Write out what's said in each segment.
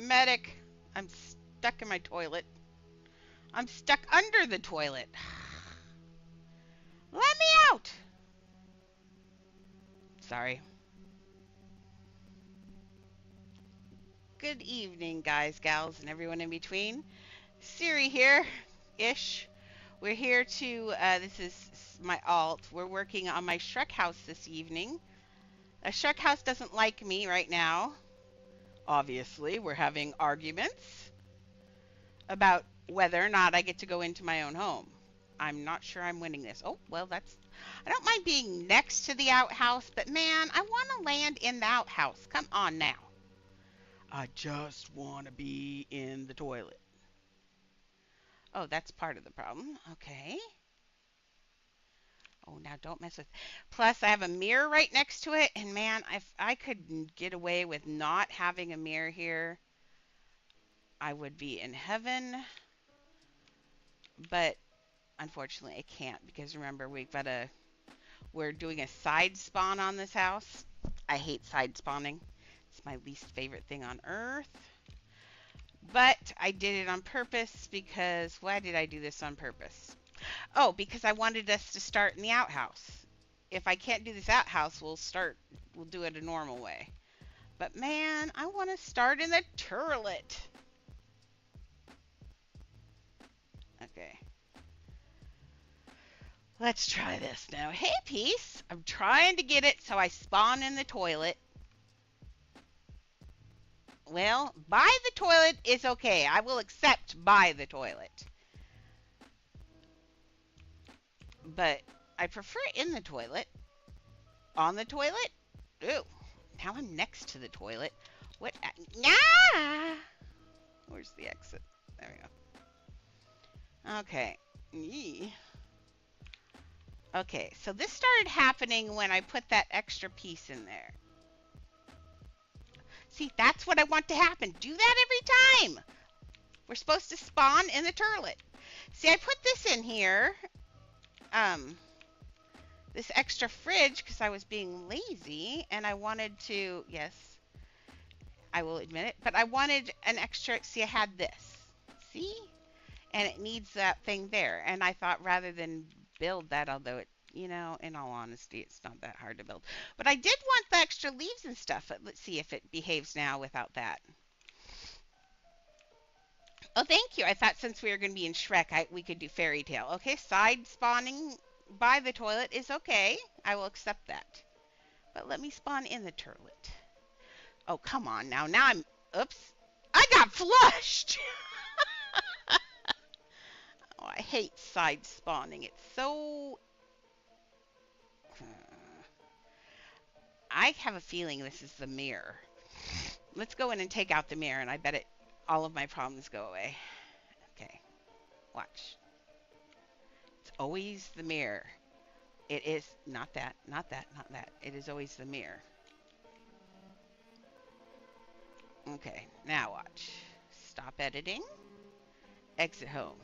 Medic. I'm stuck in my toilet. I'm stuck under the toilet. Let me out! Sorry. Good evening, guys, gals, and everyone in between. Siri here, ish. We're here to, this is my alt. We're working on my Shrek house this evening. A Shrek house doesn't like me right now. Obviously, we're having arguments about whether or not I get to go into my own home. I'm not sure I'm winning this. Oh, well, I don't mind being next to the outhouse, but man, I want to land in the outhouse. Come on now. I just want to be in the toilet. Oh, that's part of the problem. Okay. Oh, now don't mess with. Plus, I have a mirror right next to it, and man, if I could get away with not having a mirror here, I would be in heaven. But unfortunately, I can't because remember we're doing a side spawn on this house. I hate side spawning. It's my least favorite thing on earth. But I did it on purpose because why did I do this on purpose? Oh, because I wanted us to start in the outhouse. If I can't do this outhouse, we'll do it a normal way. But man, I want to start in the turlet. Okay. Let's try this now. Hey, Peace. I'm trying to get it so I spawn in the toilet. Well, by the toilet is okay. I will accept by the toilet. But I prefer in the toilet. On the toilet? Ooh. Now I'm next to the toilet. What? Nah! Where's the exit? There we go. Okay. Yee. Okay, so this started happening when I put that extra piece in there. See, that's what I want to happen. Do that every time. We're supposed to spawn in the turlet. See, I put this in here. This extra fridge because I was being lazy and I wanted to, yes, I will admit it, but I wanted an extra, see, I had this. See? And it needs that thing there. And I thought rather than build that, although it, you know, in all honesty, it's not that hard to build. But I did want the extra leaves and stuff. Let's see if it behaves now without that. Oh, thank you. I thought since we were going to be in Shrek, we could do fairy tale. Okay, side spawning by the toilet is okay. I will accept that. But let me spawn in the turlet. Oh, come on now. Now I'm... Oops. I got flushed! Oh, I hate side spawning. It's so... I have a feeling this is the mirror. Let's go in and take out the mirror, and I bet all of my problems go away. Okay. Watch. It's always the mirror. It is not that, not that, not that. It is always the mirror. Okay, now watch. Stop editing. Exit home.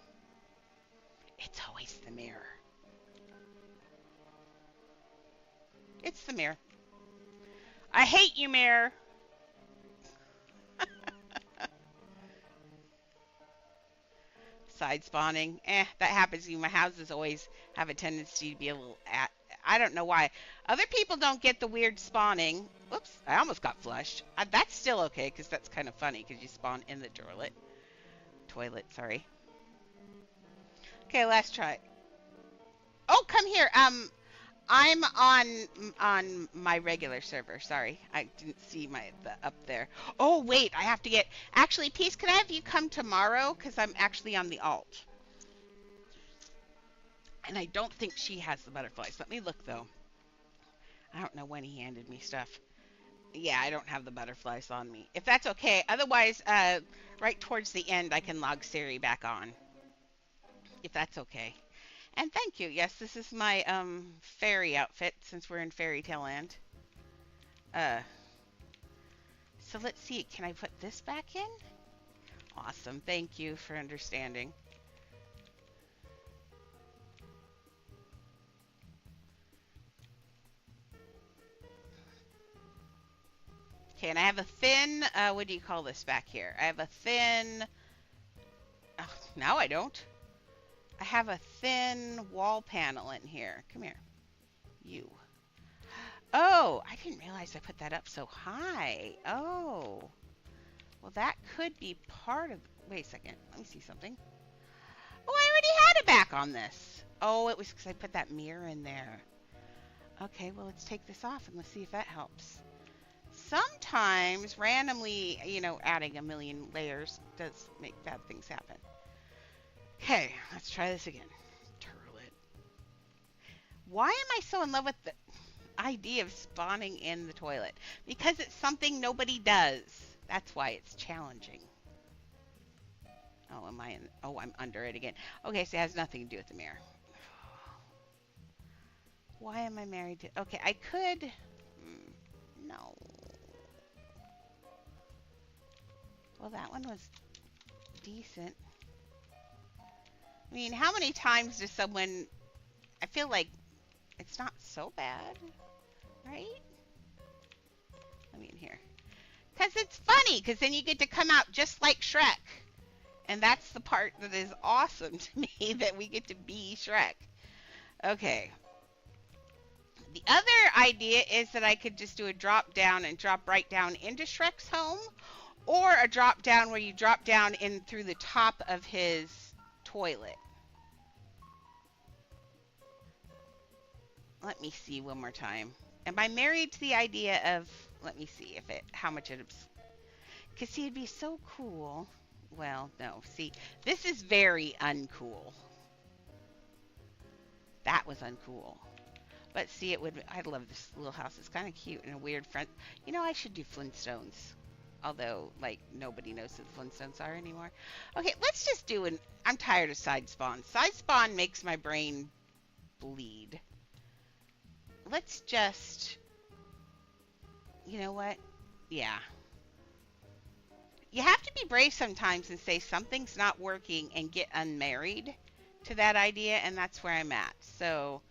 It's always the mirror. It's the mirror. I hate you, mirror. Side spawning. That happens to you. My houses always have a tendency to be a little I don't know why. Other people don't get the weird spawning. Whoops, I almost got flushed. That's still okay, because that's kind of funny, because you spawn in the toilet. Toilet, sorry. Okay, last try. Oh, come here. I'm on my regular server. Sorry, I didn't see the up there. Oh wait, I have to get. Actually, Peace, can I have you come tomorrow? Because I'm actually on the alt, and I don't think she has the butterflies. Let me look though. I don't know when he handed me stuff. Yeah, I don't have the butterflies on me. If that's okay. Otherwise, right towards the end, I can log Siri back on. If that's okay. And thank you. Yes, this is my fairy outfit since we're in Fairy Tale Land. So let's see. Can I put this back in? Awesome. Thank you for understanding. Okay, and I have a thin, what do you call this back here? I have a thin, oh, no I don't. I have a thin wall panel in here. Come here. You. Oh, I didn't realize I put that up so high. Oh. Well, that could be part of... Wait a second. Let me see something. Oh, I already had it back on this. Oh, it was because I put that mirror in there. Okay, well, let's take this off and let's see if that helps. Sometimes, randomly, adding a million layers does make bad things happen. Okay, let's try this again. Turtle it. Why am I so in love with the idea of spawning in the toilet? Because it's something nobody does. That's why it's challenging. Oh, am I in? Oh, I'm under it again. Okay, so it has nothing to do with the mirror. Why am I married to... Okay, I could... No. Well, that one was decent. I mean, how many times does someone... I feel like it's not so bad, right? Let me in here. Because it's funny, because then you get to come out just like Shrek. And that's the part that is awesome to me, that we get to be Shrek. Okay. The other idea is that I could just do a drop down and drop right down into Shrek's home, or a drop down where you drop down in through the top of his toilet. Let me see one more time. Am I married to the idea of, let me see if it, how much it's, because see, it'd be so cool. Well, no, see, this is very uncool. That was uncool. But see, it would, I love this little house. It's kind of cute and a weird front. I should do Flintstones. Although, like, nobody knows who the Flintstones are anymore. Okay, let's just do an, I'm tired of side spawn. Side spawn makes my brain bleed. Let's just, you know what? Yeah. You have to be brave sometimes and say something's not working and get unmarried to that idea, and that's where I'm at. So,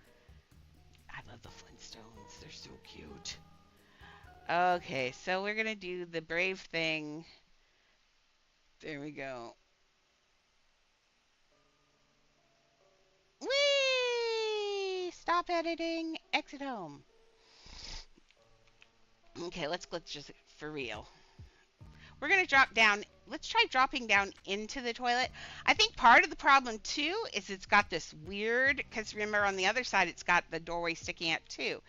I love the Flintstones. They're so cute. Okay, so we're going to do the brave thing. There we go. Whee! Stop editing. Exit home. Okay, let's glitch just for real. We're going to drop down. Let's try dropping down into the toilet. I think part of the problem, too, is it's got this weird, because remember on the other side, it's got the doorway sticking out, too.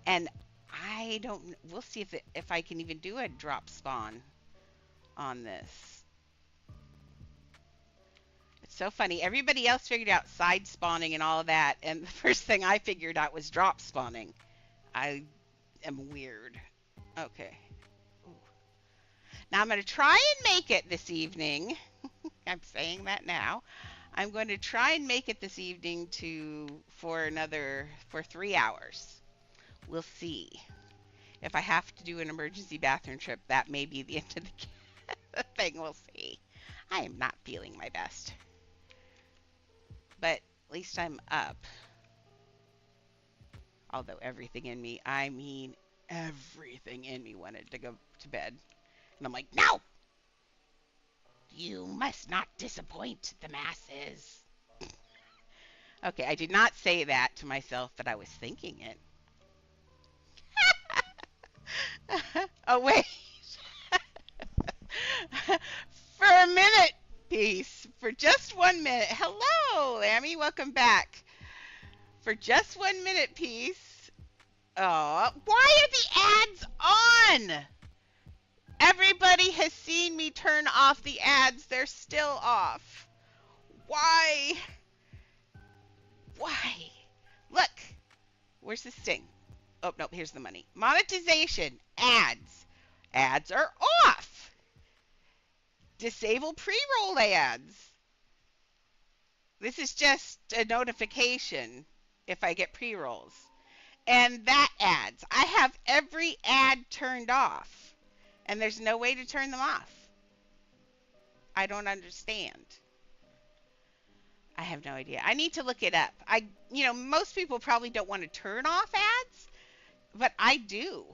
And I don't, we'll see if I can even do a drop spawn on this. It's so funny. Everybody else figured out side spawning and all of that. And the first thing I figured out was drop spawning. I am weird. Okay. Now I'm going to try and make it this evening. I'm saying that now. I'm going to try and make it this evening for 3 hours. We'll see. If I have to do an emergency bathroom trip, that may be the end of the thing. We'll see. I am not feeling my best. But at least I'm up. Although everything in me, I mean everything in me wanted to go to bed. And I'm like, no! You must not disappoint the masses. Okay, I did not say that to myself, but I was thinking it. Oh, wait. For a minute, peace. For just 1 minute. Hello, Lammy. Welcome back. For just 1 minute, peace. Oh, why are the ads on? Everybody has seen me turn off the ads. They're still off. Why? Why? Look. Where's the sting? Oh, no, here's the money. Monetization. Ads. Ads are off. Disable pre-roll ads. This is just a notification if I get pre-rolls. And that ads. I have every ad turned off. And there's no way to turn them off. I don't understand. I have no idea. I need to look it up. Most people probably don't want to turn off ads, but I do.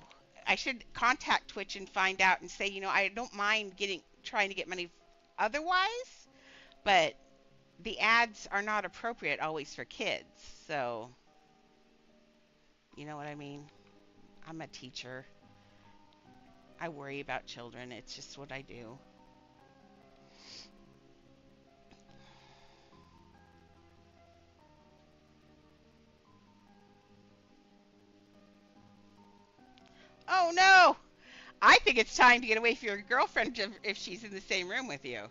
I should contact Twitch and find out and say, I don't mind trying to get money otherwise, but the ads are not appropriate always for kids. So, you know what I mean? I'm a teacher. I worry about children. It's just what I do. Oh no! I think it's time to get away from your girlfriend if she's in the same room with you.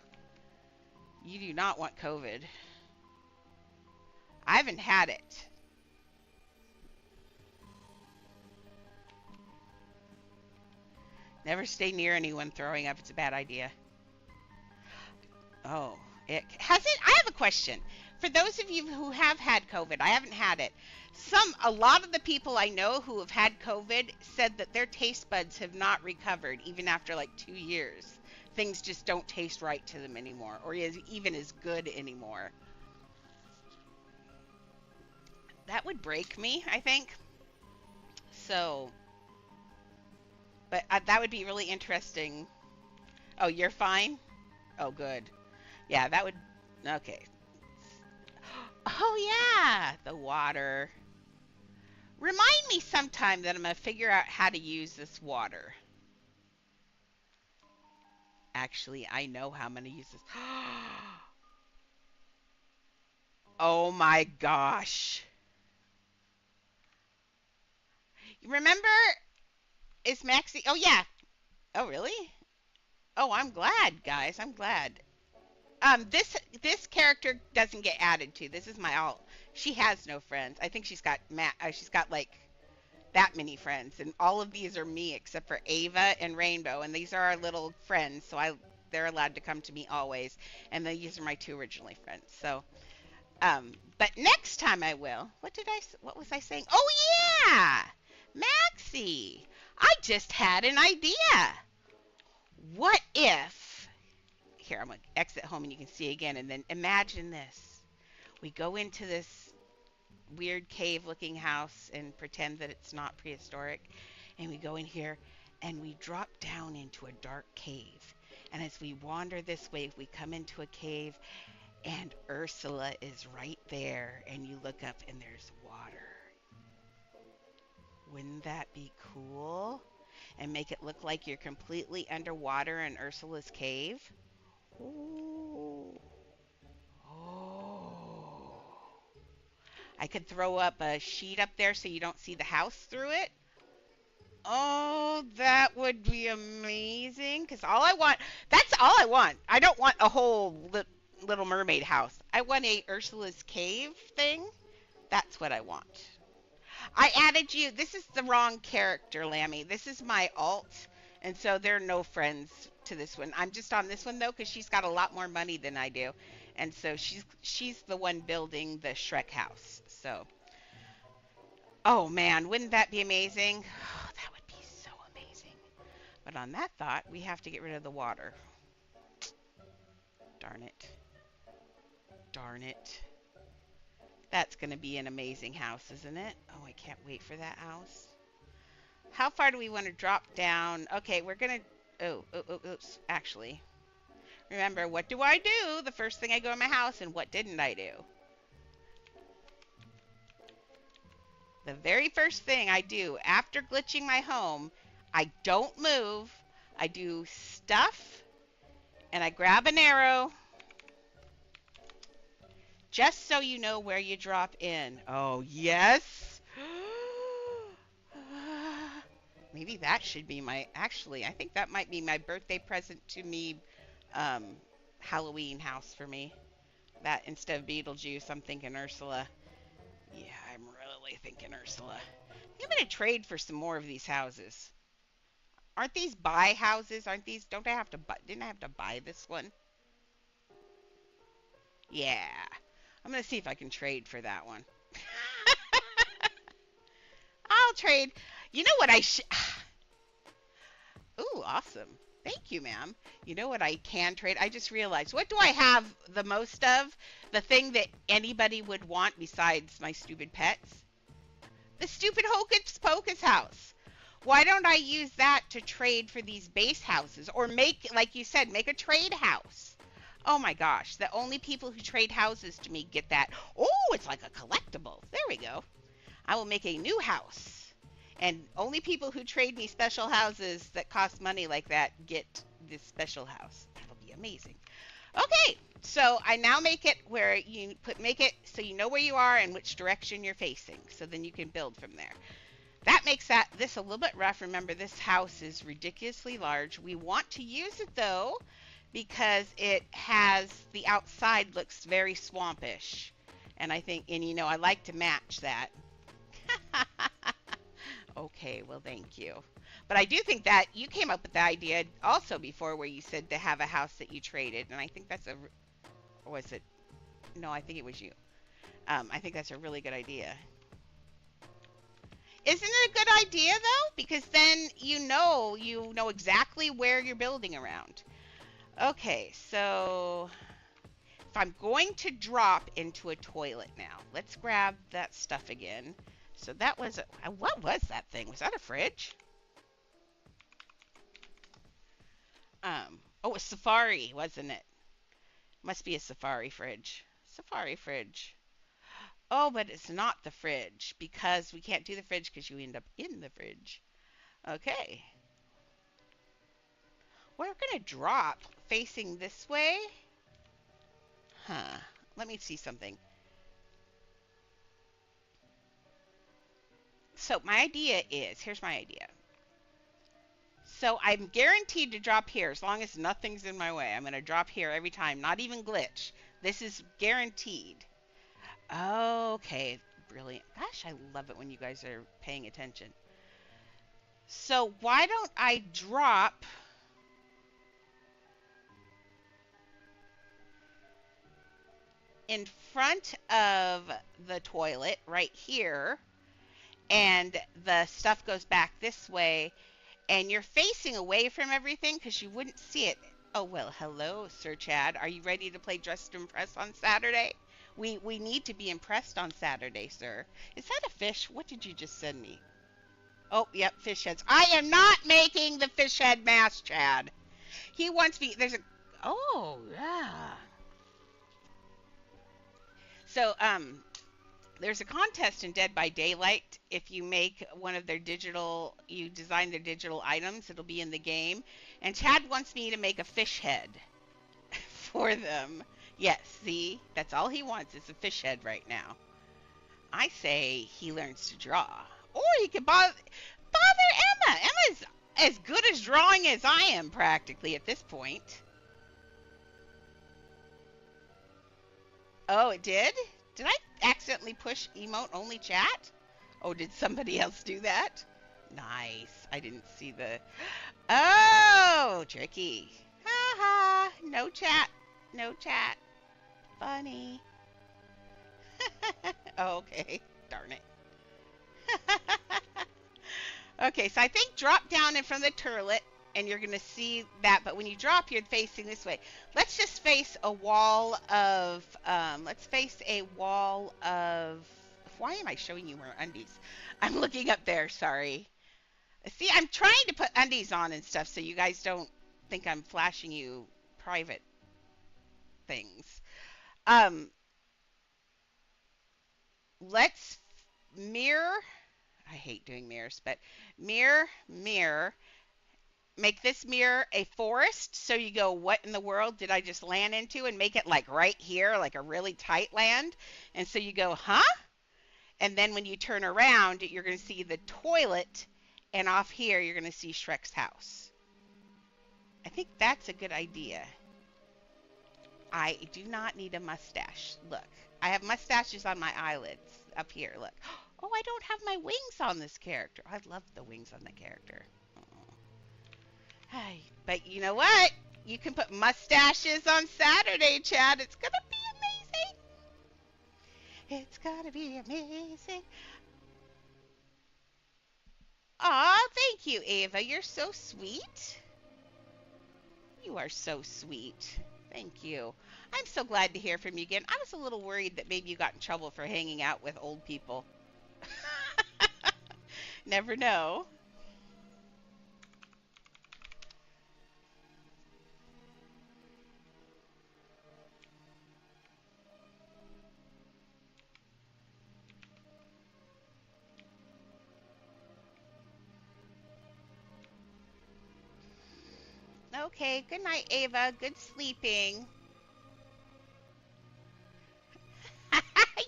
You do not want COVID. I haven't had it. Never stay near anyone throwing up. It's a bad idea. Oh, it has it. I have a question. For those of you who have had COVID, I haven't had it. A lot of the people I know who have had COVID said that their taste buds have not recovered even after like 2 years. Things just don't taste right to them anymore, or even as good anymore. That would break me, I think. So, but that would be really interesting. Oh, you're fine? Oh, good. Yeah, that would. Okay. Oh, yeah, the water. Remind me sometime that I'm going to figure out how to use this water. Actually, I know how I'm going to use this. Oh, my gosh. Remember, is Maxie? Oh, yeah. Oh, really? Oh, I'm glad, guys. I'm glad. This character doesn't get added to. This is my alt. She has no friends. I think she's got she's got like that many friends, and all of these are me except for Ava and Rainbow, and these are our little friends. So they're allowed to come to me always, and these are my 2 originally friends. So, but next time I will. What was I saying? Oh yeah, Maxie. I just had an idea. What if? Here, I'm going to exit home and you can see again. And then imagine this. We go into this weird cave looking house and pretend that it's not prehistoric. And we go in here and we drop down into a dark cave. And as we wander this way, we come into a cave and Ursula is right there. And you look up and there's water. Wouldn't that be cool? And make it look like you're completely underwater in Ursula's cave? Ooh. Oh. I could throw up a sheet up there so you don't see the house through it. Oh, that would be amazing. Because that's all I want. I don't want a whole Little Mermaid house. I want a Ursula's cave thing. That's what I want. I added you. This is the wrong character, Lammy. This is my alt. And so there are no friends to this one. I'm just on this one, though, because she's got a lot more money than I do. And so she's the one building the Shrek house. So, oh, man, wouldn't that be amazing? Oh, that would be so amazing. But on that thought, we have to get rid of the water. Darn it. Darn it. That's going to be an amazing house, isn't it? Oh, I can't wait for that house. How far do we want to drop down? Okay, we're going to... oops. Actually, remember, what do I do? The first thing I go in my house, and what didn't I do? The very first thing I do after glitching my home, I don't move. I do stuff, and I grab an arrow. Just so you know where you drop in. Oh, yes. Maybe that should be actually, I think that might be my birthday present to me, Halloween house for me. That instead of Beetlejuice, I'm thinking Ursula. Yeah, I'm really thinking Ursula. I'm going to trade for some more of these houses. Aren't these buy houses? Didn't I have to buy this one? Yeah. I'm going to see if I can trade for that one. I'll trade. You know what Ooh, awesome. Thank you, ma'am. You know what I can trade? I just realized. What do I have the most of? The thing that anybody would want besides my stupid pets? The stupid Hocus Pocus house. Why don't I use that to trade for these base houses or make, like you said, make a trade house? Oh my gosh, the only people who trade houses to me get that. Oh, it's like a collectible. There we go. I will make a new house. And only people who trade me special houses that cost money like that get this special house. That'll be amazing. Okay, so I now make it where you make it so you know where you are and which direction you're facing. So then you can build from there. That makes this a little bit rough. Remember, this house is ridiculously large. We want to use it though because it has the outside looks very swampish. And I think, and you know, I like to match that. Okay, well, thank you. But I do think that you came up with the idea also before where you said to have a house that you traded. And I think that's or was it? No, I think it was you. I think that's a really good idea. Isn't it a good idea though? Because then you know exactly where you're building around. Okay, so if I'm going to drop into a toilet now, let's grab that stuff again. So that was, what was that thing? Was that a fridge? Oh, a Safari, wasn't it? Must be a Safari fridge. Safari fridge. Oh, but it's not the fridge because we can't do the fridge because you end up in the fridge. Okay. We're going to drop facing this way. Huh. Let me see something. So my idea is, here's my idea. So I'm guaranteed to drop here as long as nothing's in my way. I'm going to drop here every time, not even glitch. This is guaranteed. Okay, brilliant. Gosh, I love it when you guys are paying attention. So why don't I drop in front of the toilet right here, and the stuff goes back this way, and you're facing away from everything because you wouldn't see it. Oh, well, hello, Sir Chad. Are you ready to play Dress to Impress on Saturday? We need to be impressed on Saturday, sir. Is that a fish? What did you just send me? Oh, yep, fish heads. I am not making the fish head mask, Chad. He wants me. There's a. Oh, yeah. So, there's a contest in Dead by Daylight. If you make one of their you design their digital items, it'll be in the game. And Chad wants me to make a fish head for them. Yes, see? That's all he wants is a fish head right now. I say he learns to draw. Or he could bother Emma. Emma's as good as drawing as I am practically at this point. Oh, it did? Did I accidentally push emote only chat? Oh, did somebody else do that? Nice. I didn't see the... Oh, tricky. Ha ha. No chat. No chat. Funny. Oh, okay. Darn it. Okay, so I think drop down in front of the turlet, and you're going to see that. But when you drop, you're facing this way. Let's just face a wall of, why am I showing you more undies? I'm looking up there, sorry. See, I'm trying to put undies on and stuff so you guys don't think I'm flashing you private things. Let's mirror. I hate doing mirrors, but mirror, make this mirror a forest. So you go, what in the world did I just land into? And make it like right here, like a really tight land. And so you go, huh? And then when you turn around, you're going to see the toilet. And off here, you're going to see Shrek's house. I think that's a good idea. I do not need a mustache. Look, I have mustaches on my eyelids up here. Look. Oh, I don't have my wings on this character. I love the wings on the character. Hey, but you know what? You can put mustaches on Saturday, Chad. It's going to be amazing. It's going to be amazing. Aw, thank you, Ava. You're so sweet. You are so sweet. Thank you. I'm so glad to hear from you again. I was a little worried that maybe you got in trouble for hanging out with old people. Never know. Okay, good night, Ava. Good sleeping.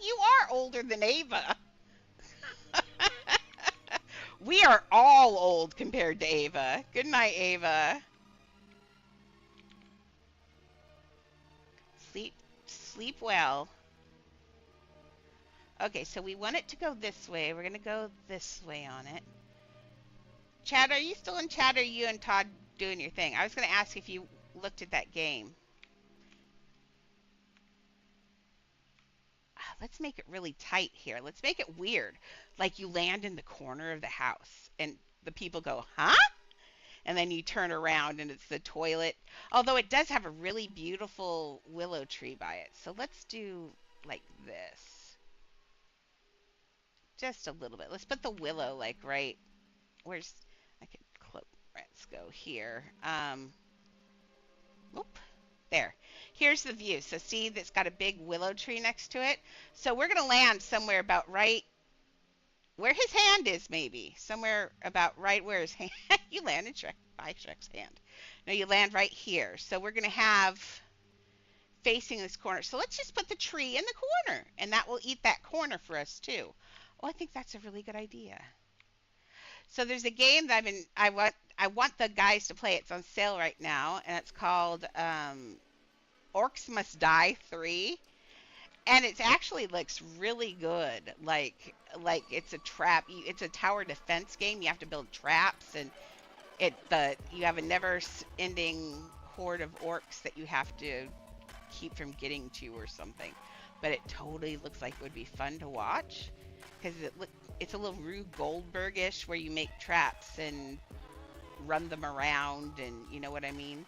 You are older than Ava. We are all old compared to Ava. Good night, Ava. Sleep, sleep well. Okay, so we want it to go this way. We're gonna go this way on it. Chad, are you still in chat, or are you and Todd doing your thing? I was gonna ask if you looked at that game. Let's make it really tight here. Let's make it weird. Like you land in the corner of the house and the people go, huh? And then you turn around and it's the toilet. Although it does have a really beautiful willow tree by it. So let's do like this. Just a little bit. Let's put the willow like right. Where's, I could clip. Let's go here. Oop. There. Here's the view. So see that's got a big willow tree next to it. So we're going to land somewhere about right where his hand is, maybe. Somewhere about right where his hand. You land in Shrek, by Shrek's hand. No, you land right here. So we're going to have facing this corner. So let's just put the tree in the corner, and that will eat that corner for us too. Oh, I think that's a really good idea. So there's a game that I want the guys to play. It's on sale right now, and it's called Orcs Must Die 3. And it actually looks really good. Like it's a trap. It's a tower defense game. You have to build traps, and you have a never-ending horde of orcs that you have to keep from getting to or something. But it totally looks like it would be fun to watch because it's a little Rube Goldberg-ish where you make traps and run them around, and you know what I mean.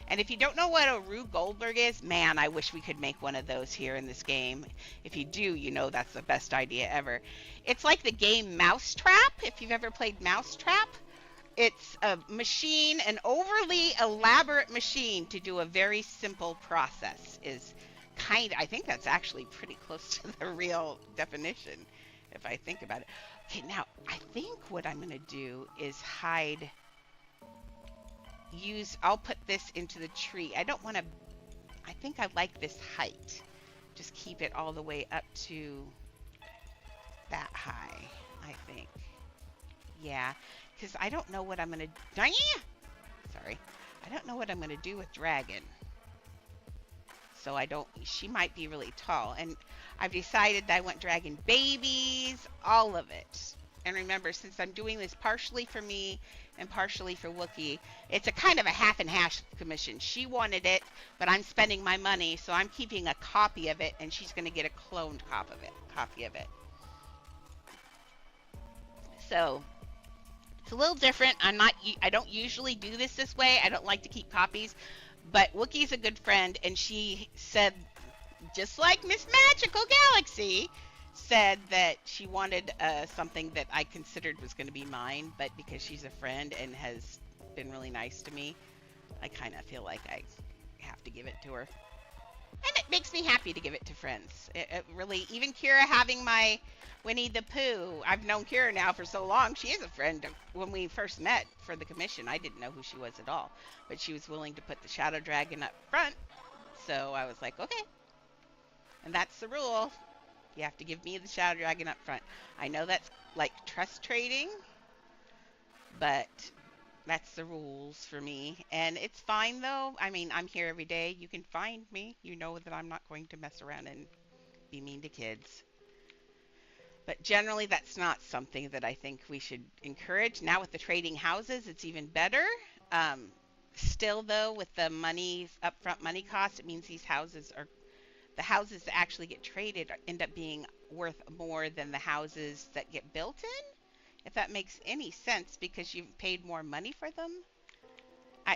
And if you don't know what a Rube Goldberg is, man, I wish we could make one of those here in this game. If you do, you know that's the best idea ever. It's like the game Mousetrap, if you've ever played Mousetrap. It's a machine, an overly elaborate machine to do a very simple process. I think that's actually pretty close to the real definition, if I think about it. Okay, now, I think what I'm going to do is I'll put this into the tree. I think I like this height. Just keep it all the way up to that high, I think. Yeah, because I don't know what I'm going to... Sorry. I don't know what I'm going to do with Dragon. So she might be really tall. And I've decided that I want Dragon babies, all of it. And remember, since I'm doing this partially for me and partially for Wookie, it's a kind of a half and half commission. She wanted it, but I'm spending my money, so I'm keeping a copy of it, and she's going to get a cloned copy of it. So it's a little different. I don't usually do this way. I don't like to keep copies, but Wookie's a good friend, and she said, just like Miss Magical Galaxy, said that she wanted something that I considered was going to be mine, but because she's a friend and has been really nice to me, I kind of feel like I have to give it to her. And it makes me happy to give it to friends. It really, even Kira having my Winnie the Pooh, I've known Kira now for so long. She is a friend. When we first met for the commission, I didn't know who she was at all, but she was willing to put the Shadow Dragon up front, so I was like, okay. And that's the rule. You have to give me the Shadow Dragon up front. I know that's like trust trading, but that's the rules for me. And it's fine, though. I mean, I'm here every day. You can find me. You know that I'm not going to mess around and be mean to kids. But generally, that's not something that I think we should encourage. Now with the trading houses, it's even better. Still, though, with the upfront money costs, it means the houses that actually get traded end up being worth more than the houses that get built in, if that makes any sense, because you've paid more money for them.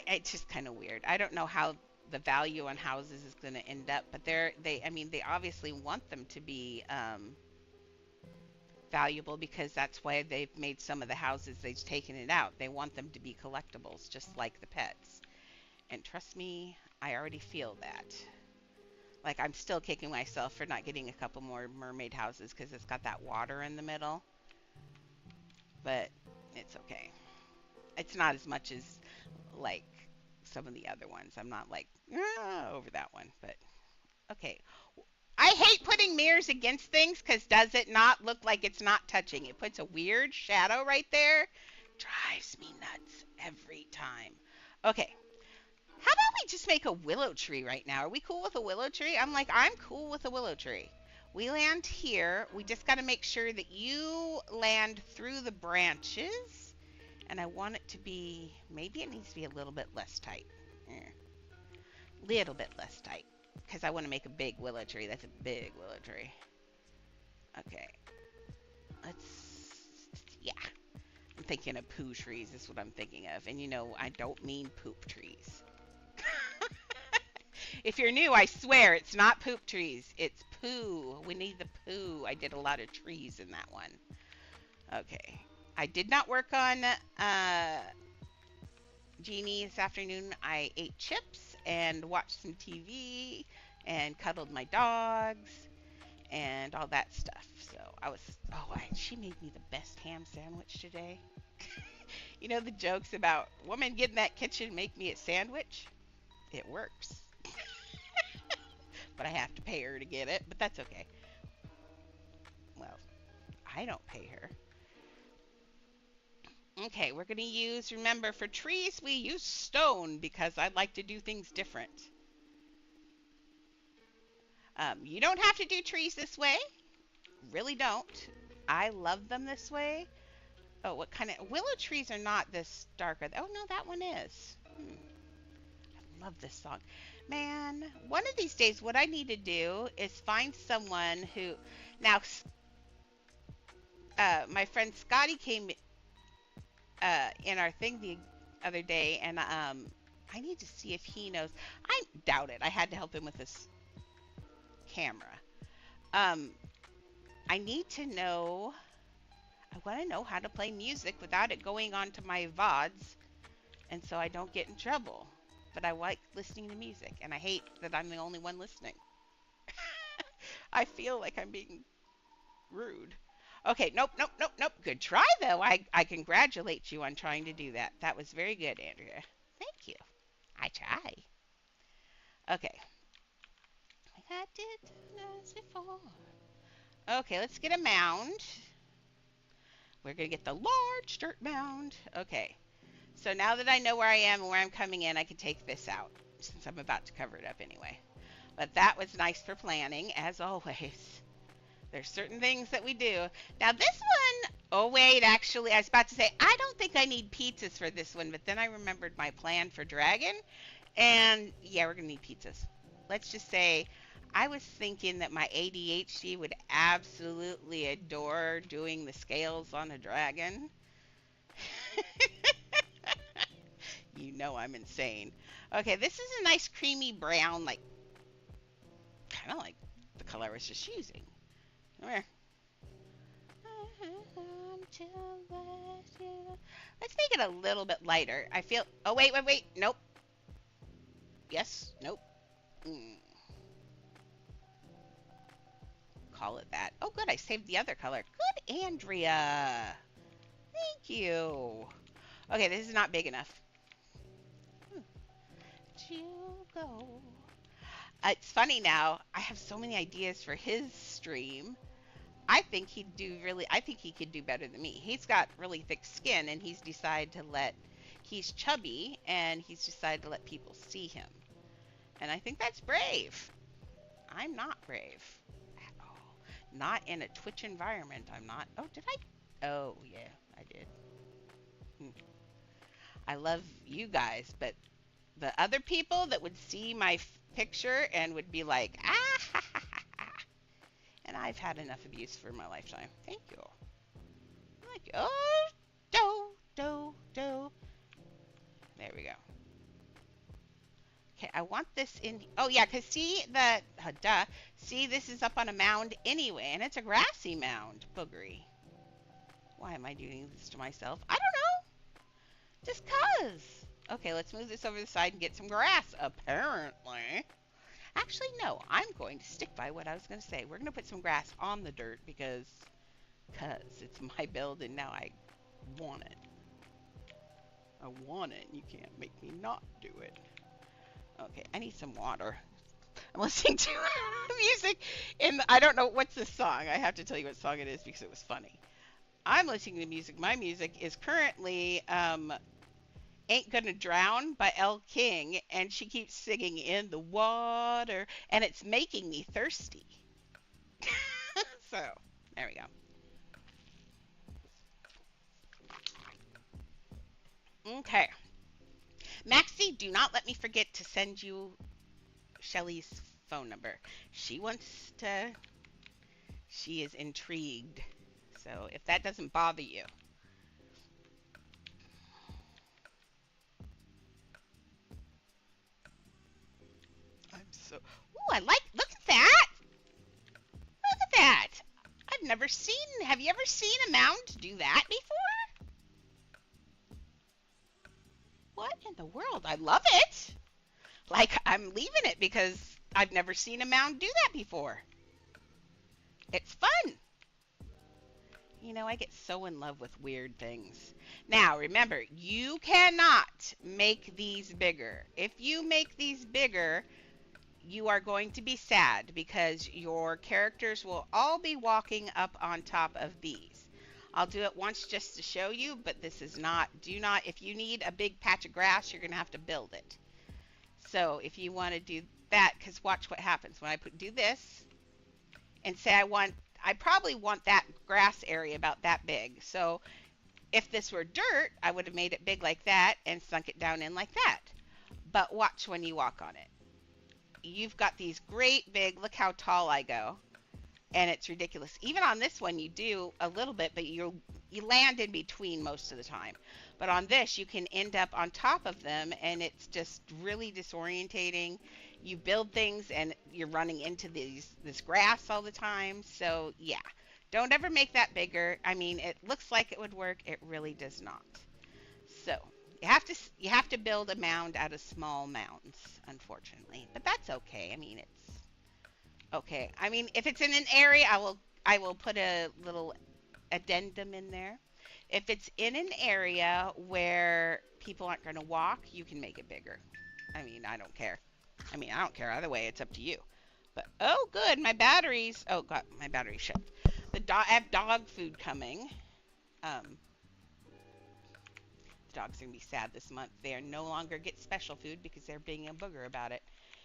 It's just kind of weird. I don't know how the value on houses is going to end up, but they obviously want them to be valuable, because that's why they've made some of the houses they've taken it out. They want them to be collectibles, just like the pets. And trust me, I already feel that. Like, I'm still kicking myself for not getting a couple more mermaid houses because it's got that water in the middle. But it's okay. It's not as much as, like, some of the other ones. I'm not like over that one, but okay. I hate putting mirrors against things because does it not look like it's not touching? It puts a weird shadow right there. Drives me nuts every time. Okay, how about we just make a willow tree right now? Are we cool with a willow tree? I'm cool with a willow tree. We land here. We just got to make sure that you land through the branches. And I want it to be, maybe it needs to be a little bit less tight. Little bit less tight. Because I want to make a big willow tree. That's a big willow tree. Okay. Yeah. I'm thinking of poo trees is what I'm thinking of. And you know, I don't mean poop trees. If you're new, I swear it's not poop trees. It's poo. We need the poo. I did a lot of trees in that one. Okay. I did not work on Genie this afternoon. I ate chips and watched some TV and cuddled my dogs and all that stuff. So I was, she made me the best ham sandwich today. You know the jokes about woman get in that kitchen, make me a sandwich? It works. But I have to pay her to get it, but that's okay. Well, I don't pay her. Okay, we're going to use, remember, for trees, we use stone because I like to do things different. You don't have to do trees this way. Really don't. I love them this way. Oh, what kind of, willow trees are not this dark. Oh, no, that one is. I love this song. Man, one of these days, what I need to do is find someone who, now, my friend Scotty came in our thing the other day, and I need to see if he knows. I doubt it. I had to help him with this camera. I need to know. I want to know how to play music without it going onto my VODs, and so I don't get in trouble. But I like listening to music, and I hate that I'm the only one listening. I feel like I'm being rude. Okay, nope. Good try, though. I congratulate you on trying to do that. That was very good, Andrea. Thank you. I try. Okay. I did this before. Okay, let's get a mound. We're going to get the large dirt mound. Okay. So now that I know where I am and where I'm coming in, I can take this out, since I'm about to cover it up anyway. But that was nice for planning, as always. There's certain things that we do. Now this one, oh wait, actually, I was about to say, I don't think I need pizzas for this one, but then I remembered my plan for Dragon, and yeah, we're going to need pizzas. Let's just say, I was thinking that my ADHD would absolutely adore doing the scales on a dragon. You know I'm insane. Okay, this is a nice creamy brown, like, kind of like the color I was just using. Come here. Let's make it a little bit lighter. I feel, oh wait, nope. Yes, nope. Call it that. Oh good, I saved the other color. Good, Andrea. Thank you. Okay, this is not big enough. You go. It's funny now. I have so many ideas for his stream. I think he could do better than me. He's got really thick skin, and he's decided to he's chubby, and he's decided to let people see him. And I think that's brave. I'm not brave at all. Not in a Twitch environment. I'm not. Oh, did I? Oh, yeah, I did. I love you guys, but the other people that would see my picture and would be like, ah, ha, ha, ha, ha. And I've had enough abuse for my lifetime. Thank you. Thank you. Oh, do. There we go. Okay, I want this in. Oh, yeah, because see, see, this is up on a mound anyway, and it's a grassy mound. Boogery. Why am I doing this to myself? I don't know. Just 'cause. Okay, let's move this over the side and get some grass, apparently. Actually, no, I'm going to stick by what I was going to say. We're going to put some grass on the dirt because it's my build and now I want it. I want it. You can't make me not do it. Okay, I need some water. I'm listening to music, and I don't know what's the song. I have to tell you what song it is because it was funny. I'm listening to music. My music is currently Ain't Gonna Drown by Elle King, and she keeps singing In the Water, and it's making me thirsty. So, there we go. Okay. Maxie, do not let me forget to send you Shelly's phone number. She wants to, she is intrigued. So, if that doesn't bother you, I'm so. Ooh, I like. Look at that. Look at that. I've never seen. Have you ever seen a mound do that before? What in the world? I love it. Like, I'm leaving it because I've never seen a mound do that before. It's fun. You know, I get so in love with weird things. Now, remember, you cannot make these bigger. If you make these bigger, you are going to be sad because your characters will all be walking up on top of these. I'll do it once just to show you, but this is not, do not, if you need a big patch of grass, you're going to have to build it. So if you want to do that, because watch what happens when I do this and say I probably want that grass area about that big. So if this were dirt, I would have made it big like that and sunk it down in like that. But watch when you walk on it. You've got these great big, look how tall I go. And it's ridiculous. Even on this one, you do a little bit, but you land in between most of the time. But on this, you can end up on top of them, and it's just really disorientating. You build things, and you're running into this grass all the time. So yeah, don't ever make that bigger. I mean, it looks like it would work. It really does not. So you have to build a mound out of small mounds, unfortunately. But that's okay. I mean, it's okay. I mean, if it's in an area, I will put a little addendum in there. If it's in an area where people aren't going to walk, you can make it bigger. I mean, I don't care. I mean, I don't care either way. It's up to you. But oh, good, my batteries. Oh God, my battery's shut. I have dog food coming. The dog's gonna be sad this month. They are no longer get special food because they're being a booger about it.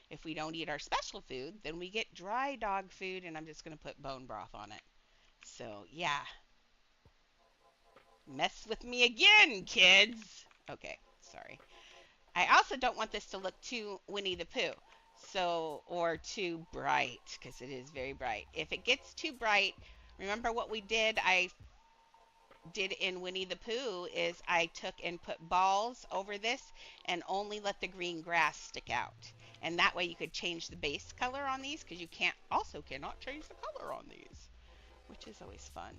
If we don't eat our special food, then we get dry dog food, and I'm just gonna put bone broth on it. So yeah, mess with me again, kids. Okay, sorry. I also don't want this to look too Winnie the Pooh. So, or too bright, because it is very bright. If it gets too bright, remember what we did? I did in Winnie the Pooh is I took and put balls over this and only let the green grass stick out. And that way you could change the base color on these because you cannot change the color on these, which is always fun.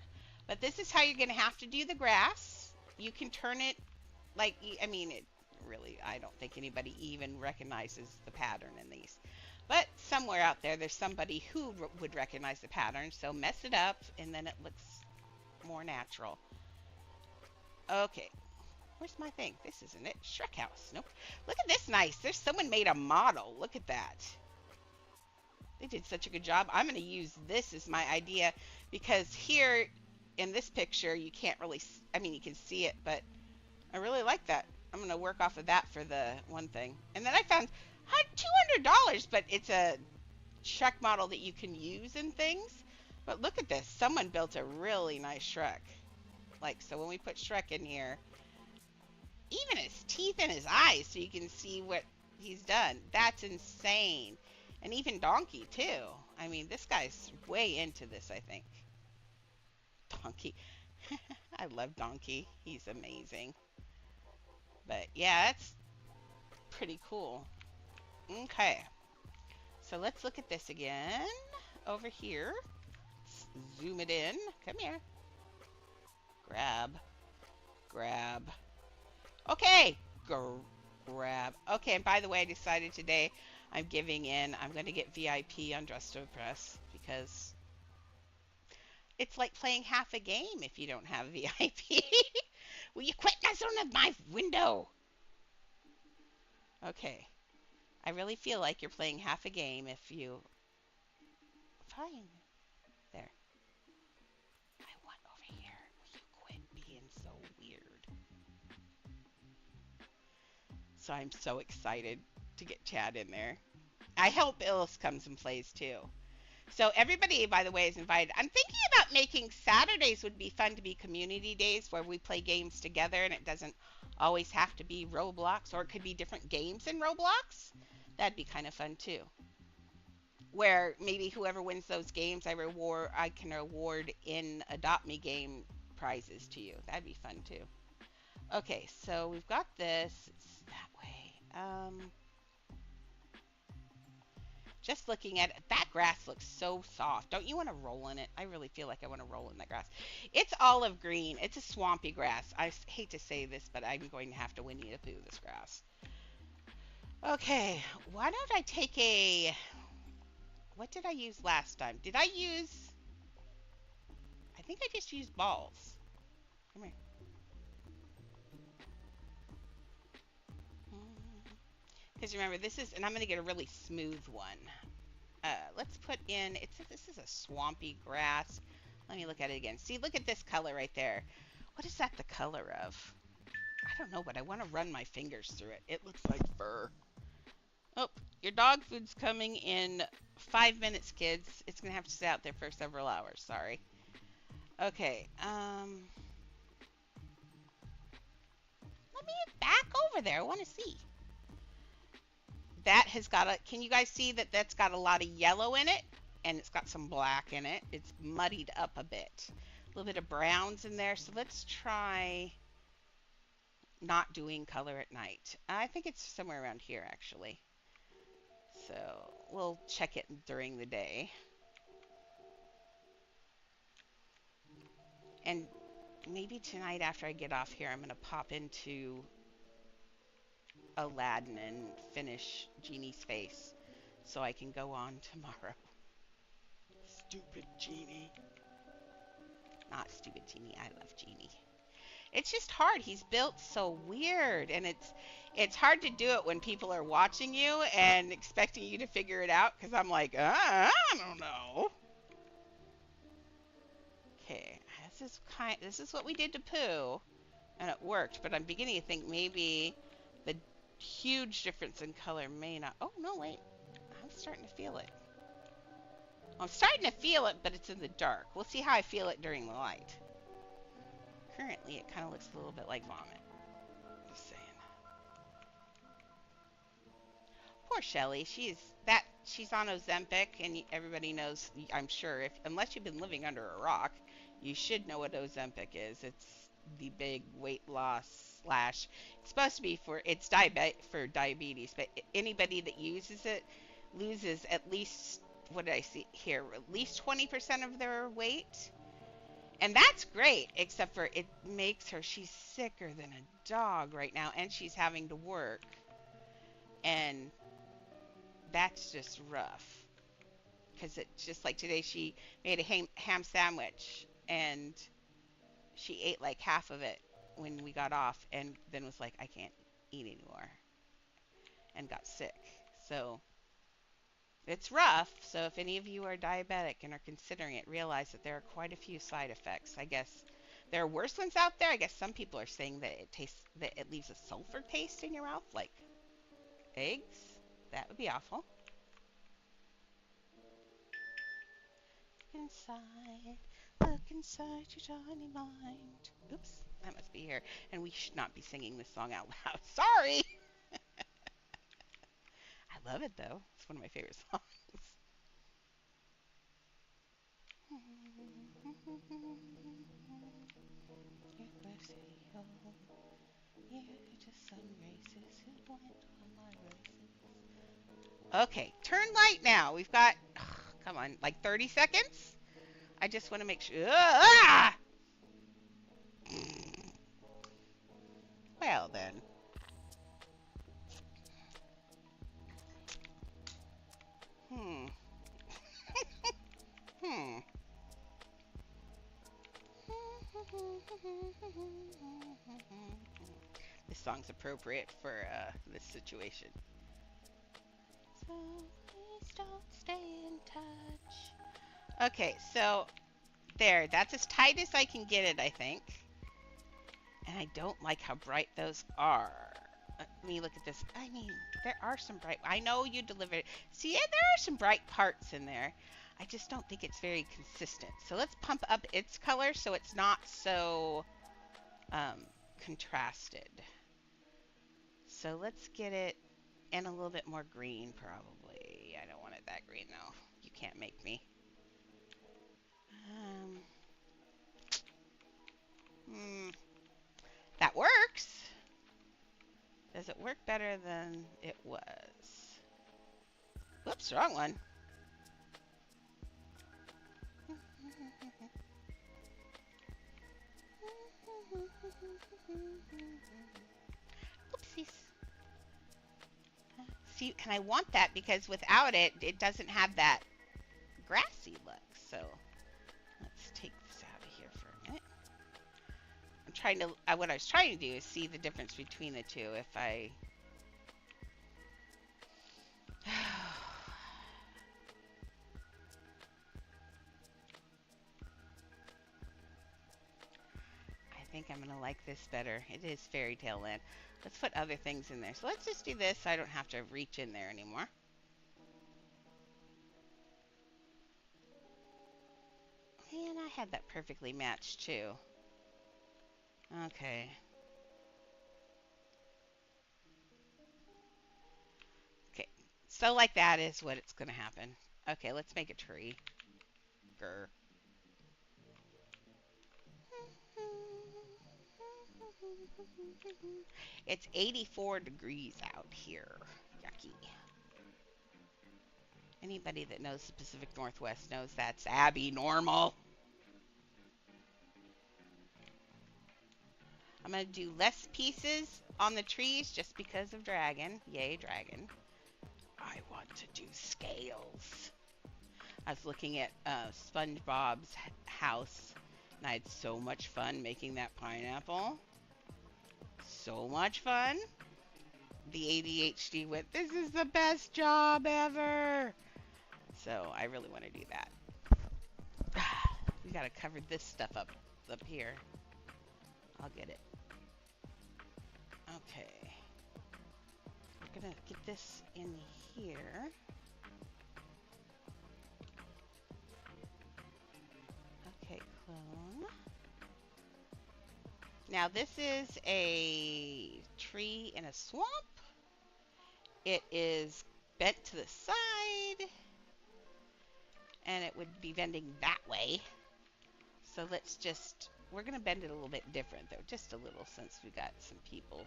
But this is how you're going to have to do the grass. You can turn it like, I mean, it really, I don't think anybody even recognizes the pattern in these. But somewhere out there, there's somebody who would recognize the pattern. So mess it up and then it looks more natural. Okay. Where's my thing? This isn't it. Shrek house. Nope. Look at this nice. There's someone made a model. Look at that. They did such a good job. I'm going to use this as my idea because here in this picture, you can't really, I mean, you can see it, but I really like that. I'm going to work off of that for the one thing. And then I found $200, but it's a Shrek model that you can use in things. But look at this. Someone built a really nice Shrek. Like, so when we put Shrek in here, even his teeth and his eyes, so you can see what he's done. That's insane. And even Donkey, too. I mean, this guy's way into this, I think. Donkey. I love Donkey. He's amazing. But, yeah, that's pretty cool. Okay. So let's look at this again. Over here. Let's zoom it in. Come here. Grab. Grab. Okay. Grab. Okay, and by the way, I decided today I'm giving in. I'm going to get VIP on Dress to Impress because it's like playing half a game if you don't have VIP. Will you quit messing with my window? Okay. I really feel like you're playing half a game if you. Fine. There. I want over here. Will you quit being so weird? So I'm so excited to get Chad in there. I hope Illis comes and plays too. So everybody, by the way, is invited. I'm thinking about making Saturdays would be fun to be community days where we play games together, and it doesn't always have to be Roblox, or it could be different games in Roblox. That'd be kind of fun too. Where maybe whoever wins those games, I can award in Adopt Me game prizes to you. That'd be fun too. Okay, so we've got this. It's that way. Just looking at it, that grass looks so soft. Don't you want to roll in it? I really feel like I want to roll in that grass. It's olive green. It's a swampy grass. Hate to say this, but I'm going to have to Winnie the Pooh this grass. Okay, why don't I take a... What did I use last time? Did I use... I think I just used balls. Come here. Because remember, this is... And I'm going to get a really smooth one. Let's put in, this is a swampy grass. Let me look at it again. See, look at this color right there. What is that the color of? I don't know, but I want to run my fingers through it. It looks like fur. Oh, your dog food's coming in 5 minutes, kids. It's going to have to stay out there for several hours. Sorry. Okay. Let me back over there. I want to see. That has got a, can you guys see that that's got a lot of yellow in it? And it's got some black in it. It's muddied up a bit. A little bit of browns in there. So let's try not doing color at night. I think it's somewhere around here, actually. So we'll check it during the day. And maybe tonight after I get off here, I'm going to pop into Aladdin and finish Genie's face so I can go on tomorrow. Stupid Genie. Not stupid Genie. I love Genie. It's just hard. He's built so weird, and it's hard to do it when people are watching you and expecting you to figure it out, because I'm like, I don't know. Okay, this is what we did to Pooh, and it worked, but I'm beginning to think maybe the huge difference in color may not. Oh, no, wait. I'm starting to feel it. I'm starting to feel it, but it's in the dark. We'll see how I feel it during the light. Currently, it kind of looks a little bit like vomit. Just saying. Poor Shelly. She's on Ozempic, and everybody knows, I'm sure, unless you've been living under a rock, you should know what Ozempic is. It's the big weight loss slash. It's supposed to be for diabetes, but anybody that uses it loses at least, what did I see here? At least 20% of their weight. And that's great, except for it makes her, she's sicker than a dog right now, and she's having to work. And that's just rough. Because it's just like today, she made a ham sandwich, and she ate like half of it when we got off, and then was like, I can't eat anymore, and got sick. So it's rough. So if any of you are diabetic and are considering it, realize that there are quite a few side effects. I guess there are worse ones out there. I guess some people are saying that it leaves a sulfur taste in your mouth, like eggs. That would be awful. Look inside your tiny mind. Oops, that must be here. And we should not be singing this song out loud. Sorry. I love it though. It's one of my favorite songs. Okay, turn light now. We've got, come on, like 30 seconds? I just want to make sure. Ah! Well then. Hmm. song's appropriate for this situation. So please don't stay in touch. Okay, so there. That's as tight as I can get it, I think. And I don't like how bright those are. Let me look at this. I mean, there are some bright. I know you delivered it. See, there are some bright parts in there. I just don't think it's very consistent. So let's pump up its color so it's not so contrasted. So let's get it in a little bit more green, probably. I don't want it that green, though. You can't make me. That works. Does it work better than it was? Whoops, wrong one. Oopsies. See, and I want that because without it, it doesn't have that grassy look. So let's take this out of here for a minute. I'm trying to, what I was trying to do is see the difference between the two. If I, I think I'm going to like this better. It is Fairy Tale Land. Let's put other things in there. So let's just do this so I don't have to reach in there anymore. And I had that perfectly matched too. Okay. Okay. So like that is what it's going to happen. Okay, let's make a tree. Grr. It's 84 degrees out here. Yucky. Anybody that knows the Pacific Northwest knows that's Abby normal. I'm going to do less pieces on the trees just because of dragon. Yay, dragon. I want to do scales. I was looking at SpongeBob's house, and I had so much fun making that pineapple. So much fun. The ADHD went, this is the best job ever. So I really want to do that. We got to cover this stuff up here. I'll get it. Okay. We're going to get this in here. Okay, clone. Now this is a tree in a swamp. It is bent to the side. And it would be bending that way. So let's just, we're going to bend it a little bit different though. Just a little since we got some people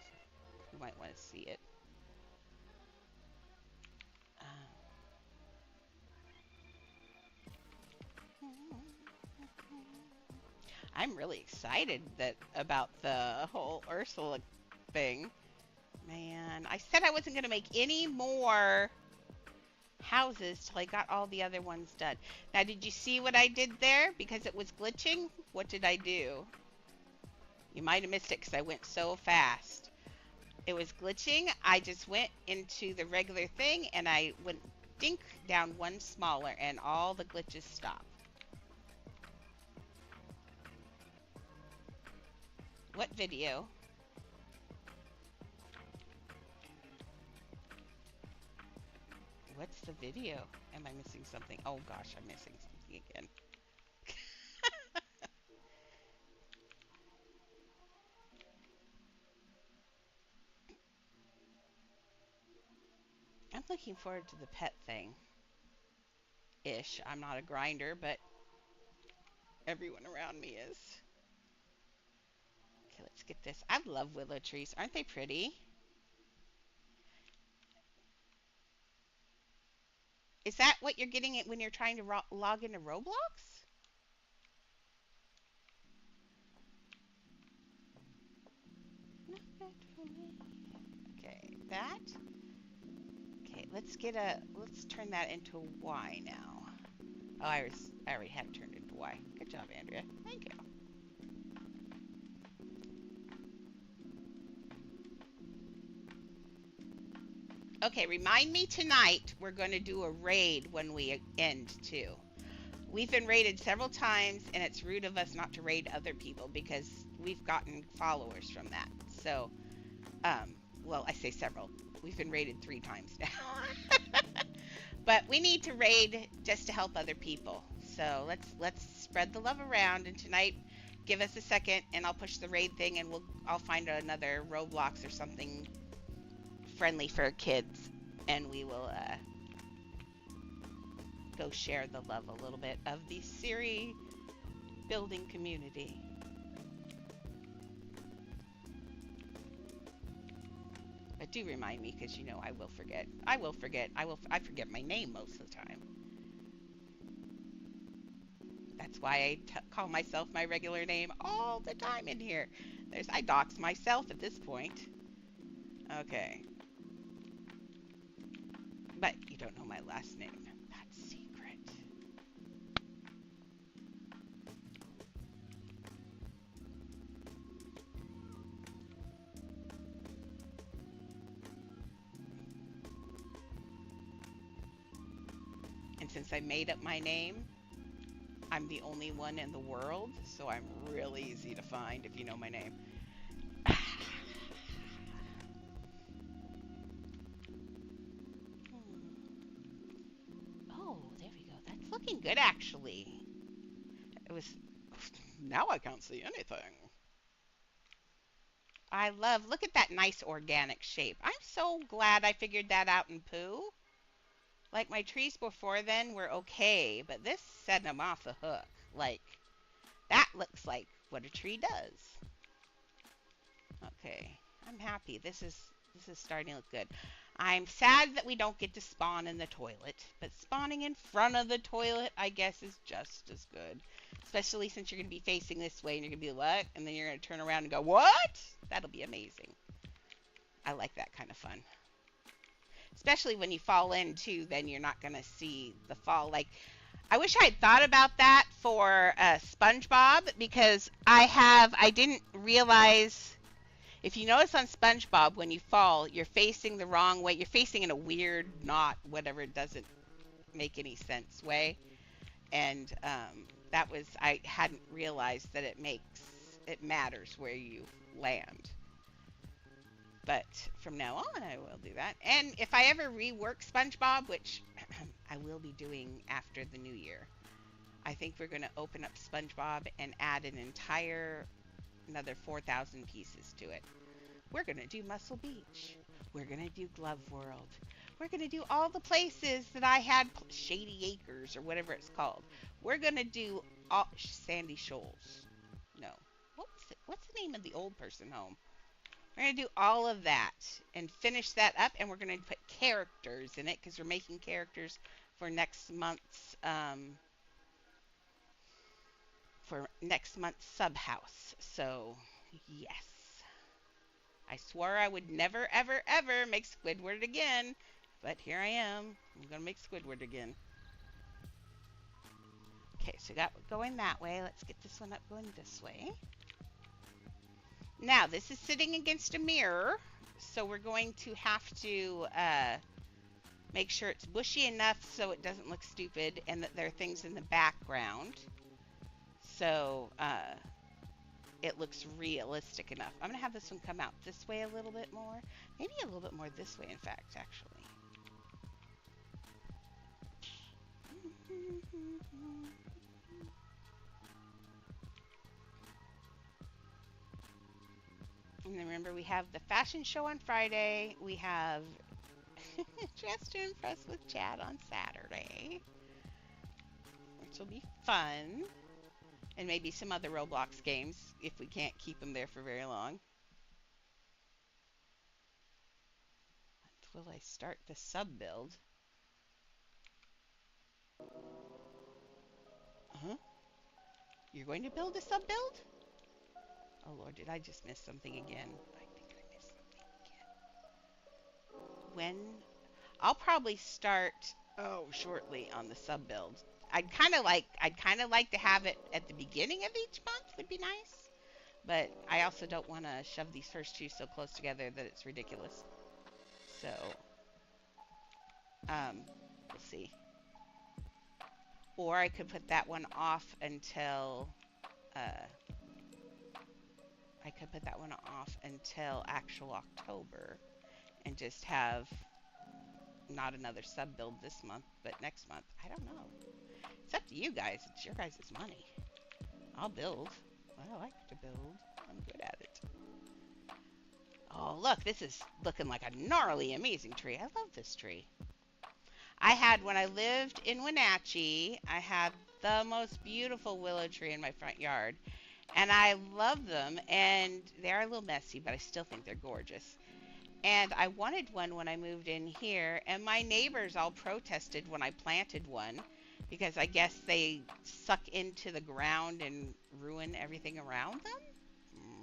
who might want to see it. I'm really excited about the whole Ursula thing. Man, I said I wasn't going to make any more houses till I got all the other ones done. Now, did you see what I did there? Because it was glitching, what did I do? You might have missed it because I went so fast. It was glitching. I just went into the regular thing and I went dink down one smaller and all the glitches stopped. What video? What's the video? Am I missing something? Oh gosh, I'm missing something again. I'm looking forward to the pet thing. Ish. I'm not a grinder, but everyone around me is. Okay, let's get this. I love willow trees. Aren't they pretty? Is that what you're getting at when you're trying to log into Roblox? Okay, that. Okay, let's turn that into Y now. Oh, I already had it turned into Y. Good job, Andrea. Thank you. Okay, remind me tonight we're going to do a raid when we end too. We've been raided several times, and it's rude of us not to raid other people because we've gotten followers from that. So, well, I say several. We've been raided 3 times now. But we need to raid just to help other people. So let's spread the love around. And tonight, give us a second, and I'll push the raid thing, and I'll find another Roblox or something friendly for kids, and we will go share the love a little bit of the Siri building community. But do remind me, because you know I will forget. I forget my name most of the time. That's why I call myself my regular name all the time in here. I dox myself at this point. Okay. But you don't know my last name. That's secret. And since I made up my name, I'm the only one in the world, so I'm really easy to find if you know my name. Oh, there we go. That's looking good, actually. It was... Now I can't see anything. Look at that nice organic shape. I'm so glad I figured that out in Pooh. Like, my trees before then were okay, but this set them off the hook. Like, that looks like what a tree does. Okay, I'm happy. This is starting to look good. I'm sad that we don't get to spawn in the toilet, but spawning in front of the toilet, I guess, is just as good. Especially since you're going to be facing this way, and you're going to be, what? And then you're going to turn around and go, what? That'll be amazing. I like that kind of fun. Especially when you fall in, too, then you're not going to see the fall. Like, I wish I had thought about that for SpongeBob, because I didn't realize... If you notice on SpongeBob, when you fall, you're facing the wrong way. You're facing in a weird, not whatever, doesn't make any sense way. And I hadn't realized that it matters where you land. But from now on, I will do that. And if I ever rework SpongeBob, which I will be doing after the new year, I think we're going to open up SpongeBob and add another 4,000 pieces to it. We're going to do Muscle Beach. We're going to do Glove World. We're going to do all the places that I had, Shady Acres or whatever it's called. We're going to do Sandy Shoals. No. What's the name of the old person home? We're going to do all of that and finish that up, and we're going to put characters in it because we're making characters for next month's sub house. So, yes. I swore I would never, ever, ever make Squidward again, but here I am. I'm going to make Squidward again. Okay, so got going that way. Let's get this one up going this way. Now, this is sitting against a mirror, so we're going to have to make sure it's bushy enough so it doesn't look stupid and that there are things in the background. So, it looks realistic enough. I'm going to have this one come out this way a little bit more. Maybe a little bit more this way, in fact, actually. And then remember, we have the fashion show on Friday. We have Dress to Impress with Chad on Saturday, which will be fun. And maybe some other Roblox games if we can't keep them there for very long. Will I start the sub build? Huh? You're going to build a sub build? Oh Lord, did I just miss something again? I think I missed something again. When? I'll probably start shortly on the sub build. I'd kind of like to have it at the beginning of each month would be nice. But I also don't want to shove these first two so close together that it's ridiculous. So We'll see. Or I could put that one off until uh, actual October and just have not another sub build this month, but next month. I don't know. It's up to you guys. It's your guys' money. I'll build. I like to build. I'm good at it. Oh, look, this is looking like a gnarly, amazing tree. I love this tree. When I lived in Wenatchee, I had the most beautiful willow tree in my front yard. And I love them, and they're a little messy, but I still think they're gorgeous. And I wanted one when I moved in here, and my neighbors all protested when I planted one because I guess they suck into the ground and ruin everything around them.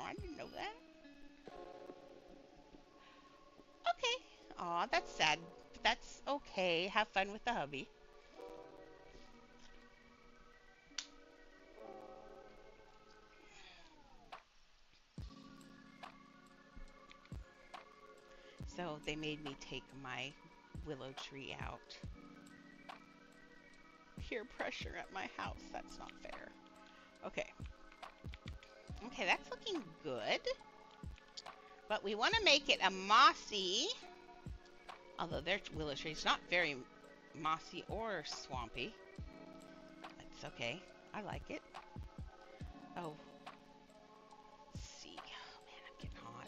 I didn't know that. Okay. Aw, that's sad. But that's okay. Have fun with the hubby. So they made me take my willow tree out. Peer pressure at my house. That's not fair. Okay. Okay, that's looking good. But we want to make it a mossy, although their willow tree is not very mossy or swampy. That's okay. I like it. Oh. Let's see. Oh, man, I'm getting hot.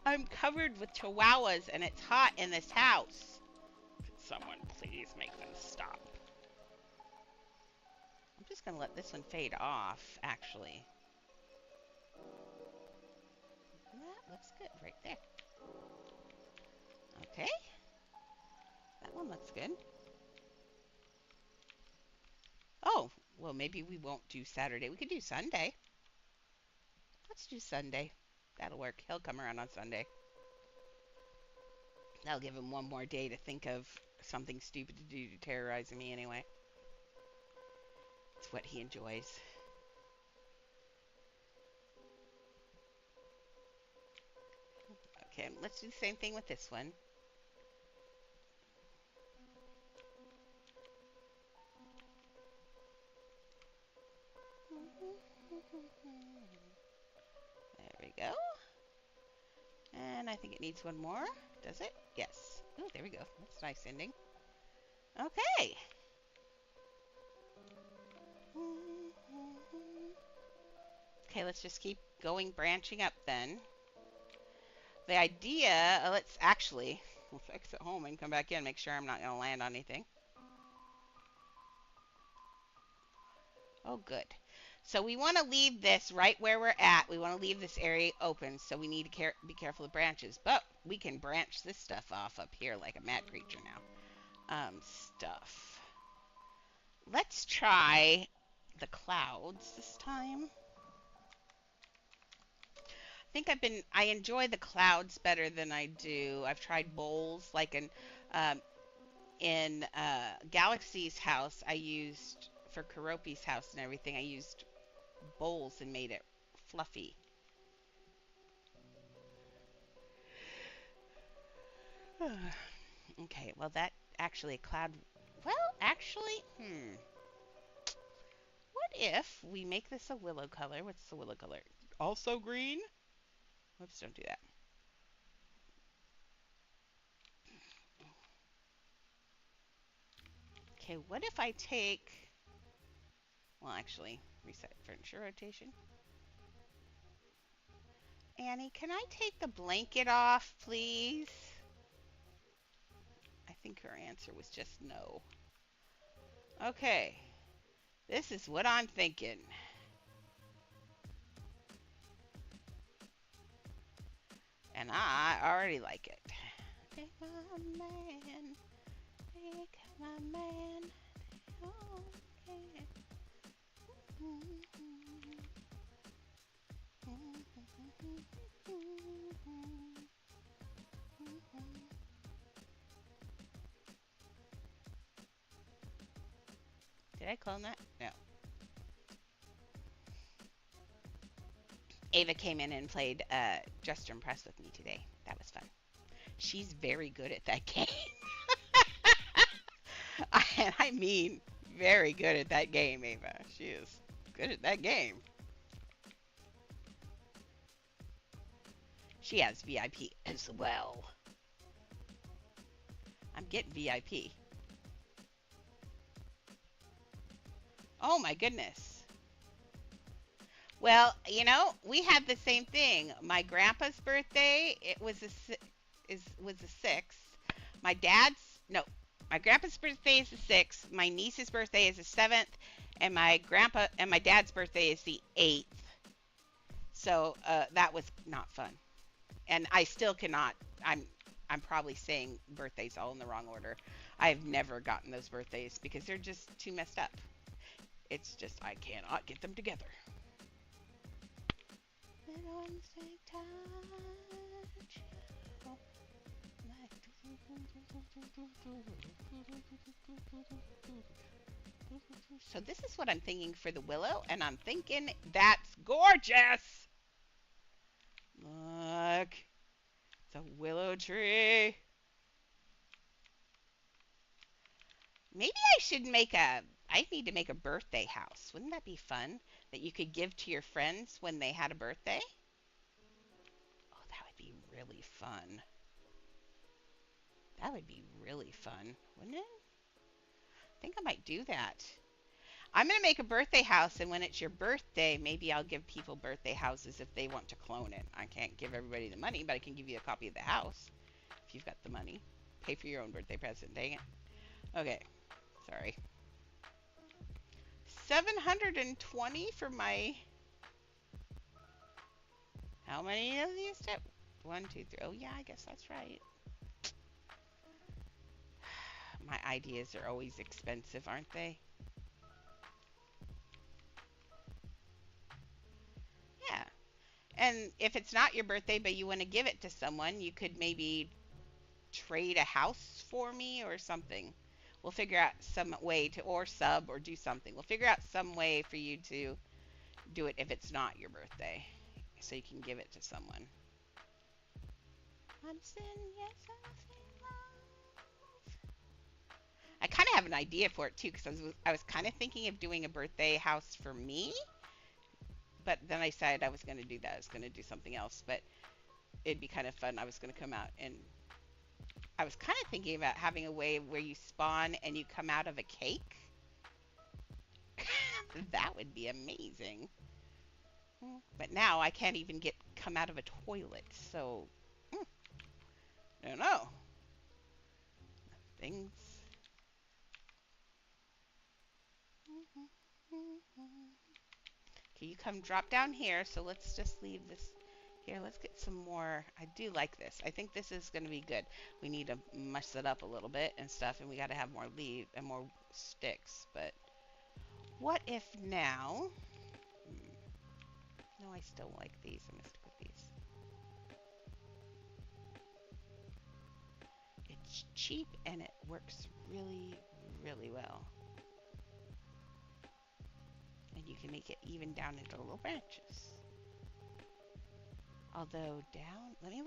I'm covered with chihuahuas and it's hot in this house. Could someone please make them stop? I'm just going to let this one fade off, actually. That looks good right there. Okay. That one looks good. Oh, well, maybe we won't do Saturday. We could do Sunday. Let's do Sunday. That'll work. He'll come around on Sunday. That'll give him one more day to think of something stupid to do to terrorize me anyway. It's what he enjoys. Okay, let's do the same thing with this one. There we go. And I think it needs one more. Does it? Yes. Oh, there we go. That's a nice ending. Okay. Okay, let's just keep going, branching up then. The idea, let's actually, we'll exit home and come back in, make sure I'm not going to land on anything. Oh, good. So we want to leave this right where we're at. We want to leave this area open, so we need to be careful of branches. But we can branch this stuff off up here like a mad creature now. Stuff. Let's try the clouds this time. I enjoy the clouds better than I do. I've tried bowls, like in Galaxy's house, I used, for Karopi's house and everything, I used bowls and made it fluffy. Okay, well that actually cloud, well actually, what if we make this a willow color? What's the willow color? Also green? Whoops, don't do that. Okay, what if I take, well actually, reset furniture rotation. Annie, can I take the blanket off, please? I think her answer was just no. Okay, this is what I'm thinking. And I already like it. Take my man, take my man. Okay. Did I clone that? No. Ava came in and played Just Impressed with me today. That was fun. She's very good at that game. And I mean, very good at that game, Ava. She is good at that game. She has VIP as well. I'm getting VIP. Oh my goodness. Well, we had the same thing. My grandpa's birthday, it was was the 6th. My dad's no, my grandpa's birthday is the 6th. My niece's birthday is the 7th, and my dad's birthday is the 8th. So that was not fun, and I still cannot. I'm probably saying birthdays all in the wrong order. I've never gotten those birthdays because they're just too messed up. It's just I cannot get them together. So this is what I'm thinking for the willow, and I'm thinking that's gorgeous. Look, it's a willow tree. Maybe I need to make a birthday house. Wouldn't that be fun? That you could give to your friends when they had a birthday? Oh, that would be really fun. That would be really fun, wouldn't it? I think I might do that. I'm going to make a birthday house, and when it's your birthday, maybe I'll give people birthday houses if they want to clone it. I can't give everybody the money, but I can give you a copy of the house if you've got the money. Pay for your own birthday present, dang it. Okay, sorry. 720 for my... How many of these steps? 1, 2, 3. Oh, yeah, I guess that's right. My ideas are always expensive, aren't they? Yeah. And if it's not your birthday, but you want to give it to someone, you could maybe trade a house for me or something. We'll figure out some way to, or sub, or do something. We'll figure out some way for you to do it if it's not your birthday, so you can give it to someone. I'm saying yes, I'm saying love. I kind of have an idea for it too, because I was kind of thinking of doing a birthday house for me, but then I decided I was going to do that. I was going to do something else, but it'd be kind of fun. I was going to come out, and I was kind of thinking about having a way where you spawn and you come out of a cake. That would be amazing. But now I can't even come out of a toilet, so I don't know. Things. Okay, you come drop down here, so let's just leave this here. Let's get some more. I do like this. I think this is going to be good. We need to mush it up a little bit and stuff, and we got to have more leaf and more sticks. But what if now? No, I still like these. I'm going to stick with these. It's cheap and it works really, really well. And you can make it even down into little branches. Although down, let me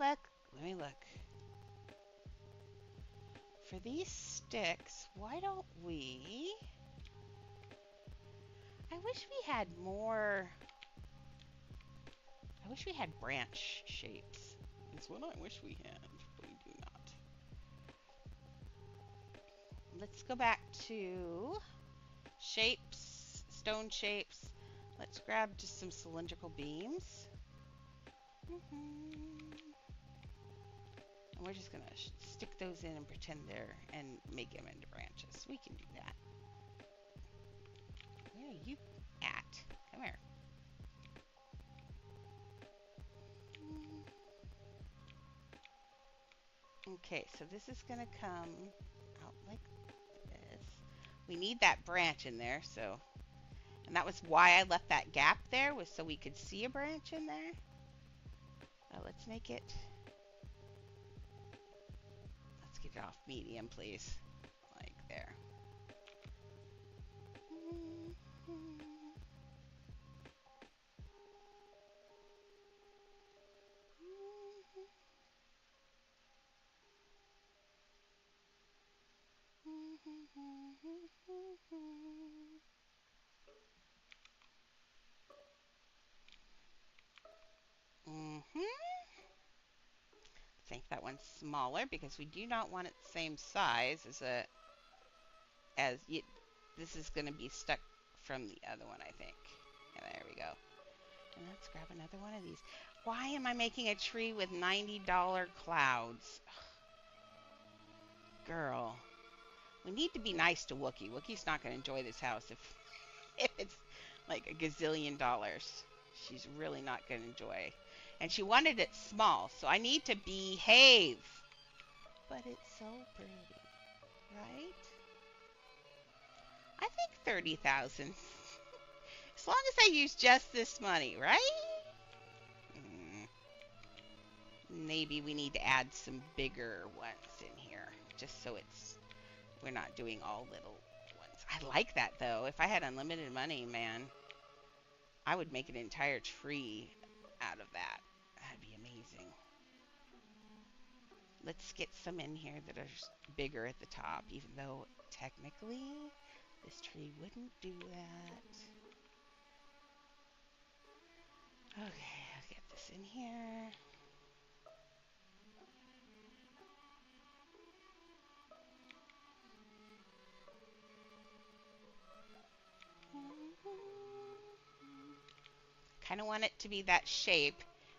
look. For these sticks, why don't we... I wish we had more... I wish we had branch shapes. That's what I wish we had, but we do not. Let's go back to shapes, stone shapes. Let's grab just some cylindrical beams. And we're just going to stick those in and pretend they're, and make them into branches. We can do that. Where are you at? Come here. Okay, so this is going to come out like this. We need that branch in there, so... And that was why I left that gap there, was so we could see a branch in there. Let's make it... Let's get it off medium, please. Like there. Think that one's smaller because we do not want it the same size as you, this is going to be stuck from the other one, I think. And there we go. And let's grab another one of these. Why am I making a tree with $90 clouds? Girl, we need to be nice to Wookie. Wookie's not going to enjoy this house if it's like a gazillion dollars. She's really not going to enjoy. And she wanted it small, so I need to behave. But it's so pretty, right? I think 30,000. As long as I use just this money, right? Maybe we need to add some bigger ones in here, just so we're not doing all little ones. I like that though. If I had unlimited money, man, I would make an entire tree out of that. That'd be amazing. Let's get some in here that are bigger at the top, even though technically this tree wouldn't do that. Okay, I'll get this in here. Kind of want it to be that shape.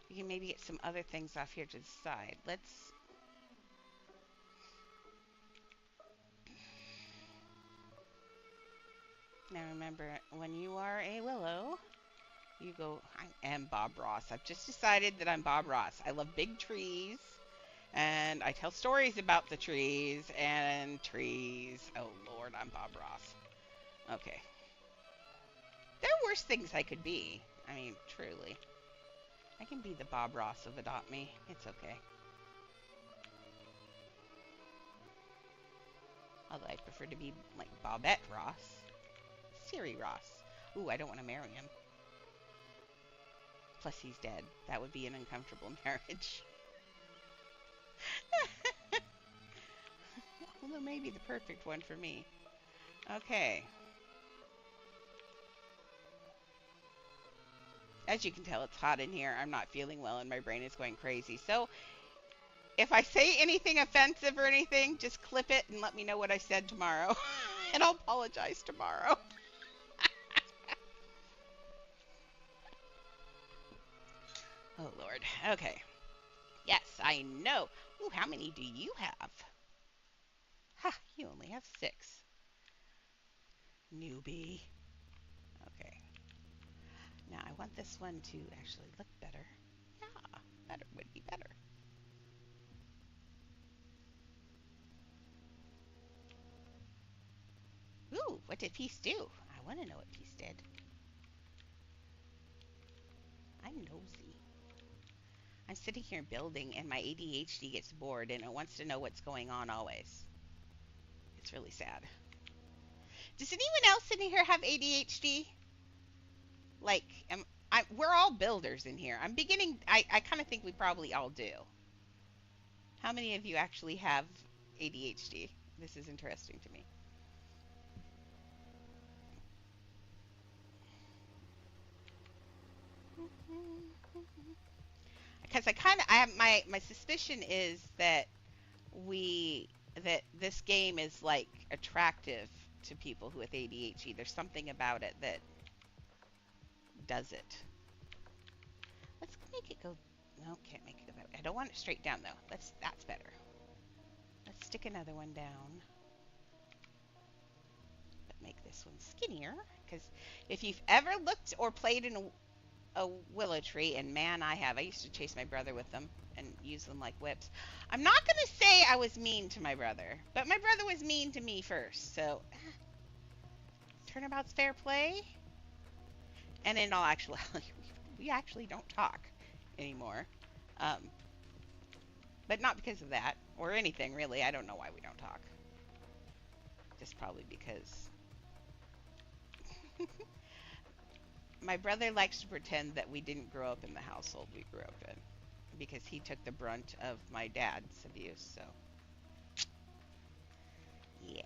We can maybe get some other things off here to the side. Now remember, when you are a willow, you go, I am Bob Ross. I've just decided that I'm Bob Ross. I love big trees, and I tell stories about the trees and trees. Oh, Lord, I'm Bob Ross. Okay. There are worse things I could be. I mean, truly. I can be the Bob Ross of Adopt Me. It's okay. Although I prefer to be like Bobette Ross. Siri Ross. Ooh, I don't want to marry him. Plus he's dead. That would be an uncomfortable marriage. Although maybe the perfect one for me. Okay. As you can tell, it's hot in here. I'm not feeling well and my brain is going crazy. So if I say anything offensive or anything, just clip it and let me know what I said tomorrow. And I'll apologize tomorrow. Oh, Lord. Okay. Yes, I know. Ooh, how many do you have? Ha, you only have 6. Newbie. Okay. Now, I want this one to actually look better. Yeah, better would be better. Ooh, what did Peace do? I want to know what Peace did. I'm nosy. I'm sitting here building and my ADHD gets bored and it wants to know what's going on always. It's really sad. Does anyone else in here have ADHD? Like, we're all builders in here. I kind of think we probably all do. How many of you actually have ADHD? This is interesting to me. Because I have my suspicion is that this game is like attractive to people who have ADHD. There's something about it that does it. Let's make it go. No, can't make it go that way. I don't want it straight down though. That's better. Let's stick another one down. But make this one skinnier. Because if you've ever looked or played in a willow tree, and man, I have. I used to chase my brother with them and use them like whips. I'm not going to say I was mean to my brother, but my brother was mean to me first. So, turnabout's fair play. And in all actuality, we actually don't talk anymore. But not because of that, or anything really. I don't know why we don't talk. Just probably because my brother likes to pretend that we didn't grow up in the household we grew up in, because he took the brunt of my dad's abuse, so yeah.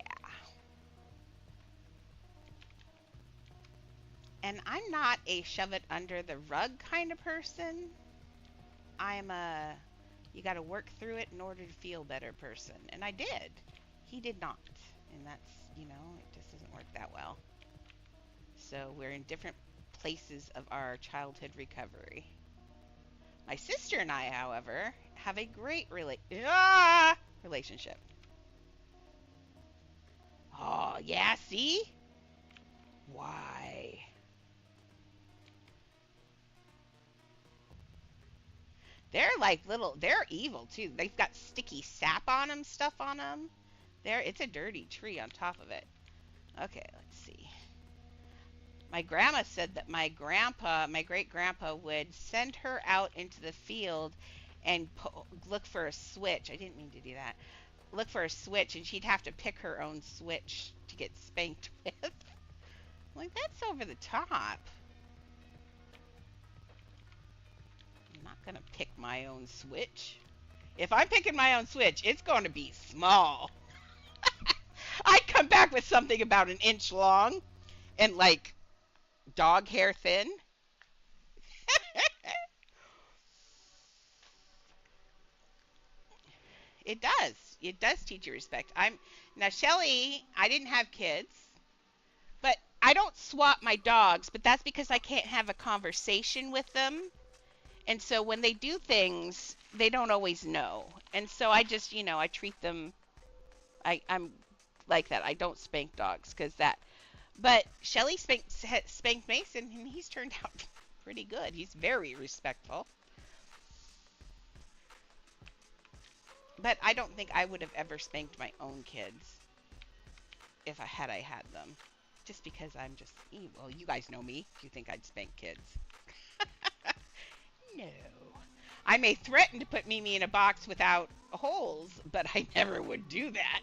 And I'm not a shove it under the rug kind of person. I'm a you got to work through it in order to feel better person. And I did. He did not. And that's, it just doesn't work that well. So we're in different places of our childhood recovery. My sister and I, however, have a great relationship. Oh, yeah, see? Why? They're like they're evil too. They've got sticky sap on them, stuff on them. It's a dirty tree on top of it. Okay, let's see. My grandma said that my great grandpa, would send her out into the field and look for a switch. I didn't mean to do that. Look for a switch, and she'd have to pick her own switch to get spanked with. Like, that's over the top. I'm not going to pick my own switch. If I'm picking my own switch, it's going to be small. I'd come back with something about an inch long and like dog hair thin. It does. It does teach you respect. Now Shelly, I didn't have kids, but I don't swap my dogs, but that's because I can't have a conversation with them. And so when they do things, they don't always know. And so I just, I treat them I'm like that. I don't spank dogs because that. But Shelly spanked Mason, and he's turned out pretty good. He's very respectful. But I don't think I would have ever spanked my own kids if I had them. Just because I'm just, well, you guys know me. Do you think I'd spank kids? No. I may threaten to put Mimi in a box without holes, but I never would do that.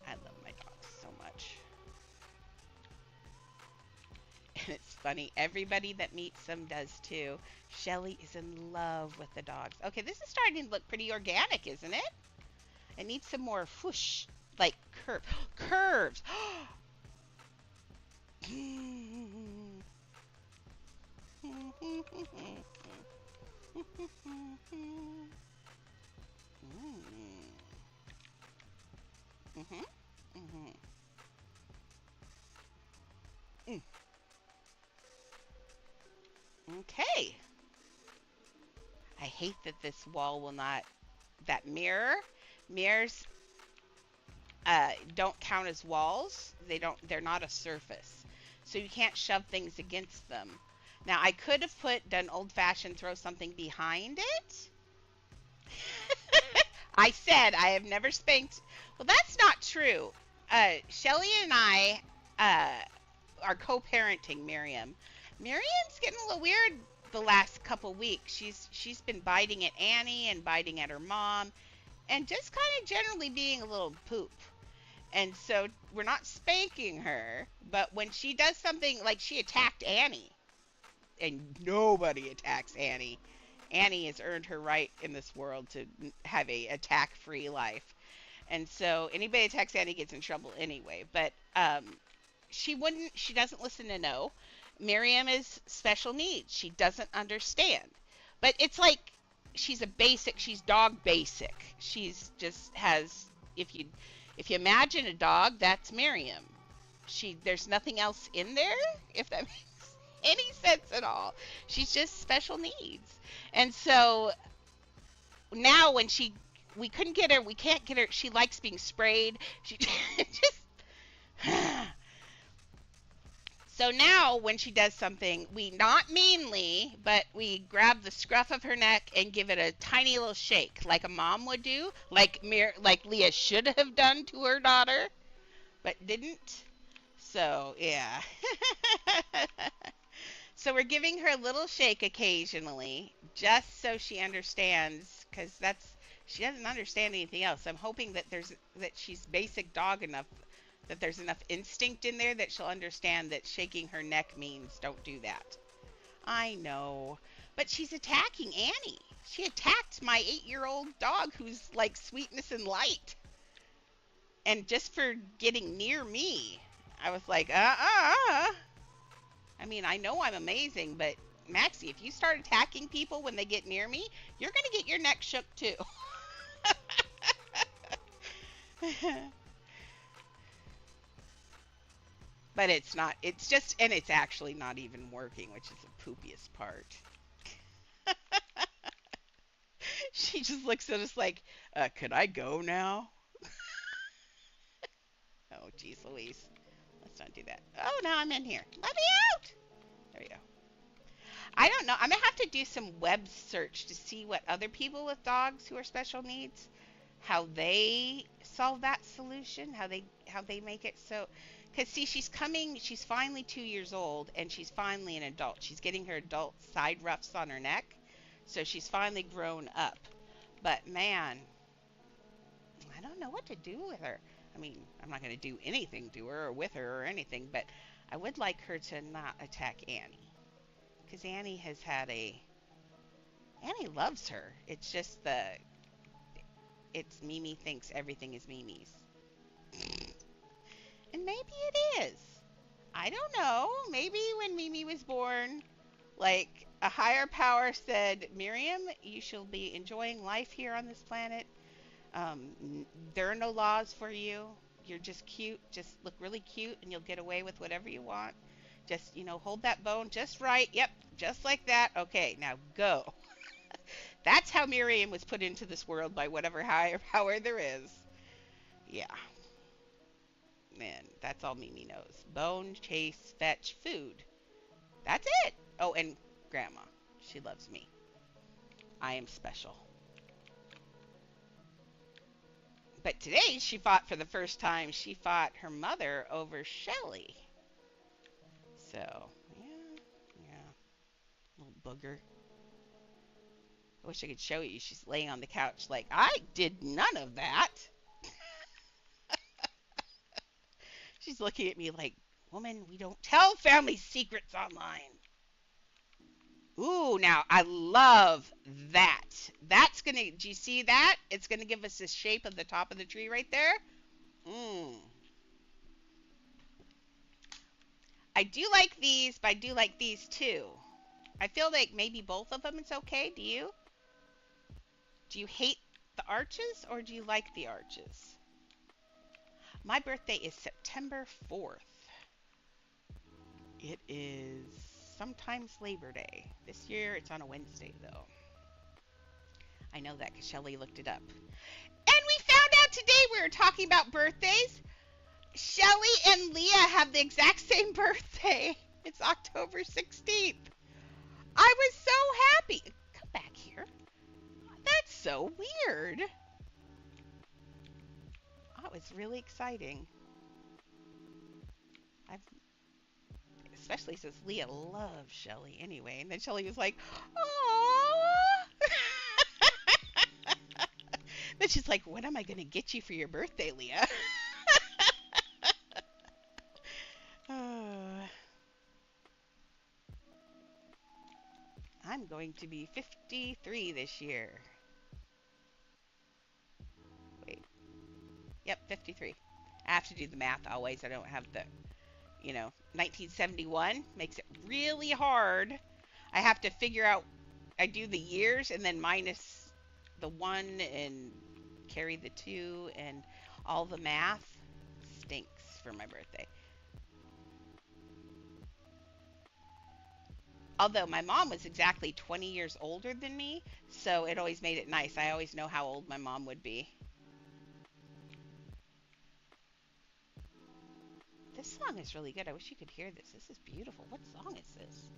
I love my dogs so much. And it's funny, everybody that meets them does too. Shelly is in love with the dogs. Okay, this is starting to look pretty organic, isn't it? It needs some more whoosh, like curves. Mhm. Mhm. Mm. Okay. I hate that this wall will not. That mirrors don't count as walls. They're not a surface, so you can't shove things against them. Now I could have done old fashioned, throw something behind it. I said I have never spanked. Well, that's not true. Shelly and I are co-parenting Miriam. Miriam's getting a little weird the last couple weeks. She's been biting at Annie and biting at her mom, and just kind of generally being a little poop. And so we're not spanking her, but when she does something like she attacked Annie, and nobody attacks Annie. Annie has earned her right in this world to have a attack-free life. And so anybody attacks Annie gets in trouble anyway. But she doesn't listen to no. Miriam is special needs. She doesn't understand. But it's like she's she's dog basic. She's just has, if you imagine a dog, that's Miriam. There's nothing else in there, if that makes any sense at all. She's just special needs. And so now when we couldn't get her, we can't get her, she likes being sprayed. She just So now when she does something, we not meanly, but we grab the scruff of her neck and give it a tiny little shake like a mom would do, like Leah should have done to her daughter, but didn't. So, yeah. So we're giving her a little shake occasionally, just so she understands, because she doesn't understand anything else. I'm hoping that she's basic dog enough, that there's enough instinct in there that she'll understand that shaking her neck means don't do that. I know, but she's attacking Annie. She attacked my 8-year-old dog who's like sweetness and light. And just for getting near me, I was like, I mean, I know I'm amazing, but Maxie, if you start attacking people when they get near me, you're going to get your neck shook too. But it's not, it's just, and it's actually not even working, which is the poopiest part. She just looks at us like, could I go now? Oh, geez Louise. Let's not do that. Oh, now I'm in here. Let me out! There we go. I don't know. I'm gonna have to do some web search to see what other people with dogs who are special needs, how they solve that solution, how they make it so. Because see, she's coming. She's finally 2 years old, and she's finally an adult. She's getting her adult side ruffs on her neck, so she's finally grown up. But man, I don't know what to do with her. I mean, I'm not gonna do anything to her or with her or anything, but I would like her to not attack Annie because Annie has had a Annie loves her. It's just it's Mimi thinks everything is Mimi's. And maybe it is. I don't know. Maybe when Mimi was born, like a higher power said, Miriam, you shall be enjoying life here on this planet. There are no laws for you. You're just cute. Just look really cute and you'll get away with whatever you want. Just, hold that bone just right. Yep, just like that. Okay, now go. That's how Miriam was put into this world by whatever higher power there is. Yeah, man, that's all Mimi knows. Bone, chase, fetch, food. That's it. Oh, and Grandma. She loves me. I am special. But today she fought for the first time. She fought her mother over Shelly. So, yeah, yeah, little booger. I wish I could show you. She's laying on the couch like, I did none of that. She's looking at me like, woman, we don't tell family secrets online. Ooh, now I love that. That's gonna, do you see that? It's gonna give us the shape of the top of the tree right there. Mmm. I do like these, but I do like these too. I feel like maybe both of them is okay. Do you? Do you hate the arches or do you like the arches? My birthday is September 4th. It is sometimes Labor Day. This year it's on a Wednesday though. I know that because Shelly looked it up. And we found out today we were talking about birthdays. Shelly and Leah have the exact same birthday. It's October 16th. I was so happy. Come back here. That's so weird. That was really exciting. I've especially since Leah loves Shelly anyway. And then Shelly was like, "Aww." Then she's like, "What am I gonna get you for your birthday, Leah?" I'm going to be 53 this year. Wait. Yep, 53. I have to do the math always. I don't have the, 1971 makes it really hard. I have to figure out, I do the years and then minus the one and carry the two and all the math stinks for my birthday. Although my mom was exactly 20 years older than me, so it always made it nice. I always know how old my mom would be. This song is really good. I wish you could hear this. This is beautiful. What song is this?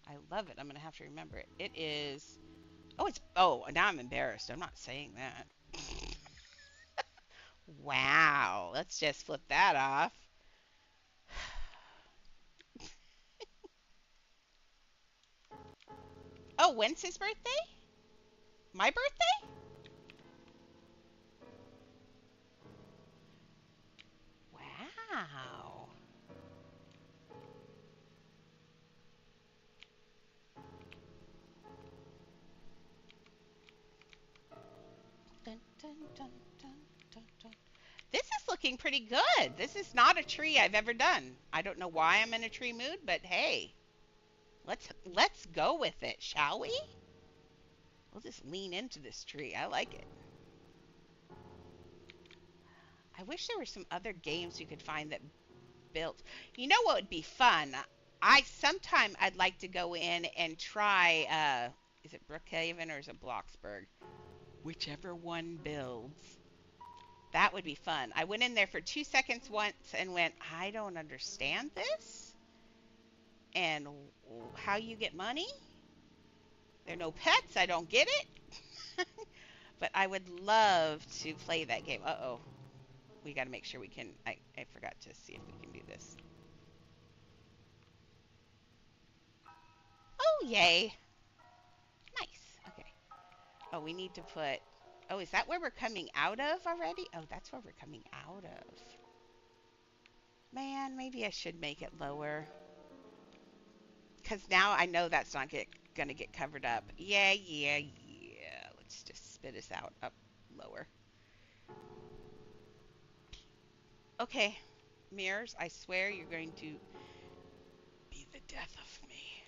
I love it. I'm going to have to remember it. It is. Oh, now I'm embarrassed. I'm not saying that. Wow. Let's just flip that off. Oh, when's his birthday? My birthday? Wow. Dun, dun, dun, dun, dun, dun. This is looking looking pretty good. This is not a tree I've ever done. I don't know why I'm in a tree mood, but hey, let's go with it, shall we? We'll just lean into this tree. I like it. I wish there were some other games you could find that built. You know what would be fun? I'd like to go in and try is it Brookhaven or is it Bloxburg? Whichever one builds. That would be fun. I went in there for 2 seconds once and went, I don't understand this. And how you get money? There are no pets. I don't get it. But I would love to play that game. Uh-oh. We got to make sure we can. I forgot to see if we can do this. Oh, yay. Nice. Okay. Oh, we need to put... Oh, is that where we're coming out of already? Oh, that's where we're coming out of. Man, maybe I should make it lower. Because now I know that's not going to get covered up. Yeah. Let's just spit us out up lower. Okay, mirrors, I swear you're going to be the death of me.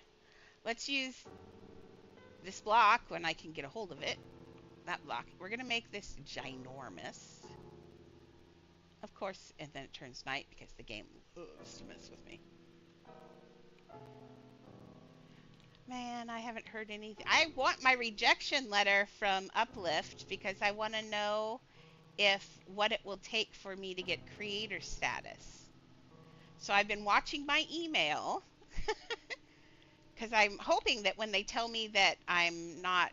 Let's use this block when I can get a hold of it. That block. We're going to make this ginormous. Of course, and then it turns night because the game loves to mess with me. Man, I haven't heard anything. I want my rejection letter from Uplift because I want to know what it will take for me to get creator status. So I've been watching my email because I'm hoping that when they tell me that I'm not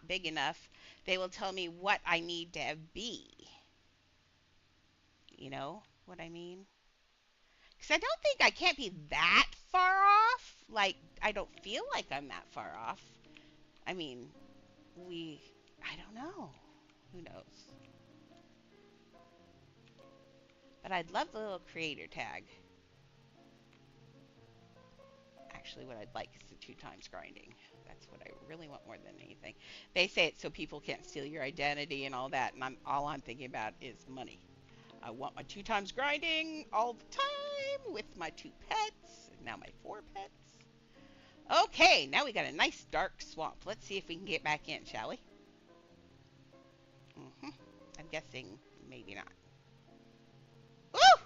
big enough, they will tell me what I need to be. You know what I mean? Because I don't think I can't be that far off. Like, I don't feel like I'm that far off. I mean, I don't know. Who knows? But I'd love the little creator tag. Actually, what I'd like is the 2 times grinding. That's what I really want more than anything. They say it so people can't steal your identity and all that, and all I'm thinking about is money. I want my 2 times grinding all the time with my 2 pets, and now my 4 pets. Okay, now we got a nice dark swamp. Let's see if we can get back in, shall we? I'm guessing maybe not. Ooh!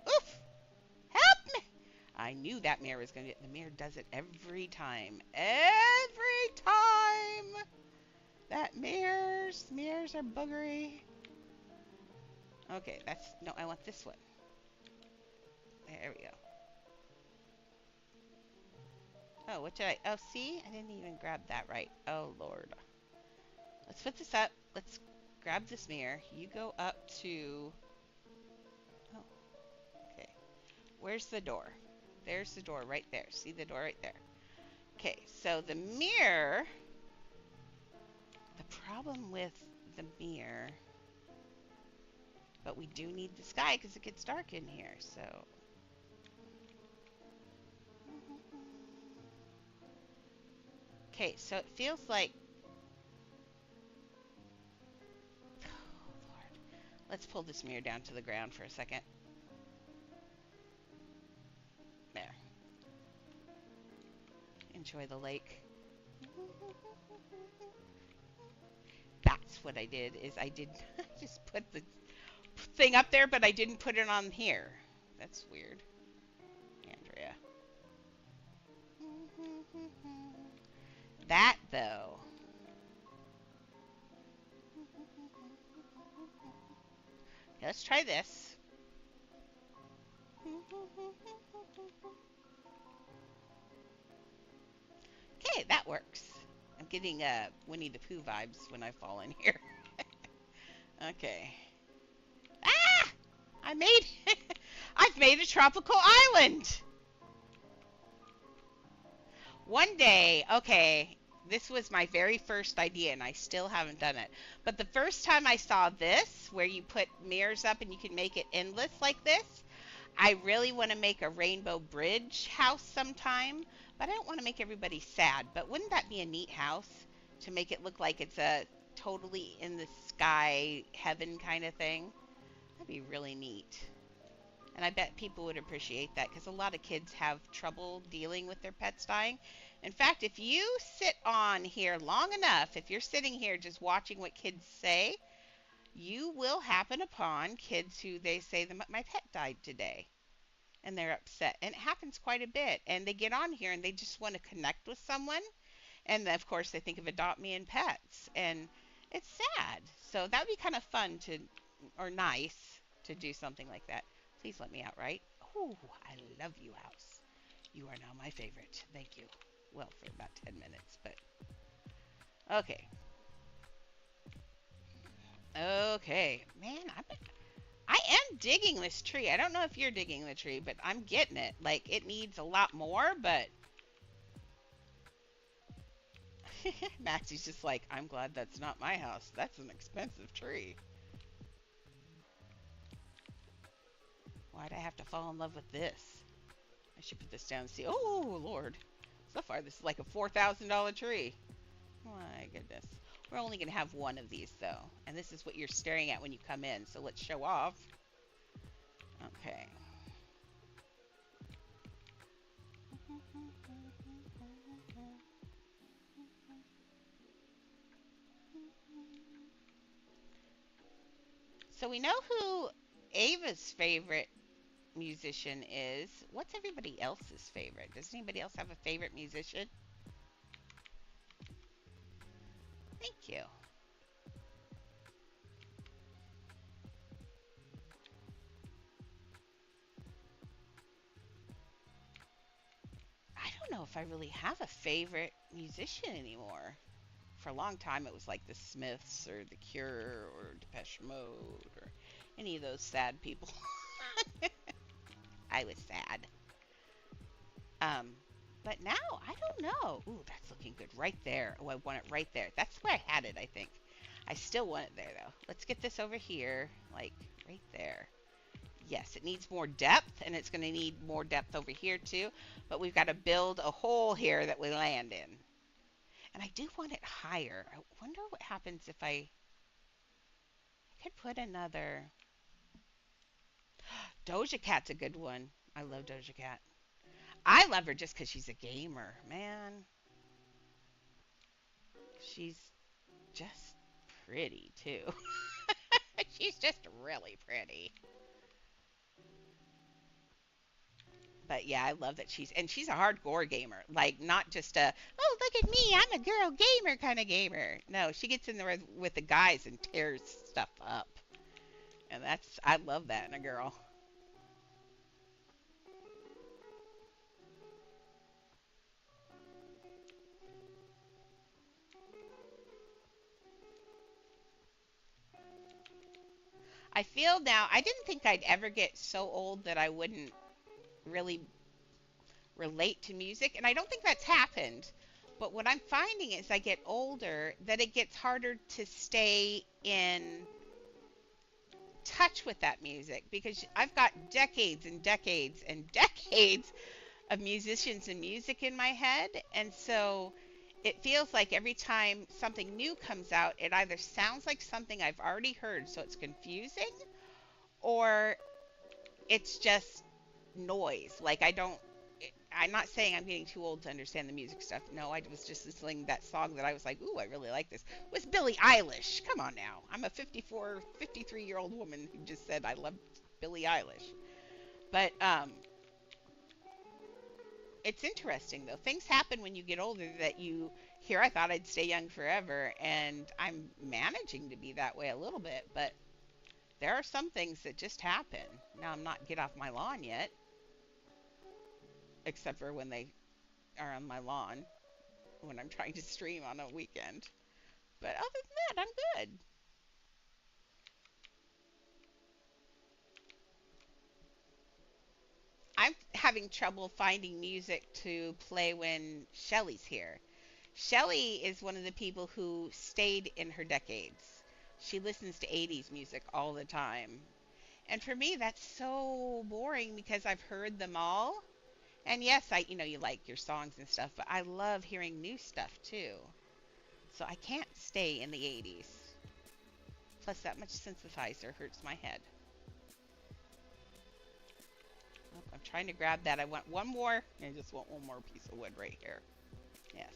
Oof! Help me! I knew that mirror was going to get... The mirror does it every time. Every time! That mirrors are boogery. Okay, no, I want this one. There we go. Oh, oh, see? I didn't even grab that right. Oh, Lord. Let's put this up. Let's grab this mirror. You go up to... Oh, okay. Where's the door? There's the door right there. See the door right there. Okay, so the mirror... The problem with the mirror... But we do need the sky because it gets dark in here, so... Okay, so it feels like... Oh, Lord. Let's pull this mirror down to the ground for a second. There. Enjoy the lake. That's what I did, is I just put the thing up there, but I didn't put it on here. That's weird. Andrea. That, though. Okay, let's try this. Okay, that works. I'm getting Winnie the Pooh vibes when I fall in here. Okay. Ah! I've made a tropical island! One day, okay, this was my very first idea and I still haven't done it. But the first time I saw this, where you put mirrors up and you can make it endless like this, I really want to make a rainbow bridge house sometime. But I don't want to make everybody sad. But wouldn't that be a neat house to make it look like it's a totally in the sky heaven kind of thing? That'd be really neat. And I bet people would appreciate that because a lot of kids have trouble dealing with their pets dying. In fact, if you sit on here long enough, if you're sitting here just watching what kids say, you will happen upon kids who they say, my pet died today. And they're upset. And it happens quite a bit. And they get on here and they just want to connect with someone. And of course, they think of Adopt Me and pets. And it's sad. So that would be kind of fun to, or nice to do something like that. Please let me out, right? Oh, I love you, house. You are now my favorite. Thank you. Well, for about 10 minutes, but okay. Okay. Man, I am digging this tree. I don't know if you're digging the tree, but I'm getting it. Like, it needs a lot more, but Maxie's just like, I'm glad that's not my house. That's an expensive tree. Why'd I have to fall in love with this? I should put this down and see. Oh, Lord. So far, this is like a $4,000 tree. My goodness. We're only going to have one of these, though. And this is what you're staring at when you come in. So let's show off. Okay. So we know who Ava's favorite musician is. What's everybody else's favorite? Does anybody else have a favorite musician? Thank you. I don't know if I really have a favorite musician anymore. For a long time, it was like the Smiths or the Cure or Depeche Mode or any of those sad people. I was sad. Um, but now I don't know. Ooh, that's looking good right there. Oh, I want it right there. That's where I had it, I think. I still want it there though. Let's get this over here, like right there. Yes, it needs more depth, and it's going to need more depth over here too. But we've got to build a hole here that we land in. And I do want it higher. I wonder what happens if I could put another. Doja Cat's a good one. I love Doja Cat. I love her just because she's a gamer, man. She's just pretty too. She's just really pretty. But yeah, I love that she's a hardcore gamer. Like not just a oh look at me, I'm a girl gamer kind of gamer. No, she gets in there with the guys and tears stuff up. And I love that in a girl. I feel now I didn't think I'd ever get so old that I wouldn't really relate to music, and I don't think that's happened. But what I'm finding is I get older that it gets harder to stay in touch with that music because I've got decades and decades and decades of musicians and music in my head. And so it feels like every time something new comes out, it either sounds like something I've already heard, so it's confusing, or it's just noise. Like I'm not saying I'm getting too old to understand the music stuff. No, I was just listening to that song that I was like, ooh, I really like this. It was Billie Eilish. Come on now. I'm a 54, 53-year-old woman who just said I love Billie Eilish. But it's interesting though. Things happen when you get older that you here I thought I'd stay young forever, and I'm managing to be that way a little bit, but there are some things that just happen. Now I'm not get off my lawn yet, except for when they are on my lawn when I'm trying to stream on a weekend. But other than that, I'm good. I'm having trouble finding music to play when Shelly's here. Shelly is one of the people who stayed in her decades. She listens to 80s music all the time. And for me, that's so boring because I've heard them all. And yes, you like your songs and stuff, but I love hearing new stuff too. So I can't stay in the 80s. Plus, that much synthesizer hurts my head. Oh, I'm trying to grab that. I want one more. I just want one more piece of wood right here. Yes.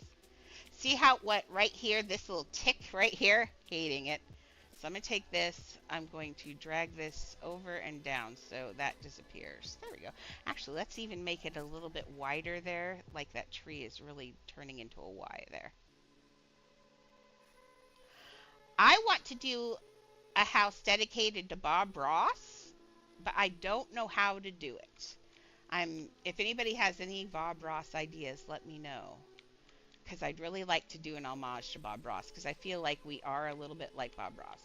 See how what right here, this little tick right here, hating it. So I'm going to take this, I'm going to drag this over and down so that disappears. There we go. Actually, let's even make it a little bit wider there, like that tree is really turning into a Y there. I want to do a house dedicated to Bob Ross, but I don't know how to do it. If anybody has any Bob Ross ideas, let me know. Because I'd really like to do an homage to Bob Ross, because I feel like we are a little bit like Bob Ross.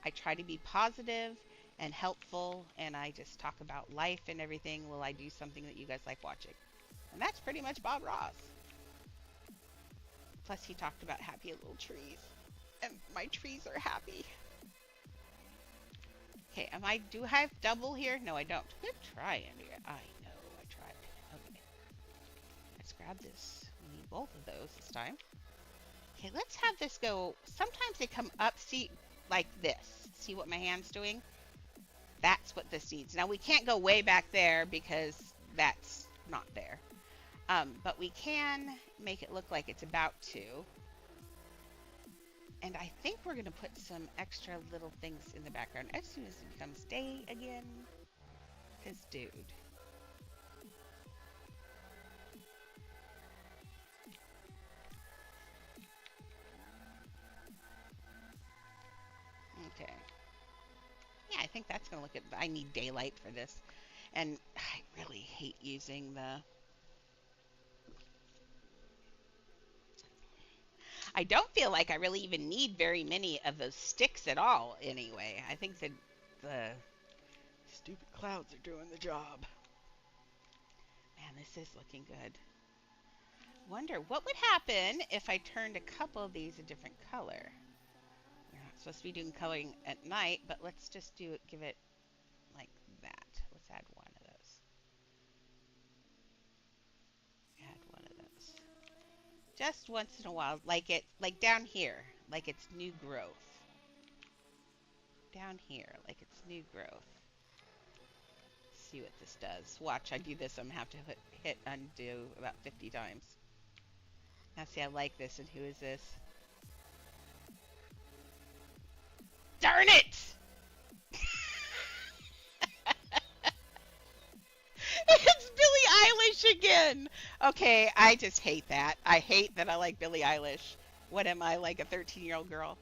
I try to be positive and helpful, and I just talk about life and everything while I do something that you guys like watching. And that's pretty much Bob Ross. Plus, he talked about happy little trees. And my trees are happy. Okay, do I have double here? No, I don't. Good try, Andrea. I know, I tried. Okay. Let's grab this. We need both of those this time. Okay, let's have this go. Sometimes they come up, see, like this. See what my hand's doing? That's what this needs. Now, we can't go way back there because that's not there. But we can make it look like it's about to. And I think we're going to put some extra little things in the background as soon as it becomes day again. Because, dude. Okay. Yeah, I think that's going to look good. I need daylight for this. And I really hate using the... I don't feel like I really even need very many of those sticks at all anyway. I think that the stupid clouds are doing the job. Man, this is looking good. Wonder what would happen if I turned a couple of these a different color. We're not supposed to be doing coloring at night, but let's just do it, give it like that. Let's add one of those. Add one of those. Just once in a while, like down here, like it's new growth. Down here, like it's new growth. See what this does. Watch, I do this, I'm gonna have to hit undo about 50 times. Now see, I like this, and who is this? Darn it! It's Billie Eilish again! Okay, I just hate that. I hate that I like Billie Eilish. What am I, like a 13-year-old girl?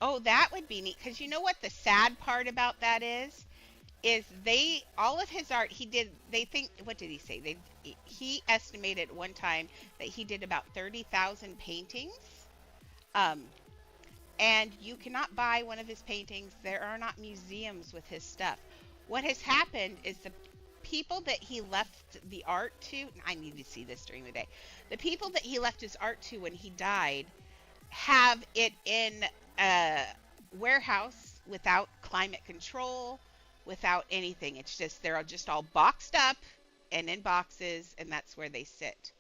Oh, that would be neat, because you know what the sad part about that is? All of his art, what did he say? He estimated one time that he did about 30,000 paintings. And you cannot buy one of his paintings. There are not museums with his stuff. What has happened is the people that he left the art to, I need to see this during the day. The people that he left his art to when he died have it in a warehouse without climate control, without anything. It's just, they're just all boxed up and in boxes, and that's where they sit.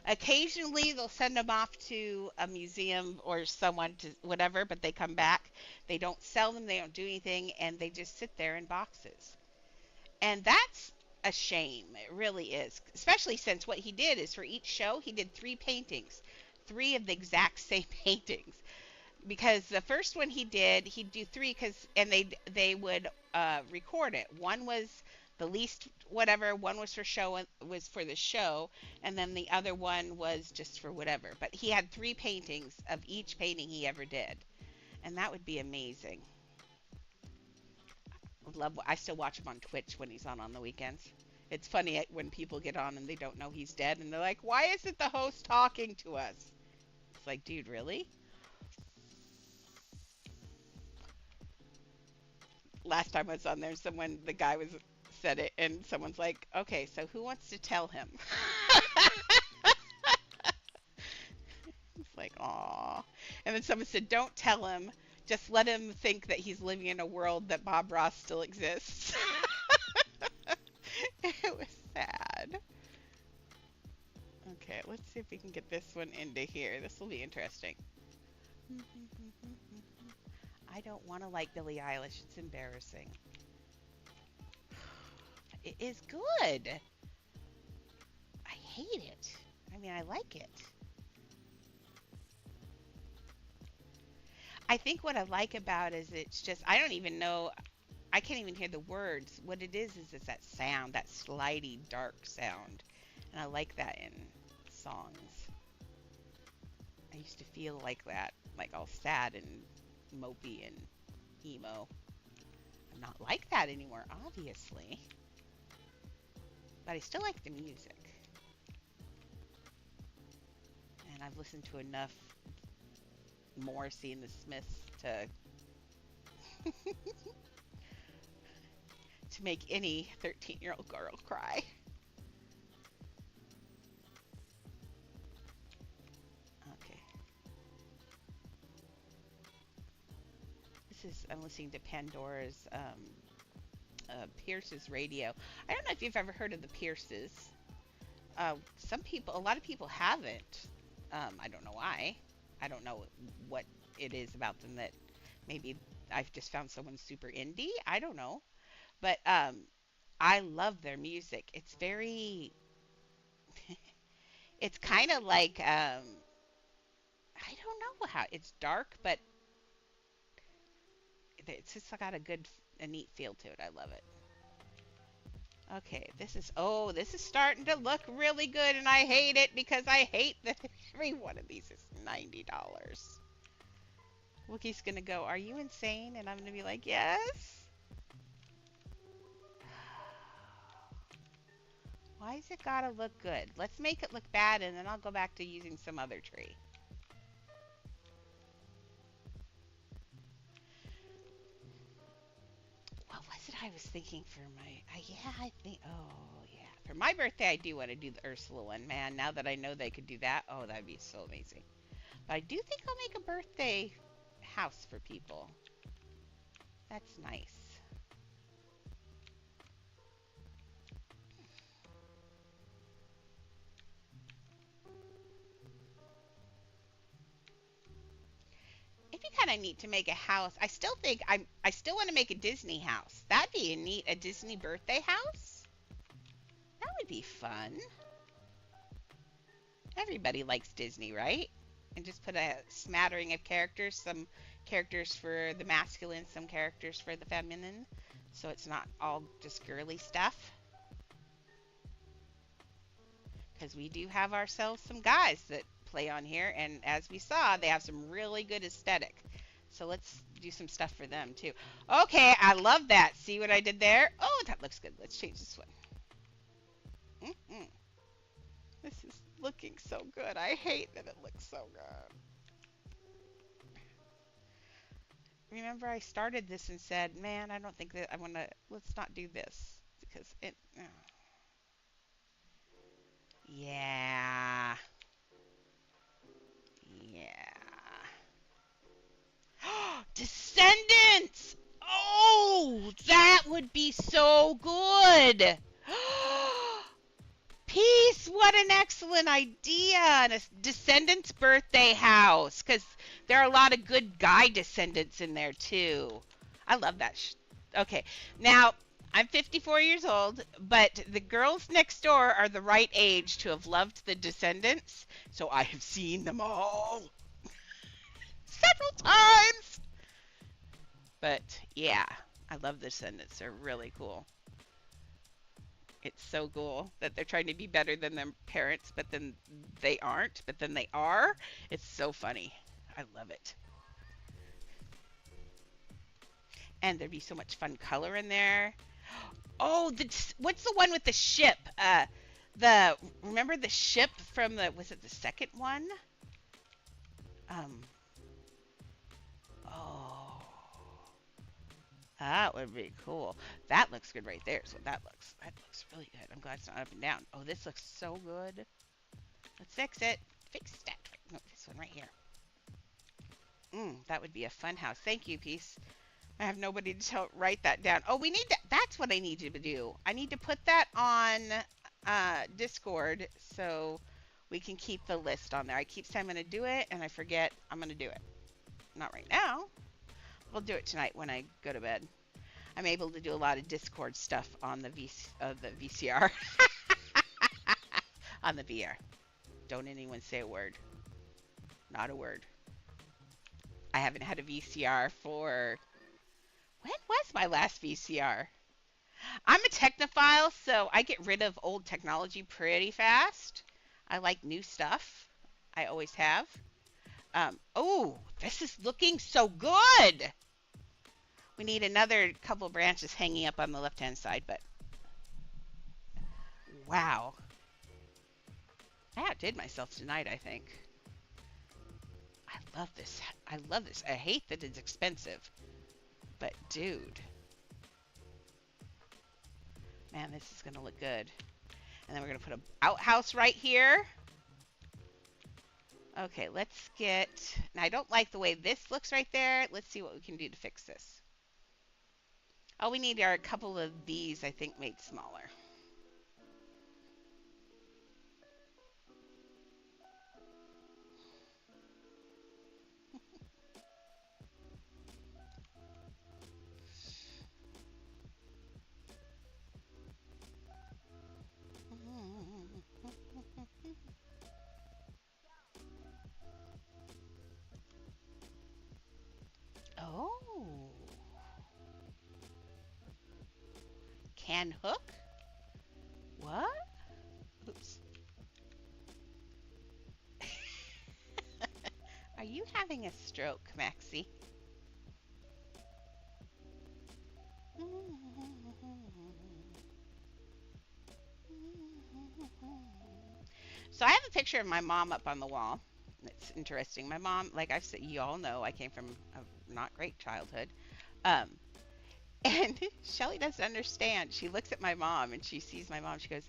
Occasionally, they'll send them off to a museum or someone to whatever, but they come back. They don't sell them, they don't do anything, and they just sit there in boxes. And that's a shame. It really is. Especially since what he did is for each show, he did 3 paintings, 3 of the exact same paintings. Because the first one he'd do 3 and they would record it. One was the least whatever, one was for the show, and then the other one was just for whatever. But he had 3 paintings of each painting he ever did, and that would be amazing. I still watch him on Twitch when he's on the weekends. It's funny when people get on and they don't know he's dead, and they're like, "Why isn't the host talking to us?" It's like, dude, really? Last time I was on there, the guy said it, and someone's like, "Okay, so who wants to tell him?" It's like, aw. And then someone said, "Don't tell him. Just let him think that he's living in a world that Bob Ross still exists." It was sad. Okay, let's see if we can get this one into here. This will be interesting. I don't want to like Billie Eilish. It's embarrassing. It is good. I hate it. I mean, I like it. I think what I like about it is it's just I don't even know. I can't even hear the words. What it is it's that sound, that slidey dark sound, and I like that in songs. I used to feel like that, like all sad and mopey and emo. I'm not like that anymore, obviously, but I still like the music. And I've listened to enough Morrissey and the Smiths to make any 13-year-old girl cry. Okay. I'm listening to Pandora's Pierce's radio. I don't know if you've ever heard of the Pierces. A lot of people haven't. I don't know why. I don't know what it is about them that maybe I've just found someone super indie. I don't know. But I love their music. It's very, it's kind of like, I don't know how, it's dark, but it's just got a neat feel to it. I love it. Okay, this is starting to look really good, and I hate it because I hate that every one of these is $90. Wookie's gonna go, "Are you insane?" And I'm gonna be like, "Yes." Why's it gotta look good? Let's make it look bad, and then I'll go back to using some other tree. What was it I was thinking for for my birthday, I do want to do the Ursula one. Man, now that I know they could do that, oh, that'd be so amazing. But I do think I'll make a birthday house for people. That's nice. It'd be kind of neat to make a house. I still want to make a Disney house. That'd be a Disney birthday house. That would be fun. Everybody likes Disney, right? And just put a smattering of characters, some characters for the masculine, some characters for the feminine, so it's not all just girly stuff. Because we do have ourselves some guys that play on here, and as we saw, they have some really good aesthetic. So let's do some stuff for them too. Okay, I love that. See what I did there? Oh, that looks good. Let's change this one. This is looking so good. I hate that it looks so good. Remember, I started this and said, man, I don't think that I want to, let's not do this. Because it, yeah. Yeah. Descendants! Oh, that would be so good. Peace, what an excellent idea. And a Descendants birthday house. Because there are a lot of good guy descendants in there, too. I love that. Okay, now, I'm 54 years old, but the girls next door are the right age to have loved the Descendants. So I have seen them all several times. But yeah, I love the Descendants. They're really cool. It's so cool that they're trying to be better than their parents, but then they aren't, but then they are. It's so funny. I love it. And there'd be so much fun color in there. Oh, what's the one with the ship? Remember the ship from was it the second one? Um, oh, that would be cool. That looks good right there. So that looks really good. I'm glad it's not up and down. Oh, this looks so good. Let's fix it. Fix that. No, this one right here. That would be a fun house. Thank you, Peace. I have nobody to write that down. Oh, we need that. That's what I need to do. I need to put that on Discord so we can keep the list on there. I keep saying I'm going to do it, and I forget I'm going to do it. Not right now. We'll do it tonight when I go to bed. I'm able to do a lot of Discord stuff on the VCR on the VR. Don't anyone say a word. Not a word. I haven't had a VCR for when was my last VCR? I'm a technophile, so I get rid of old technology pretty fast. I like new stuff. I always have. Oh, this is looking so good. We need another couple branches hanging up on the left-hand side, but wow. I outdid myself tonight, I think. I love this. I love this. I hate that it's expensive, but dude, man, this is gonna look good. And then we're gonna put an outhouse right here. Okay, let's get, now I don't like the way this looks right there. Let's see what we can do to fix this. All we need are a couple of these, I think, made smaller. Oh, can hook? What? Oops. Are you having a stroke, Maxie? So I have a picture of my mom up on the wall. It's interesting. My mom, like I've said, you all know, I came from a not great childhood. Um, and Shelly doesn't understand. She looks at my mom and she sees my mom. She goes,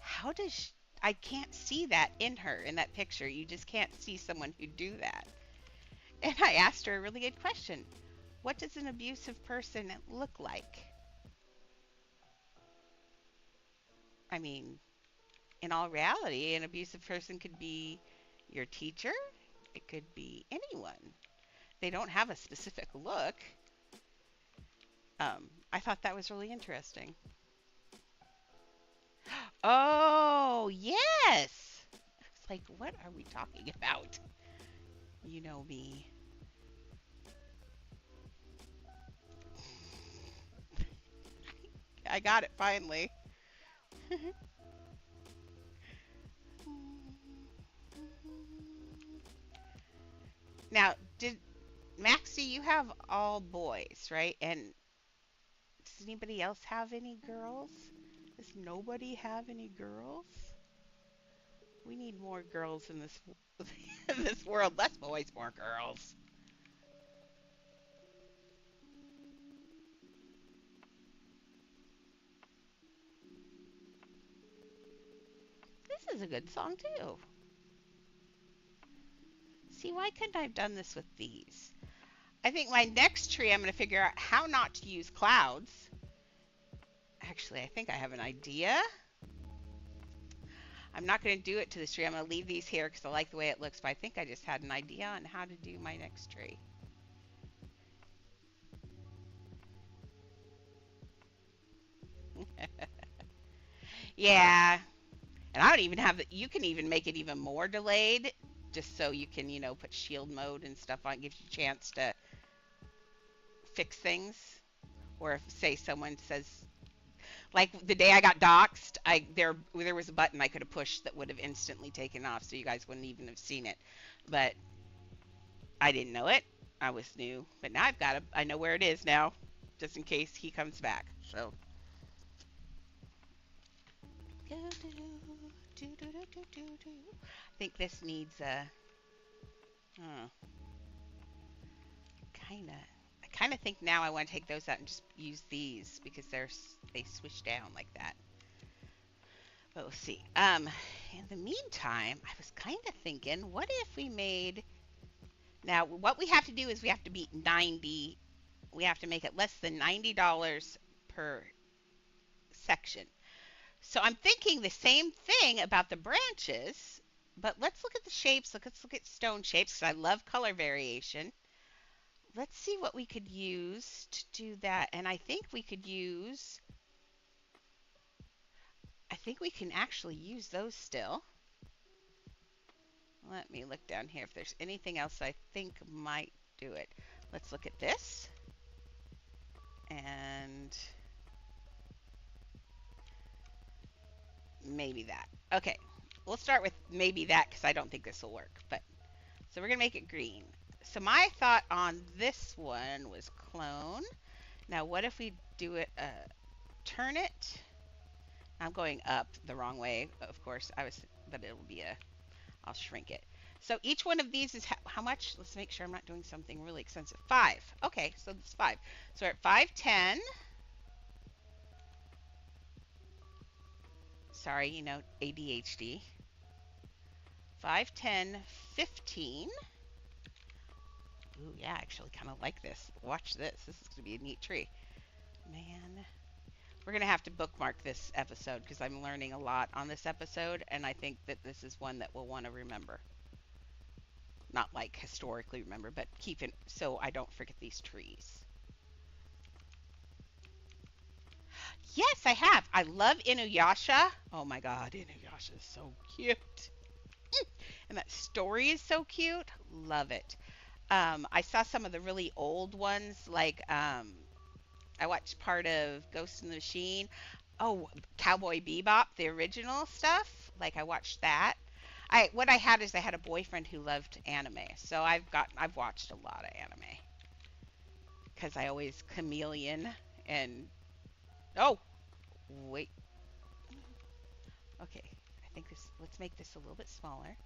"How does I can't see that in her in that picture. You just can't see someone who do that." And I asked her a really good question. What does an abusive person look like? I mean, in all reality, an abusive person could be your teacher. It could be anyone. They don't have a specific look. I thought that was really interesting. Oh, yes. It's like, what are we talking about? You know me. I got it finally. Now, did Maxie, you have all boys, right? And does anybody else have any girls? Does nobody have any girls? We need more girls in this in this world. Less boys, more girls. This is a good song too. See, why couldn't I have done this with these? I think my next tree, I'm going to figure out how not to use clouds. Actually, I think I have an idea. I'm not going to do it to this tree. I'm going to leave these here because I like the way it looks. But I think I just had an idea on how to do my next tree. Yeah. And I don't even have the, you can even make it even more delayed just so you can, put shield mode and stuff on. It gives you a chance to fix things. Or if, say, someone says, like the day I got doxxed, there was a button I could have pushed that would have instantly taken off, so you guys wouldn't even have seen it. But I didn't know it. I was new, but now I know where it is now, just in case he comes back. So. I think this needs a. Kinda. I kind of think now I want to take those out and just use these because they swish down like that. But we'll see. In the meantime, I was kind of thinking, what if we made... Now, what we have to do is we have to beat 90. We have to make it less than $90 per section. So I'm thinking the same thing about the branches, but let's look at the shapes. Let's look at stone shapes because I love color variation. let's see what we could use to do that. And I think we can actually use those still. Let me look down here if there's anything else I think might do it. Let's look at this. And maybe that. Okay, we'll start with maybe that because I don't think this will work. But so we're gonna make it green. So my thought on this one was clone. Now what if we do it, turn it? I'm going up the wrong way, of course. But it'll be I'll shrink it. So each one of these is how much? Let's make sure I'm not doing something really expensive. 5. Okay, so it's 5. So we're at 510. Sorry, ADHD. 510, 15. Ooh, yeah, I actually kind of like this. Watch this. This is going to be a neat tree. Man. We're going to have to bookmark this episode because I'm learning a lot on this episode, and I think that this is one that we'll want to remember. Not like historically remember, but keep it so I don't forget these trees. Yes, I have. I love Inuyasha. Oh my god, Inuyasha is so cute. And that story is so cute. Love it. I saw some of the really old ones, like I watched part of Ghost in the Machine. Oh, Cowboy Bebop, the original stuff. Like I watched that. What I had is I had a boyfriend who loved anime, so I've watched a lot of anime because I always chameleon and oh wait, okay, I think let's make this a little bit smaller.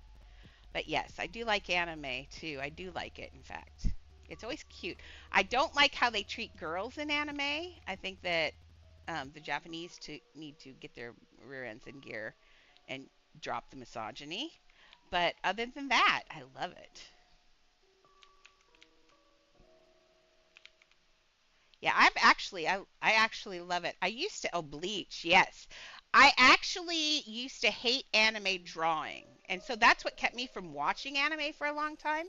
But yes, I do like anime too. I do like it, in fact. It's always cute. I don't like how they treat girls in anime. I think that the Japanese need to get their rear ends in gear and drop the misogyny. But other than that, I love it. Yeah, I actually love it. I used to Bleach, yes. I actually used to hate anime drawing. And so that's what kept me from watching anime for a long time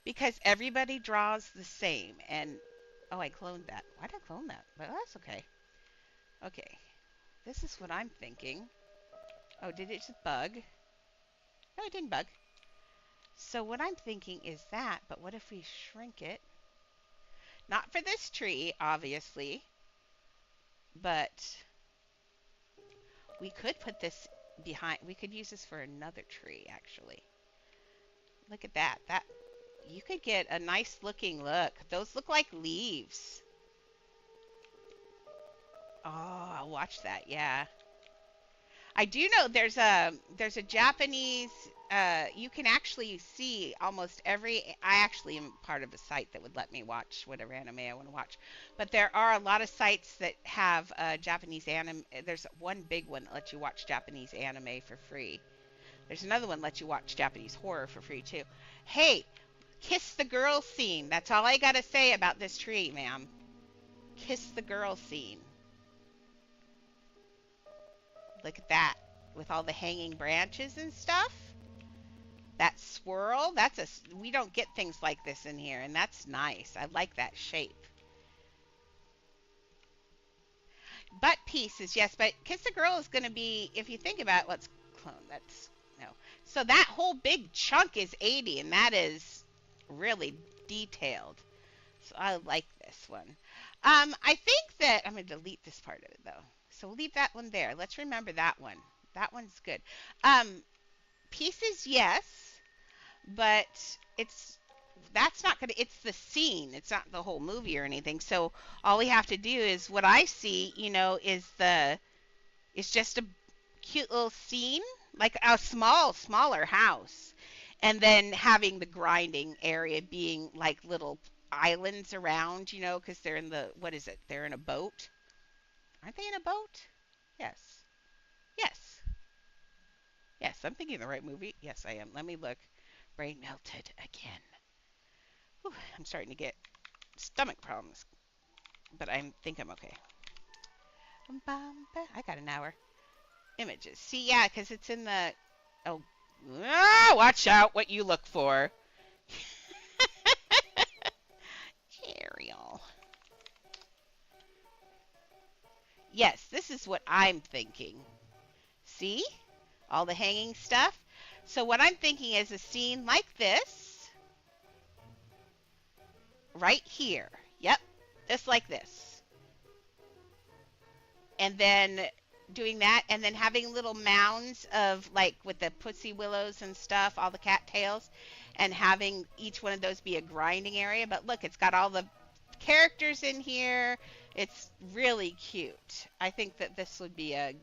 because everybody draws the same. And oh, I cloned that. Why did I clone that? But that's okay. Okay. This is what I'm thinking. Oh, did it just bug? No, it didn't bug. So what I'm thinking is that, but what if we shrink it? Not for this tree, obviously, but we could put this behind. We could use this for another tree, actually. Look at that. You could get a nice looking look. Those look like leaves. Oh, I'll watch that. Yeah. I do know there's a Japanese you can actually see almost every I actually am part of a site that would let me watch whatever anime I want to watch. But there are a lot of sites that have Japanese anime. There's one big one that lets you watch Japanese anime for free. There's another one that lets you watch Japanese horror for free too. Hey, kiss the girl scene. That's all I got to say about this tree, ma'am. Kiss the girl scene. Look at that. With all the hanging branches and stuff. That swirl, we don't get things like this in here, and that's nice. I like that shape. Butt pieces, yes, but Kiss the Girl is going to be, if you think about let's clone, no. So that whole big chunk is 80, and that is really detailed. So I like this one. I think that, I'm going to delete this part of it, though. So we'll leave that one there. Let's remember that one. That one's good. Pieces, yes, but that's not gonna. It's the scene. It's not the whole movie or anything. So all we have to do is what I see, is just a cute little scene, like a smaller house, and then having the grinding area being like little islands around, because they're in what is it? They're in a boat. Aren't they in a boat? Yes. Yes. Yes, I'm thinking of the right movie. Yes, I am. Let me look. Brain melted again. Whew, I'm starting to get stomach problems, but I think I'm okay. I got an hour. Images. See, yeah, because it's in the... Oh, watch out what you look for. Yes, this is what I'm thinking. See? All the hanging stuff. So what I'm thinking is a scene like this right here. Yep. Just like this. And then doing that and then having little mounds of like with the pussy willows and stuff, all the cattails, and having each one of those be a grinding area. But look, it's got all the characters in here. It's really cute. I think that this would be a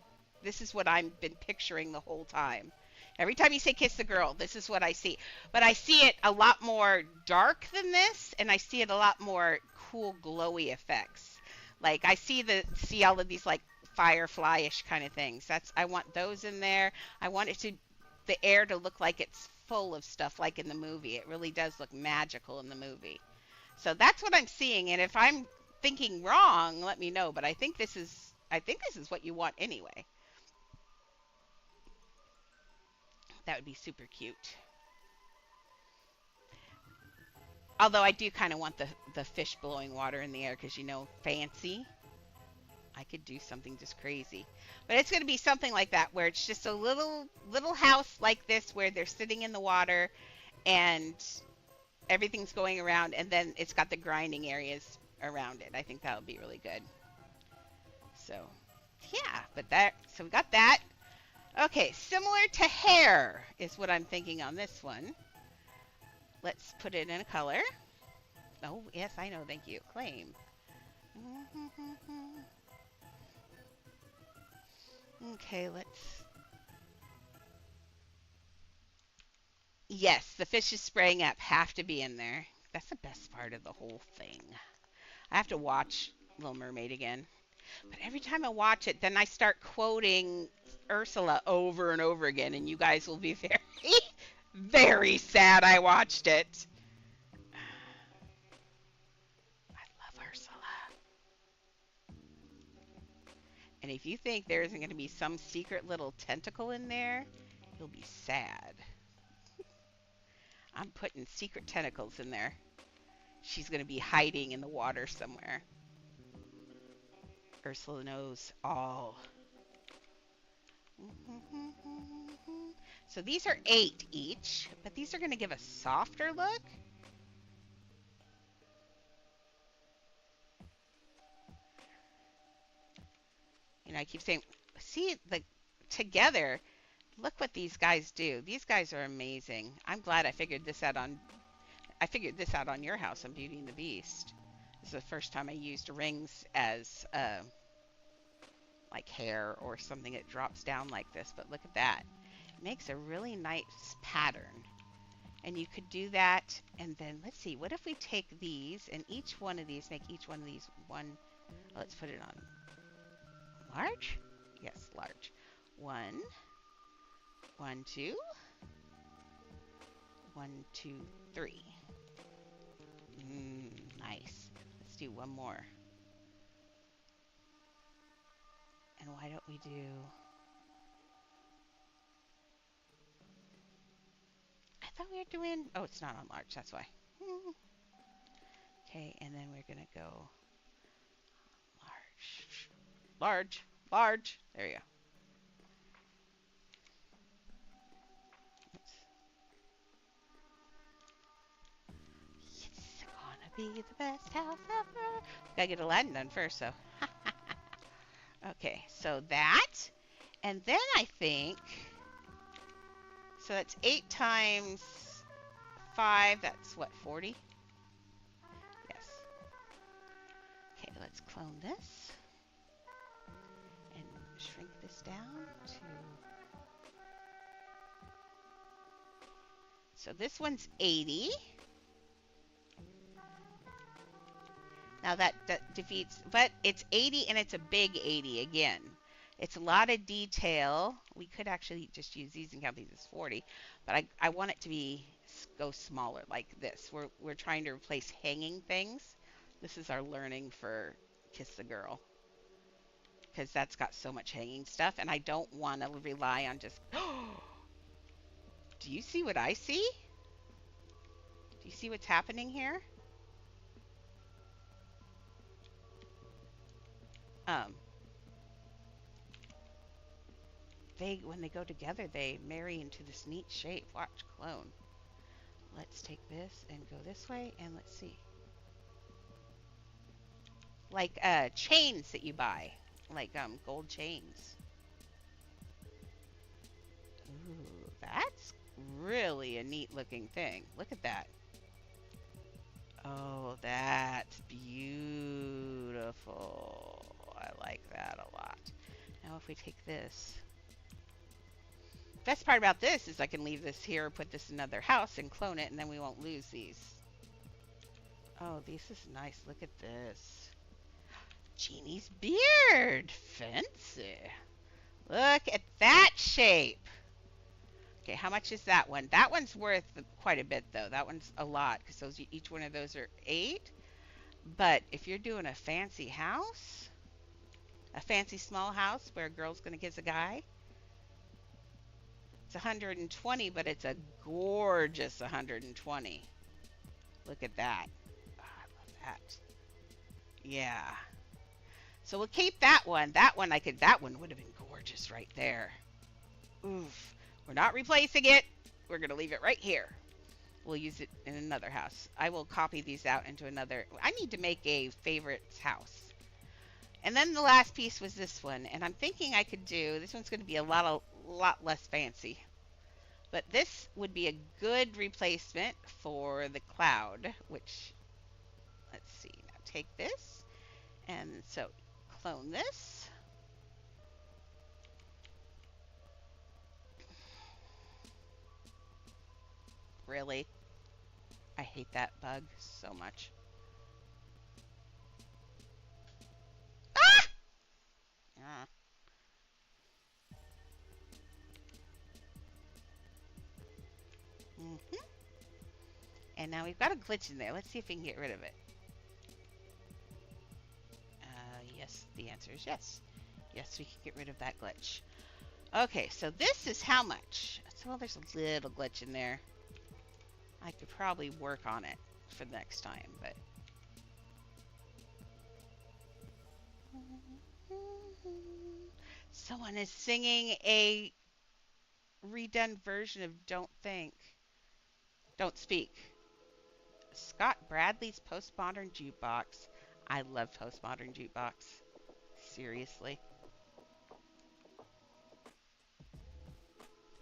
this is what I've been picturing the whole time. Every time you say kiss the girl, this is what I see. But I see it a lot more dark than this, and I see it a lot more cool glowy effects. Like I see all of these like firefly-ish kind of things. That's I want those in there. I want it to the air to look like it's full of stuff like in the movie. It really does look magical in the movie. So that's what I'm seeing, and if I'm thinking wrong, let me know, but I think this is what you want anyway. That would be super cute. Although I do kind of want the fish blowing water in the air because fancy. I could do something just crazy. But it's going to be something like that where it's just a little house like this where they're sitting in the water and everything's going around and then it's got the grinding areas around it. I think that would be really good. So, yeah, so we got that. Okay, similar to hair is what I'm thinking on this one. Let's put it in a color. Oh, yes, I know. Thank you. Claim. Okay, let's... Yes, the fish is spraying up. Have to be in there. That's the best part of the whole thing. I have to watch Little Mermaid again. But every time I watch it, then I start quoting Ursula over and over again, and you guys will be very, very sad I watched it. I love Ursula. And if you think there isn't going to be some secret little tentacle in there, you'll be sad. I'm putting secret tentacles in there. She's going to be hiding in the water somewhere. Ursula knows all. So these are 8 each, but these are going to give a softer look. I keep saying, see together. Look what these guys do. These guys are amazing. I'm glad I figured this out on your house on Beauty and the Beast. This is the first time I used rings as like hair or something that drops down like this. But look at that. It makes a really nice pattern. And you could do that. And then let's see. What if we take these and each one of these, make each one of these one. Oh, let's put it on large. Yes, large. 1, 1, 2, 1, 2, 3. Nice. Let's do one more. And why don't we do... I thought we were doing... Oh, it's not on large. That's why. Okay, and then we're going to go large. Large. Large. There you go. It's gonna be the best house ever. Gotta get Aladdin done first, so. Okay, so that. And then I think... So that's 8 times 5. That's what, 40? Yes. Okay, let's clone this. And shrink this down to... So this one's 80. Now that defeats... But it's 80 and it's a big 80 again. It's a lot of detail. We could actually just use these and count these as 40. But I want it to go smaller like this. We're trying to replace hanging things. This is our learning for Kiss the Girl. Because that's got so much hanging stuff. And I don't want to rely on just... Do you see what I see? Do you see what's happening here? they when they go together, they marry into this neat shape. Watch, clone. Let's take this and go this way, and let's see. Like chains that you buy, like gold chains. Ooh, that's really a neat looking thing. Look at that. Oh, that's beautiful. I like that a lot. Now if we take this. Best part about this is I can leave this here, put this in another house and clone it, and then we won't lose these. Oh, this is nice. Look at this. Genie's beard. Fancy. Look at that shape. Okay, how much is that one? That one's worth quite a bit, though. That one's a lot, because those each one of those are 8. But if you're doing a fancy house, a fancy small house where a girl's going to kiss a guy, it's 120, but it's a gorgeous 120. Look at that. Oh, I love that. Yeah. So we'll keep that one. That one that one would have been gorgeous right there. Oof. We're not replacing it. We're going to leave it right here. We'll use it in another house. I will copy these out into another. I need to make a favorites house. And then the last piece was this one, and I'm thinking I could do, this one's going to be a lot less fancy. But this would be a good replacement for the cloud, which, let's see, now take this, and so clone this. Really? I hate that bug so much. Ah! Yeah. Mm-hmm. And now we've got a glitch in there. Let's see if we can get rid of it. Yes, the answer is yes. Yes, we can get rid of that glitch. Okay, so this is how much? So, well, there's a little glitch in there. I could probably work on it for the next time, but... Someone is singing a redone version of Don't Think. Don't Speak. Scott Bradley's Postmodern Jukebox. I love Postmodern Jukebox. Seriously.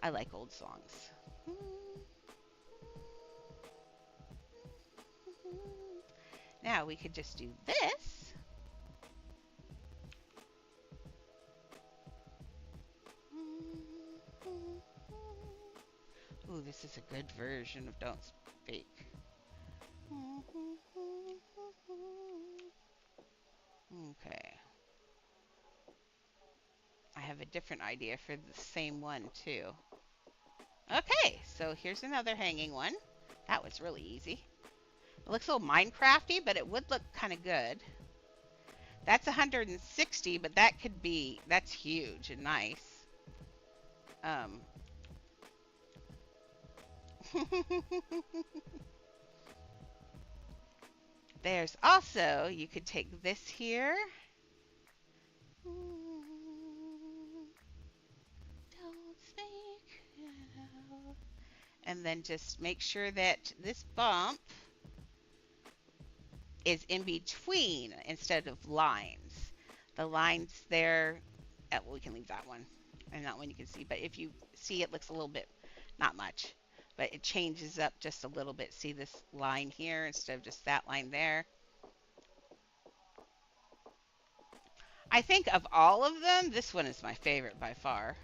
I like old songs. Now we could just do this. Ooh, this is a good version of Don't Speak. Okay. I have a different idea for the same one, too. Okay, so here's another hanging one. That was really easy. It looks a little Minecrafty, but it would look kind of good. That's 160, but that could be, that's huge and nice. There's also, you could take this here. Don't speak. And then just make sure that this bump is in between instead of lines. The lines there, well, we can leave that one. And that one you can see. But if you see, it looks a little bit, not much. But it changes up just a little bit. See this line here instead of just that line there. I think of all of them, this one is my favorite by far.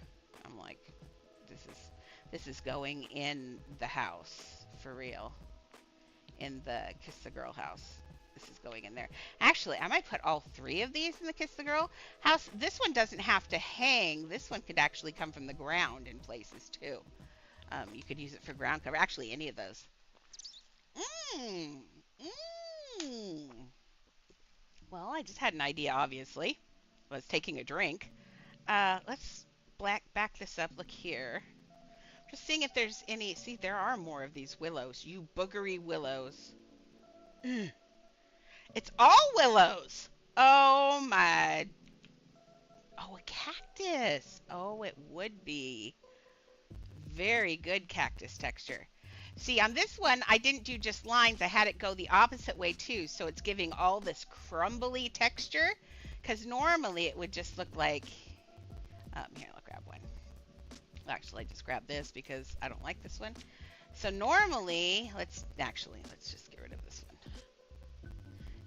I'm like, this is going in the house for real. In the Kiss the Girl house. This is going in there. Actually, I might put all 3 of these in the Kiss the Girl house. This one doesn't have to hang. This one could actually come from the ground in places too. You could use it for ground cover. Actually, any of those. Well, I just had an idea, obviously. I was taking a drink. Let's back this up. Look here. Just seeing if there's any. See, there are more of these willows. You boogery willows. It's all willows. Oh my. Oh, a cactus. Oh, it would be. Very good cactus texture. See, on this one, I didn't do just lines. I had it go the opposite way too. So it's giving all this crumbly texture. Because normally it would just look like, here, I'll grab one. Actually, I just grabbed this because I don't like this one. So normally, let's just get rid of this one.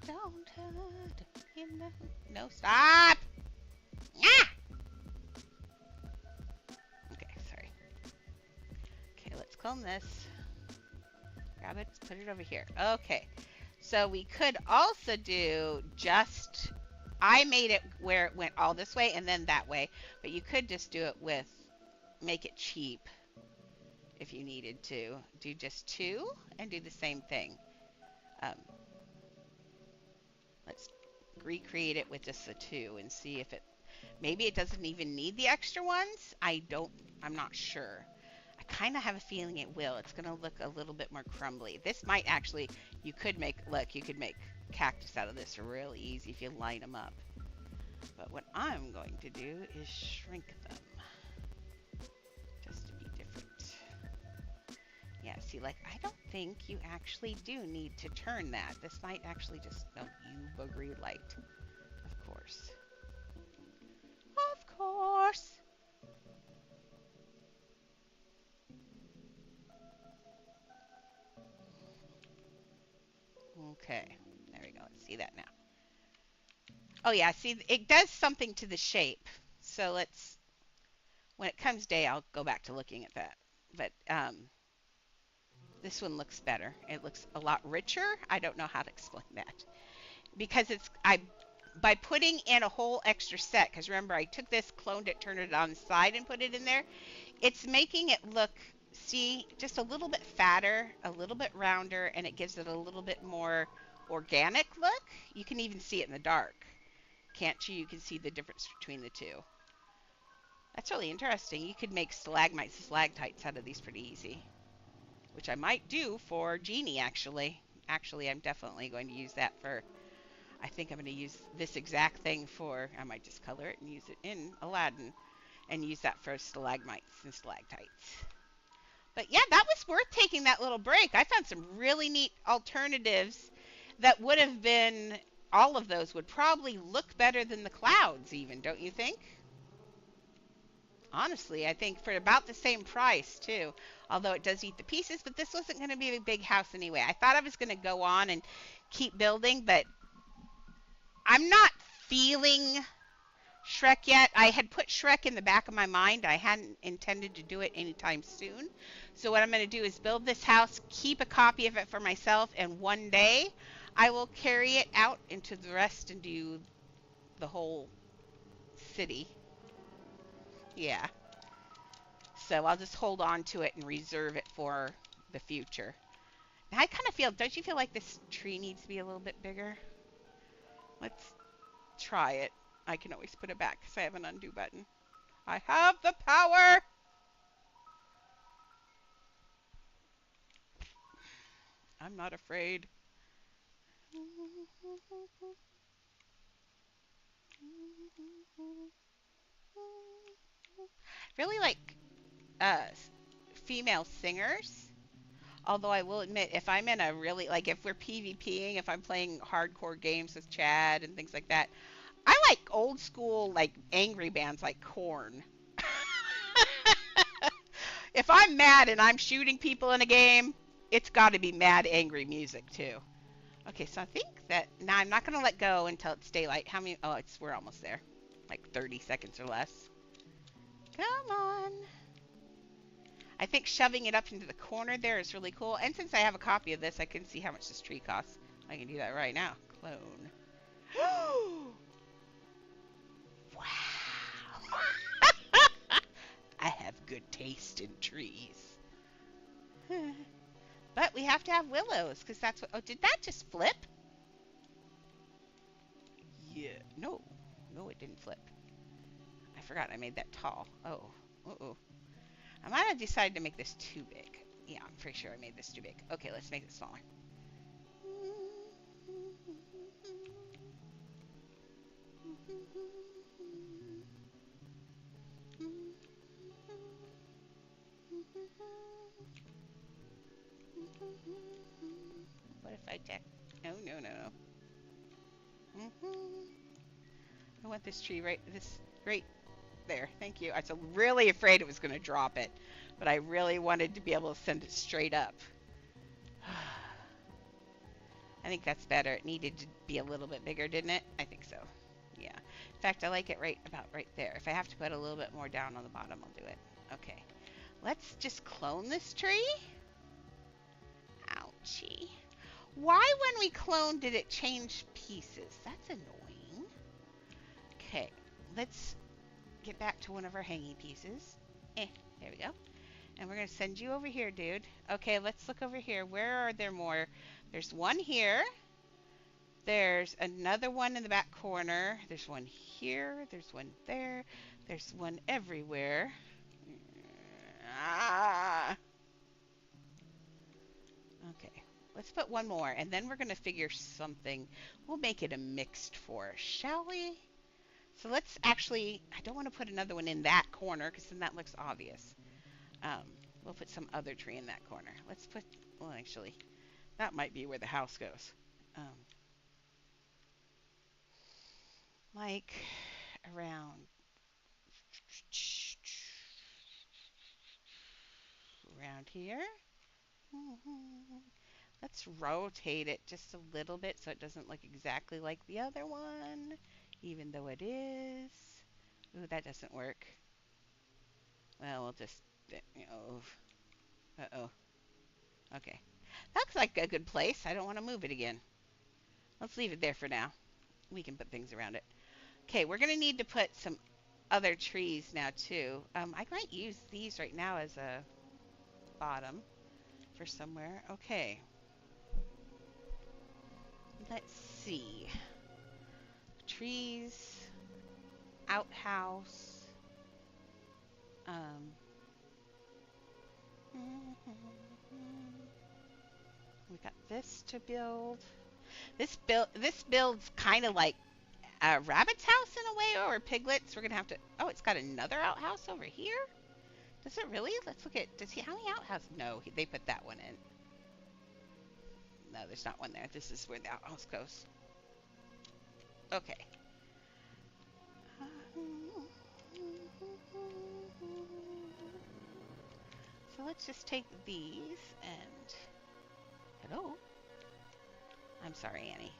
Don't hurt, you know. No, stop! Ah! Okay, sorry. Okay, let's clone this. Grab it, put it over here. Okay, so we could also do just, I made it where it went all this way and then that way, but you could just do it with, make it cheap if you needed to. Do just two and do the same thing. Um, let's recreate it with just the two and see if it, maybe it doesn't even need the extra ones. I'm not sure. I kind of have a feeling it will. It's going to look a little bit more crumbly. This might actually, you could make cactus out of this really easy if you line them up. But what I'm going to do is shrink them. Just to be different. Yeah, see, like, I don't think you actually do need to turn that. This might actually just, no, you buggery light. Of course. Of course. Okay, there we go. Let's see that now. Oh yeah, see, it does something to the shape. So let's, when it comes day, I'll go back to looking at that. But this one looks better. It looks a lot richer. I don't know how to explain that. Because by putting in a whole extra set, because remember I took this, cloned it, turned it on the side and put it in there, it's making it look, see, just a little bit fatter, a little bit rounder, and it gives it a little bit more organic look. You can even see it in the dark. Can't you? You can see the difference between the two. That's really interesting. You could make stalagmites, stalactites out of these pretty easy, which I might do for Genie, actually. Actually, I'm definitely going to use that for, I think I'm going to use this exact thing for, I might just color it and use it in Aladdin and use that for stalagmites and stalactites. But yeah, that was worth taking that little break. I found some really neat alternatives that would have been, all of those would probably look better than the clouds even, don't you think? Honestly, I think for about the same price too. Although it does eat the pieces, but this wasn't going to be a big house anyway. I thought I was going to go on and keep building, but I'm not feeling Shrek yet. I had put Shrek in the back of my mind. I hadn't intended to do it anytime soon. So what I'm going to do is build this house, keep a copy of it for myself, and one day I will carry it out into the rest and do the whole city. Yeah. So I'll just hold on to it and reserve it for the future. Now I kind of feel, don't you feel like this tree needs to be a little bit bigger? Let's try it. I can always put it back because I have an undo button. I have the power! I'm not afraid. Really like uh, female singers. Although I will admit, if I'm in a really, like if we're PvPing, if I'm playing hardcore games with Chad and things like that, I like old school, like angry bands like Korn. If I'm mad and I'm shooting people in a game, it's got to be mad, angry music too. Okay, so I think that now I'm not going to let go until it's daylight. How many? Oh, we're almost there. Like 30 seconds or less. Come on. I think shoving it up into the corner there is really cool. And since I have a copy of this, I can see how much this tree costs. I can do that right now. Clone. Wow. I have good taste in trees. But we have to have willows because that's what. Oh, did that just flip? Yeah. No. No, it didn't flip. I forgot I made that tall. Oh. Uh-oh. I might have decided to make this too big. Yeah, I'm pretty sure I made this too big. Okay, let's make it smaller. What if I tech? No, no, no, no. I want this tree right there. Thank you. I was really afraid it was going to drop it, but I really wanted to be able to send it straight up. I think that's better. It needed to be a little bit bigger, didn't it? I think so. Yeah. In fact, I like it about right there. If I have to put a little bit more down on the bottom, I'll do it. Okay. Let's just clone this tree. Ouchie. Why when we cloned did it change pieces? That's annoying. Okay. Let's get back to one of our hanging pieces. There we go. And we're going to send you over here, dude. Okay, let's look over here. Where are there more? There's one here. There's another one in the back corner. There's one here. There's one there. There's one everywhere. Ah. Okay, let's put one more, and then we're going to figure something. We'll make it a mixed forest, shall we? So let's actually, I don't want to put another one in that corner because then that looks obvious. We'll put some other tree in that corner. Let's put, well, actually, that might be where the house goes. Like around here. Let's rotate it just a little bit so it doesn't look exactly like the other one, even though it is. Ooh, that doesn't work. Well, we'll just, uh-oh. Okay. That looks like a good place. I don't want to move it again. Let's leave it there for now. We can put things around it. Okay, we're going to need to put some other trees now, too. I might use these right now as a bottom for somewhere. Okay. Let's see. Trees. Outhouse. We got this to build. This builds kind of like a rabbit's house in a way, or piglets. We're gonna have to. Oh, it's got another outhouse over here. Does it really? Let's look at. Does he? How many outhouses? No, they put that one in. No, there's not one there. This is where the outhouse goes. Okay. So let's just take these and. Hello. I'm sorry, Annie.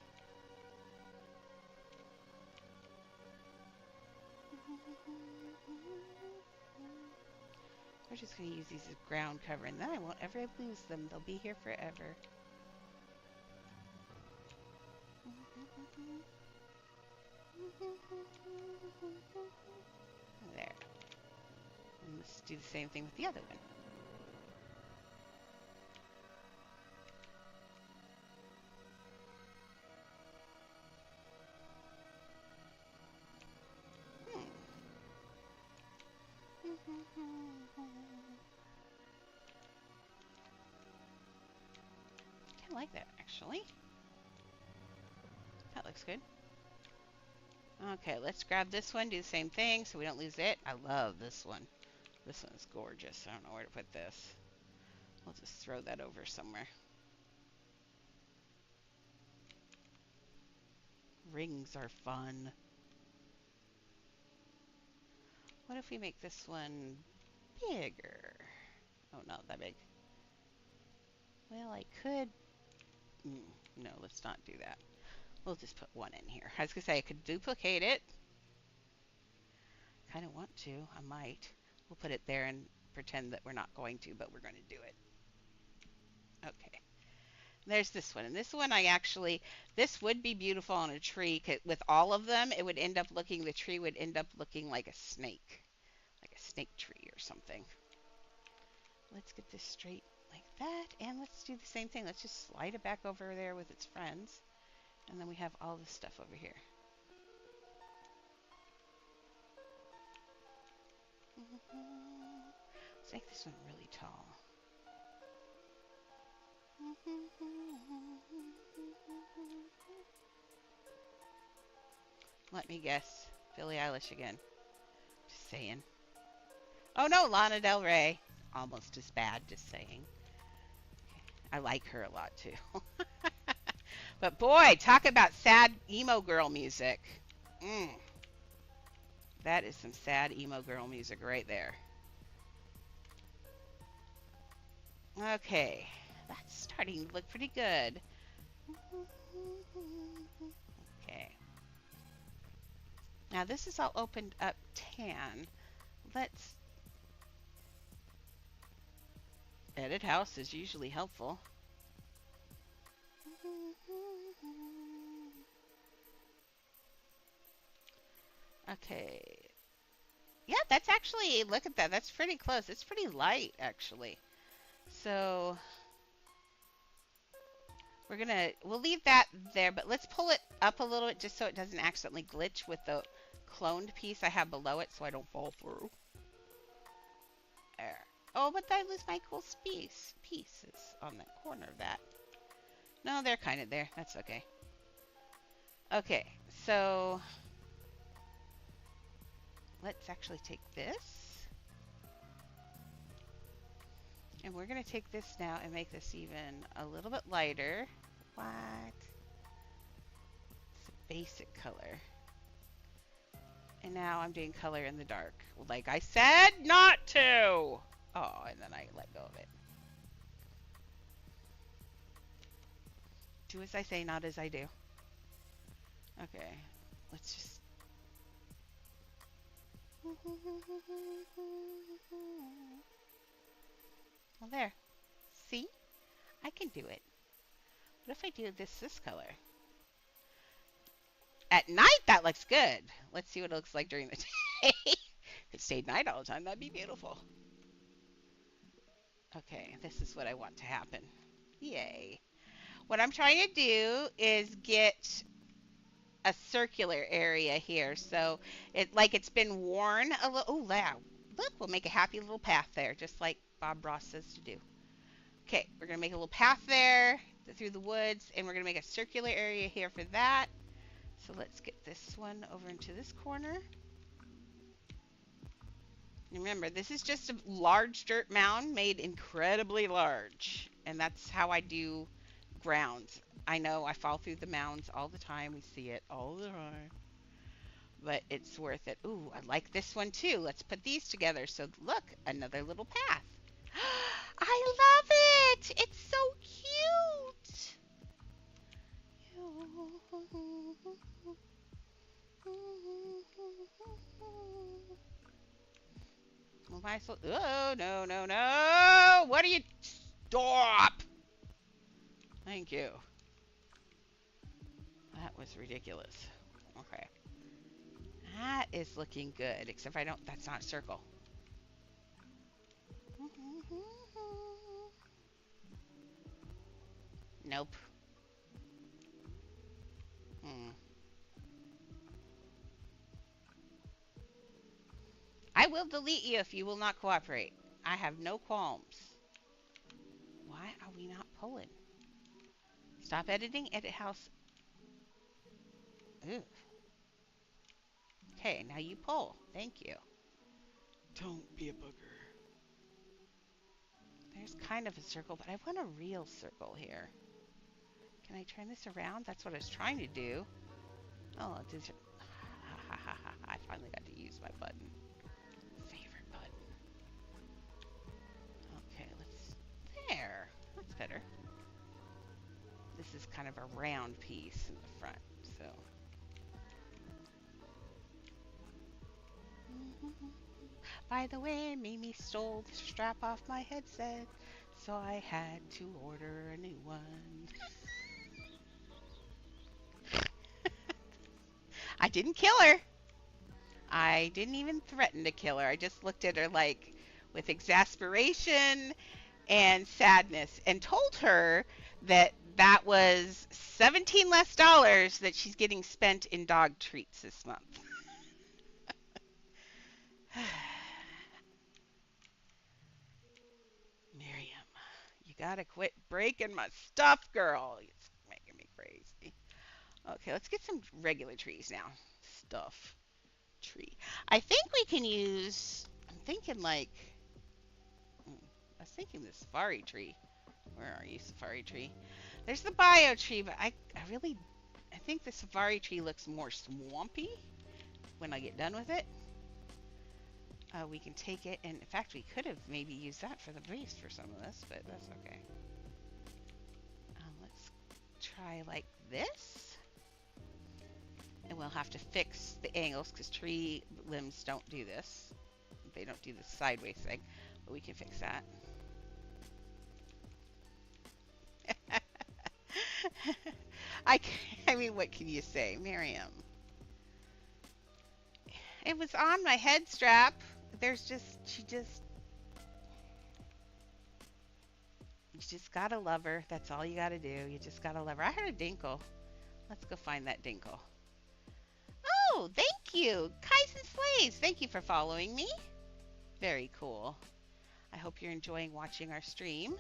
We're just going to use these as ground cover, and then I won't ever lose them. They'll be here forever. There. And let's do the same thing with the other one. I like that, actually. That looks good. Okay, let's grab this one, do the same thing so we don't lose it. I love this one. This one is gorgeous. I don't know where to put this. We'll just throw that over somewhere. Rings are fun. What if we make this one bigger? Oh, not that big. Well, I could... no, let's not do that. We'll just put one in here. I was going to say I could duplicate it. Kind of want to. I might. We'll put it there and pretend that we're not going to, but we're going to do it. Okay. There's this one. And this one this would be beautiful on a tree. With all of them, it would end up looking, the tree would end up looking like a snake. Like a snake tree or something. Let's get this straight like that. And let's do the same thing. Let's just slide it back over there with its friends. And then we have all this stuff over here. Let's make this one really tall. Let me guess. Billie Eilish again. Just saying. Oh no, Lana Del Rey. almost as bad, just saying. I like her a lot too. But boy, talk about sad emo girl music. Mm, that is some sad emo girl music right there. Okay, that's starting to look pretty good. Okay, now this is all opened up tan. Let's edit house is usually helpful. Okay. Yeah, that's actually, look at that. That's pretty close. It's pretty light, actually. So we'll leave that there, but let's pull it up a little bit just so it doesn't accidentally glitch with the cloned piece I have below it so I don't fall through. There. Oh, but I lose my cool pieces on the corner of that. No, they're kind of there. That's okay. Okay, so let's actually take this. And we're going to take this now and make this even a little bit lighter. What? It's a basic color. And now I'm doing color in the dark. Like I said not to! Oh, and then I let go of it. Do as I say, not as I do. Okay, let's just... Well, there. See? I can do it. What if I do this color? At night, that looks good. Let's see what it looks like during the day. If it stayed night all the time, that'd be beautiful. Okay, this is what I want to happen. Yay. What I'm trying to do is get a circular area here. So it's been worn a little. Oh, wow. Look, we'll make a happy little path there, just like Bob Ross says to do. Okay, we're going to make a little path there through the woods, and we're going to make a circular area here for that. So let's get this one over into this corner. Remember, this is just a large dirt mound made incredibly large. And that's how I do grounds. I know I fall through the mounds all the time. We see it all the time. But it's worth it. Ooh, I like this one too. Let's put these together. So look, another little path. I love it! It's so cute! Well, oh, no, no, no! What are you... Stop! Thank you. That was ridiculous. Okay. That is looking good, except I don't... That's not a circle. Nope. I will delete you if you will not cooperate. I have no qualms. Why are we not pulling? Stop editing. Edit house. Ooh. Okay, now you pull. Thank you. Don't be a booger. There's kind of a circle, but I want a real circle here. Can I turn this around? That's what I was trying to do. Oh, it is. I finally got to use my button. Favorite button. Okay, let's... There. That's better. This is kind of a round piece in the front, so... By the way, Mimi stole the strap off my headset, so I had to order a new one. I didn't kill her. I didn't even threaten to kill her. I just looked at her like with exasperation and sadness and told her that that was $17 less that she's getting spent in dog treats this month. Miriam, you gotta quit breaking my stuff, girl. It's making me crazy. Okay, let's get some regular trees now. Stuff. Tree. I think we can use... I'm thinking like... was thinking the safari tree. Where are you, safari tree? There's the bio tree, but I think the safari tree looks more swampy when I get done with it. We can take it, and in fact, we could have maybe used that for the base for some of this, but that's okay. Let's try like this. And we'll have to fix the angles because tree limbs don't do this. They don't do the sideways thing, but we can fix that. I, I mean, what can you say, Miriam? It was on my head strap. You just gotta love her. That's all you gotta do. You just gotta love her. I heard a dinkle. Let's go find that dinkle. Oh, thank you. Kais and Slaves, thank you for following me. Very cool. I hope you're enjoying watching our stream.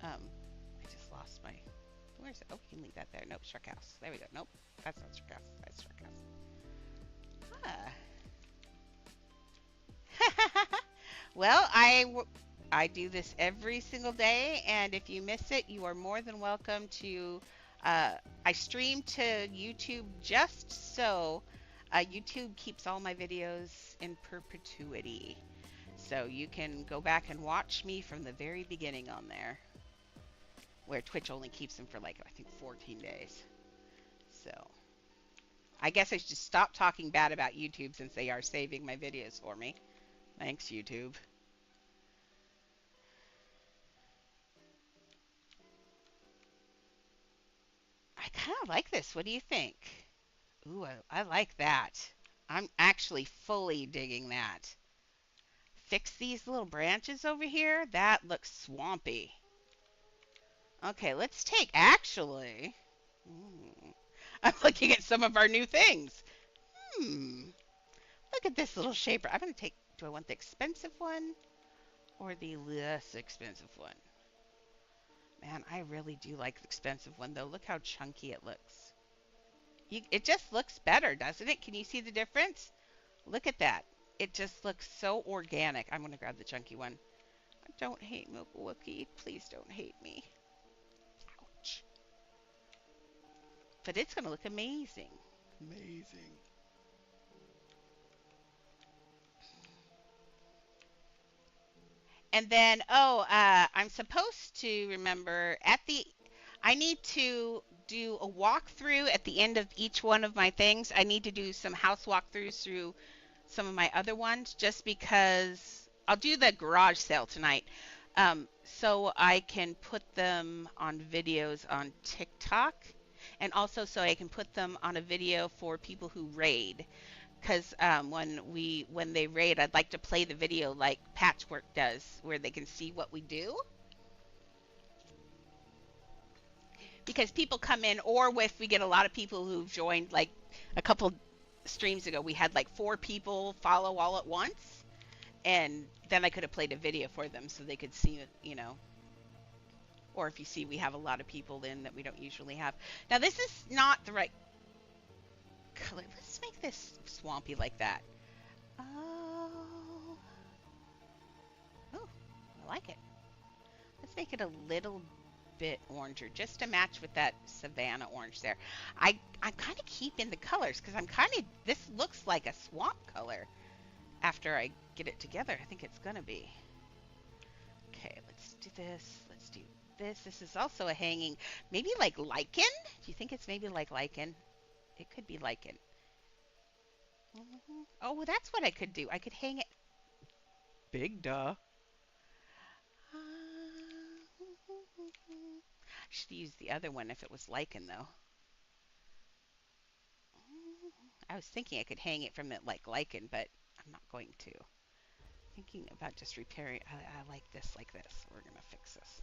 I just lost my... Where's it? Oh, we can leave that there. Nope, Shark House. There we go. Nope, that's not Shark House. That's Shark House. Ah. Well, I do this every single day, and if you miss it, you are more than welcome to... I stream to YouTube just so YouTube keeps all my videos in perpetuity. So you can go back and watch me from the very beginning on there, where Twitch only keeps them for like, I think 14 days. So I guess I should stop talking bad about YouTube since they are saving my videos for me. Thanks, YouTube. I kind of like this. What do you think? Ooh, I like that. I'm actually fully digging that. Fix these little branches over here. That looks swampy. Okay, let's take, actually. I'm looking at some of our new things. Look at this little shaper. I'm going to take, do I want the expensive one or the less expensive one? Man, I really do like the expensive one, though. Look how chunky it looks. It just looks better, doesn't it? Can you see the difference? Look at that. It just looks so organic. I'm going to grab the chunky one. Don't hate Milk Wookie. Please don't hate me. Ouch. But it's going to look amazing. Amazing. And then, I'm supposed to remember I need to do a walkthrough at the end of each one of my things. I need to do some house walkthroughs through some of my other ones just because I'll do the garage sale tonight. So I can put them on videos on TikTok, and also so I can put them on a video for people who raid. Because when they raid, I'd like to play the video like Patchwork does, where they can see what we do. Because people come in, or if we get a lot of people who've joined, like a couple streams ago, we had like 4 people follow all at once, and then I could have played a video for them so they could see it, you know. Or if you see we have a lot of people in that we don't usually have. Now this is not the right color. Let's make this swampy like that. Oh, I like it. Let's make it a little bit oranger, just to match with that Savannah orange there. I'm kind of keeping the colors because this looks like a swamp color after I get it together. I think it's gonna be. Okay, let's do this. Let's do this. This is also a hanging, maybe like lichen. Do you think it's maybe like lichen? It could be lichen. Oh, well, that's what I could do. I could hang it. Big duh. I should use the other one if it was lichen, though. I was thinking I could hang it from it like lichen, but I'm not going to. Thinking about just repairing. I like this like this. We're going to fix this.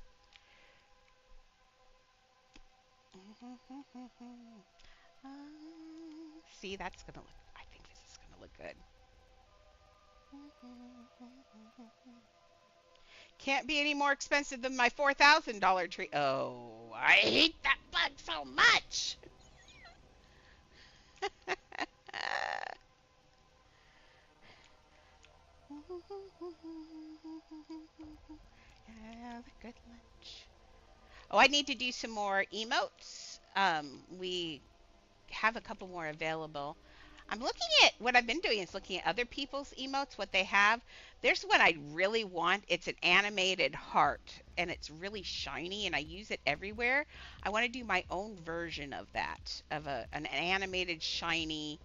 See, that's going to look, I think this is going to look good. Can't be any more expensive than my $4,000 tree. Oh, I hate that bug so much. Have a good lunch. Oh, I need to do some more emotes. We have a couple more available. I'm looking at what I've been doing is looking at other people's emotes, what they have. There's one I really want. It's an animated heart and it's really shiny and I use it everywhere. I want to do my own version of that, of an animated shiny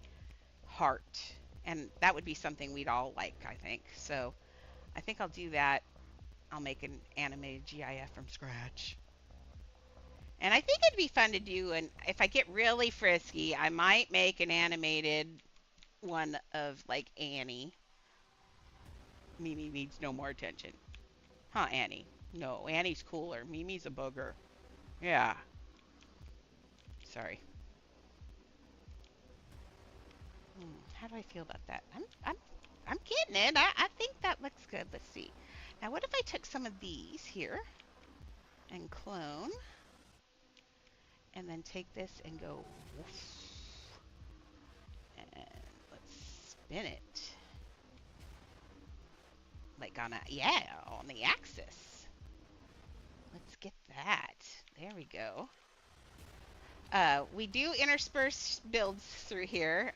heart. And that would be something we'd all like, I think. So I think I'll do that. I'll make an animated GIF from scratch. And I think it'd be fun to do, and if I get really frisky, I might make an animated one of like Annie. Mimi needs no more attention. Huh, Annie? No, Annie's cooler. Mimi's a booger. Yeah. Sorry. How do I feel about that? I'm getting it. I think that looks good. Let's see. Now, what if I took some of these here and clone, and then take this and go, woof, and let's spin it. Like on a, yeah, on the axis. Let's get that. There we go. We do intersperse builds through here.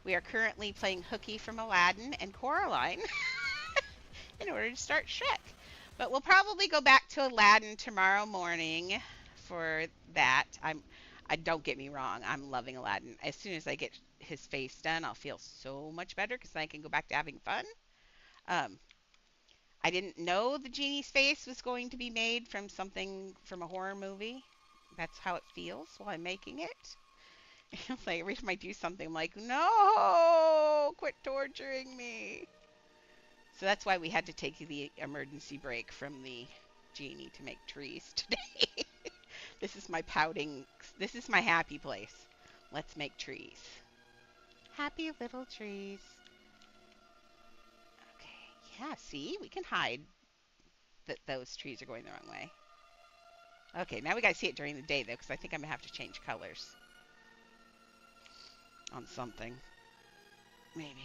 We are currently playing Hooky from Aladdin and Coraline in order to start Shrek. But we'll probably go back to Aladdin tomorrow morning for that. I don't get me wrong, I'm loving Aladdin. As soon as I get his face done, I'll feel so much better because I can go back to having fun. I didn't know the genie's face was going to be made from something from a horror movie. That's how it feels while I'm making it. It's like every time I do something, I'm like, no, quit torturing me. So that's why we had to take the emergency break from the genie to make trees today. This is my pouting, this is my happy place. Let's make trees. Happy little trees. Okay, yeah, see, we can hide that those trees are going the wrong way. Okay, now we gotta see it during the day though, because I think I'm gonna have to change colors on something. Maybe.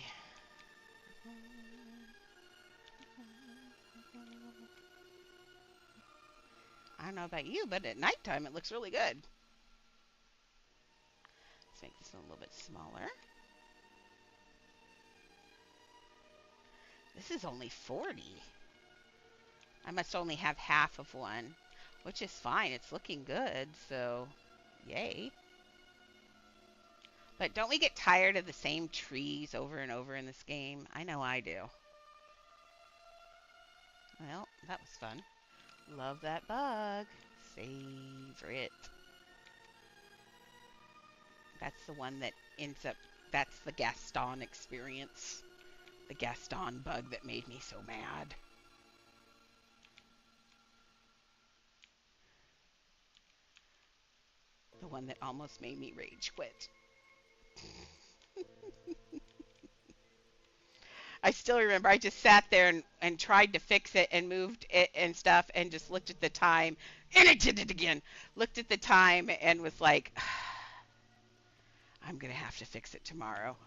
I don't know about you, but at nighttime it looks really good. Let's make this a little bit smaller. This is only 40. I must only have half of one, which is fine. It's looking good, so yay. But don't we get tired of the same trees over and over in this game? I know I do. Well, that was fun. Love that bug. Favorite. That's the one that ends up, that's the Gaston experience. The Gaston bug that made me so mad. The one that almost made me rage quit. I still remember I just sat there and tried to fix it and moved it and stuff and just looked at the time and I did it again. Looked at the time and was like, I'm going to have to fix it tomorrow.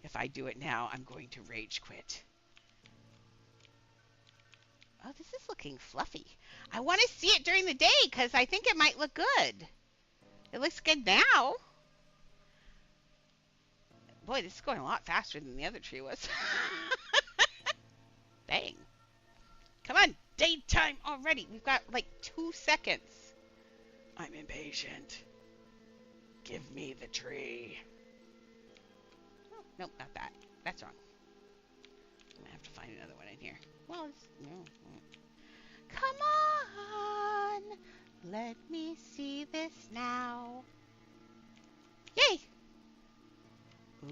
If I do it now, I'm going to rage quit. Oh, this is looking fluffy. I want to see it during the day because I think it might look good. It looks good now. Boy, this is going a lot faster than the other tree was. Dang. Come on, daytime already. We've got like 2 seconds. I'm impatient. Give me the tree. Oh, nope, not that. That's wrong. I'm going to have to find another one in here. Well, it's... No. Come on. Let me see this now. Yay.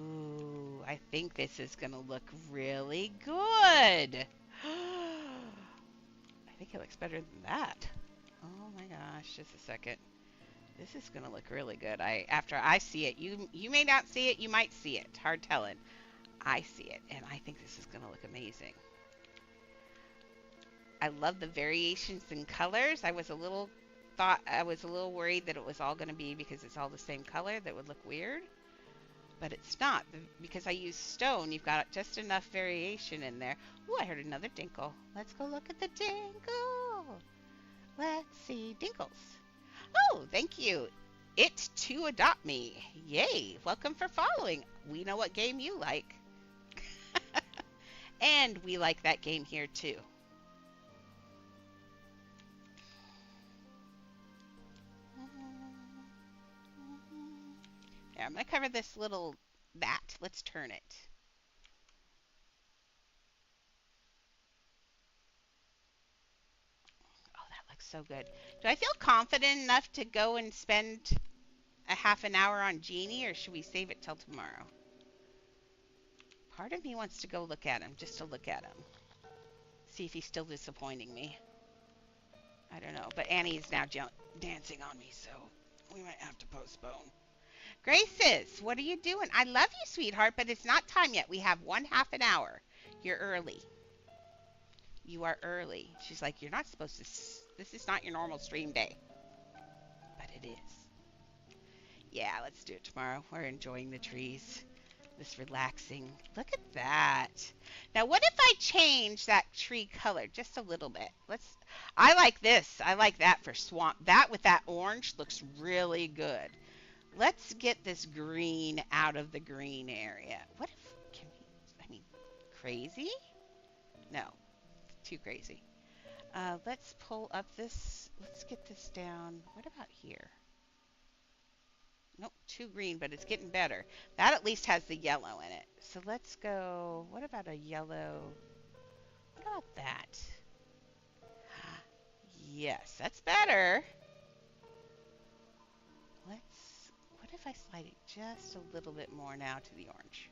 Ooh, I think this is going to look really good. I think it looks better than that. Oh my gosh, just a second. This is going to look really good. After I see it, you may not see it, you might see it. Hard telling. I see it, and I think this is going to look amazing. I love the variations in colors. I was a little worried that it was all going to be because it's all the same color that would look weird. but it's not because I use stone. You've got just enough variation in there. Ooh, I heard another dinkle. Let's go look at the dinkle. Let's see dinkles. Oh, thank you. It to adopt me. Yay. Welcome for following. We know what game you like. And we like that game here too. Yeah, I'm going to cover this little that. Let's turn it. Oh, that looks so good. Do I feel confident enough to go and spend a half an hour on Genie, or should we save it till tomorrow? Part of me wants to go look at him, just to look at him. See if he's still disappointing me. I don't know, but Annie's now dancing on me, so we might have to postpone. Graces, what are you doing? I love you, sweetheart, but it's not time yet. We have one half an hour. You're early. You are early. She's like, you're not supposed to. This is not your normal stream day. But it is. Yeah, let's do it tomorrow. We're enjoying the trees. This relaxing. Look at that. Now, what if I change that tree color just a little bit? I like this. I like that for swamp. That with that orange looks really good. Let's get this green out of the green area. What if, crazy? No, too crazy. Let's pull up this. Let's get this down. What about here? Nope, too green, but it's getting better. That at least has the yellow in it. So let's go. What about a yellow? What about that? Yes, that's better. What if I slide it just a little bit more now to the orange?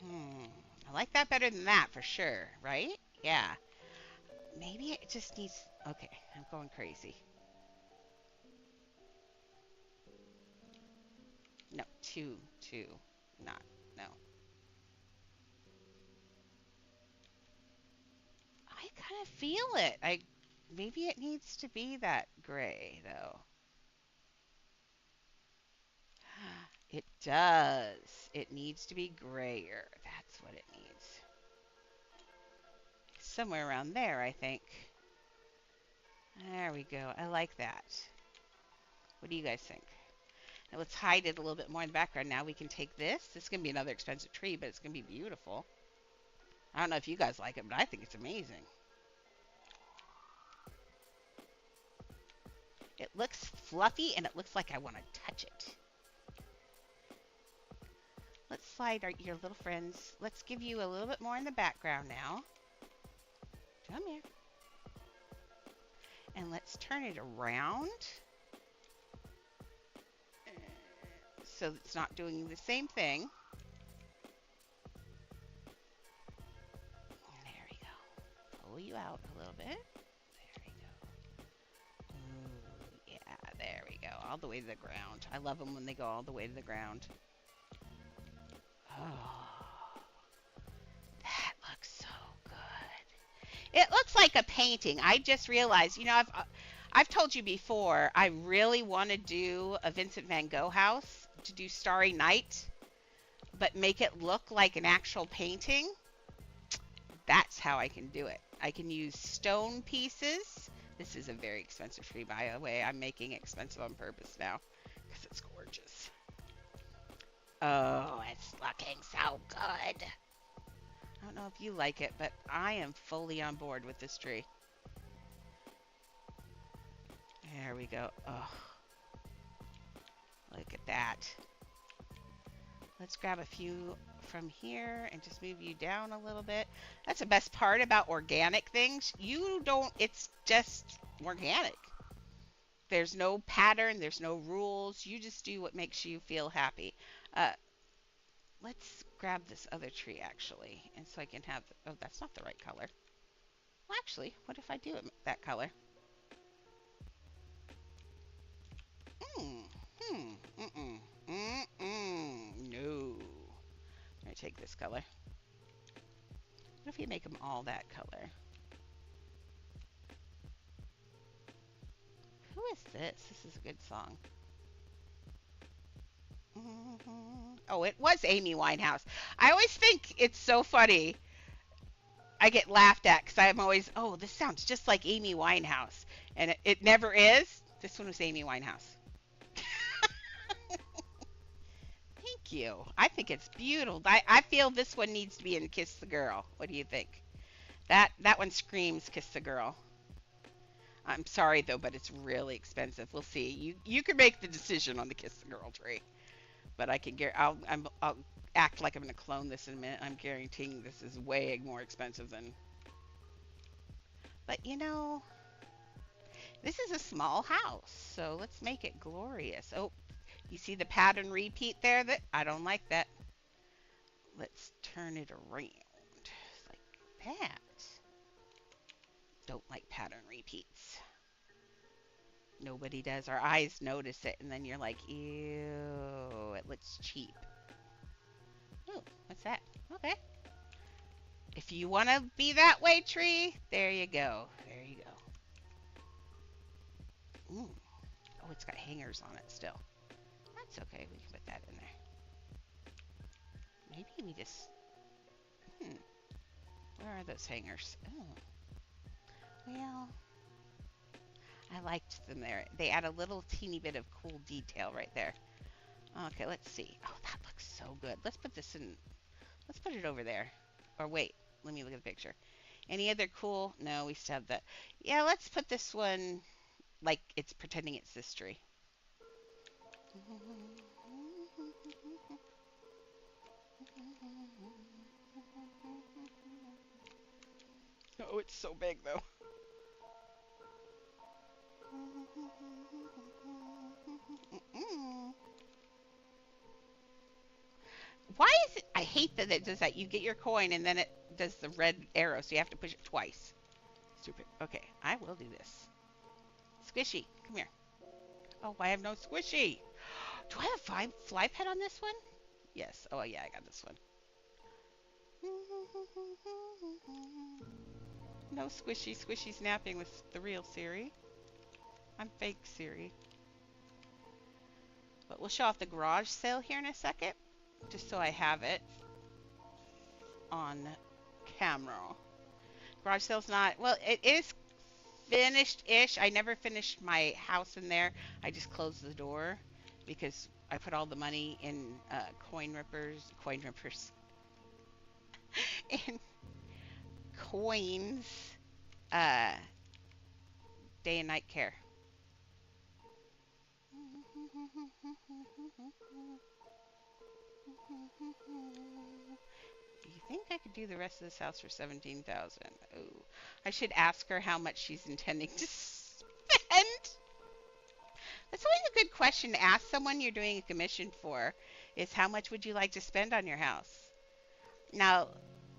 I like that better than that for sure, right? Yeah. Maybe it just needs. Okay, I'm going crazy. No, two, not, no. I kind of feel it. Maybe it needs to be that gray though. It does. It needs to be grayer. That's what it needs. Somewhere around there, I think. There we go. I like that. What do you guys think? Now let's hide it a little bit more in the background. Now we can take this. This is going to be another expensive tree, but it's going to be beautiful. I don't know if you guys like it, but I think it's amazing. It looks fluffy, and it looks like I want to touch it. Let's slide your little friends. Let's give you a little bit more in the background now. Come here. And let's turn it around. So it's not doing the same thing. There we go. Pull you out a little bit. There we go. Ooh, yeah, there we go. All the way to the ground. I love them when they go all the way to the ground. Oh, that looks so good. It looks like a painting. I just realized, I've told you before, I really want to do a Vincent van Gogh house, to do Starry Night, but make it look like an actual painting. That's how I can do it. I can use stone pieces. This is a very expensive tree, by the way. I'm making it expensive on purpose now because it's gorgeous. Oh, it's looking so good. I don't know if you like it, but I am fully on board with this tree. There we go. Oh, look at that. Let's grab a few from here and just move you down a little bit. That's the best part about organic things. It's just organic. There's no pattern, there's no rules. You just do what makes you feel happy. Let's grab this other tree actually, and so I can have, oh, that's not the right color. Well, actually, what if I do it that color? No. I'm gonna take this color. What if you make them all that color? Who is this? This is a good song. Oh, it was Amy Winehouse. I always think it's so funny. I get laughed at because I'm always, oh, this sounds just like Amy Winehouse. And it never is. This one was Amy Winehouse. Thank you. I think it's beautiful. I feel this one needs to be in Kiss the Girl. What do you think? That one screams Kiss the Girl. I'm sorry though, but it's really expensive. We'll see. You can make the decision on the Kiss the Girl tree, but I can I'll act like I'm gonna clone this in a minute. I'm guaranteeing this is way more expensive than. But you know, this is a small house, so let's make it glorious. Oh, you see the pattern repeat there? That I don't like that. Let's turn it around like that. Don't like pattern repeats. Nobody does. Our eyes notice it, and then you're like, ew, it looks cheap. Oh, what's that? Okay. If you want to be that way, tree, there you go. There you go. Ooh. Oh, it's got hangers on it still. That's okay. We can put that in there. Maybe we just... Where are those hangers? Oh. Well, I liked them there. They add a little teeny bit of cool detail right there. Okay, let's see. Oh, that looks so good. Let's put this in. Let's put it over there. Or wait, let me look at the picture. Any other cool? No, we still have that. Yeah, let's put this one like it's pretending it's this tree. Oh, it's so big though. Why is it? I hate that it does that. You get your coin and then it does the red arrow, so you have to push it twice. Stupid. Okay, I will do this. Squishy, come here. Oh, I have no squishy. Do I have fly pet on this one? Yes. Oh, yeah, I got this one. No squishy. Squishy's napping with the real Siri. I'm fake Siri. But we'll show off the garage sale here in a second, just so I have it on camera. Garage sale's not, well, it is finished-ish. I never finished my house in there. I just closed the door because I put all the money in coin rippers, and coins, uh, day and night care. Do you think I could do the rest of this house for 17,000? Oh, I should ask her how much she's intending to spend. That's always a good question to ask someone you're doing a commission for, is how much would you like to spend on your house? Now,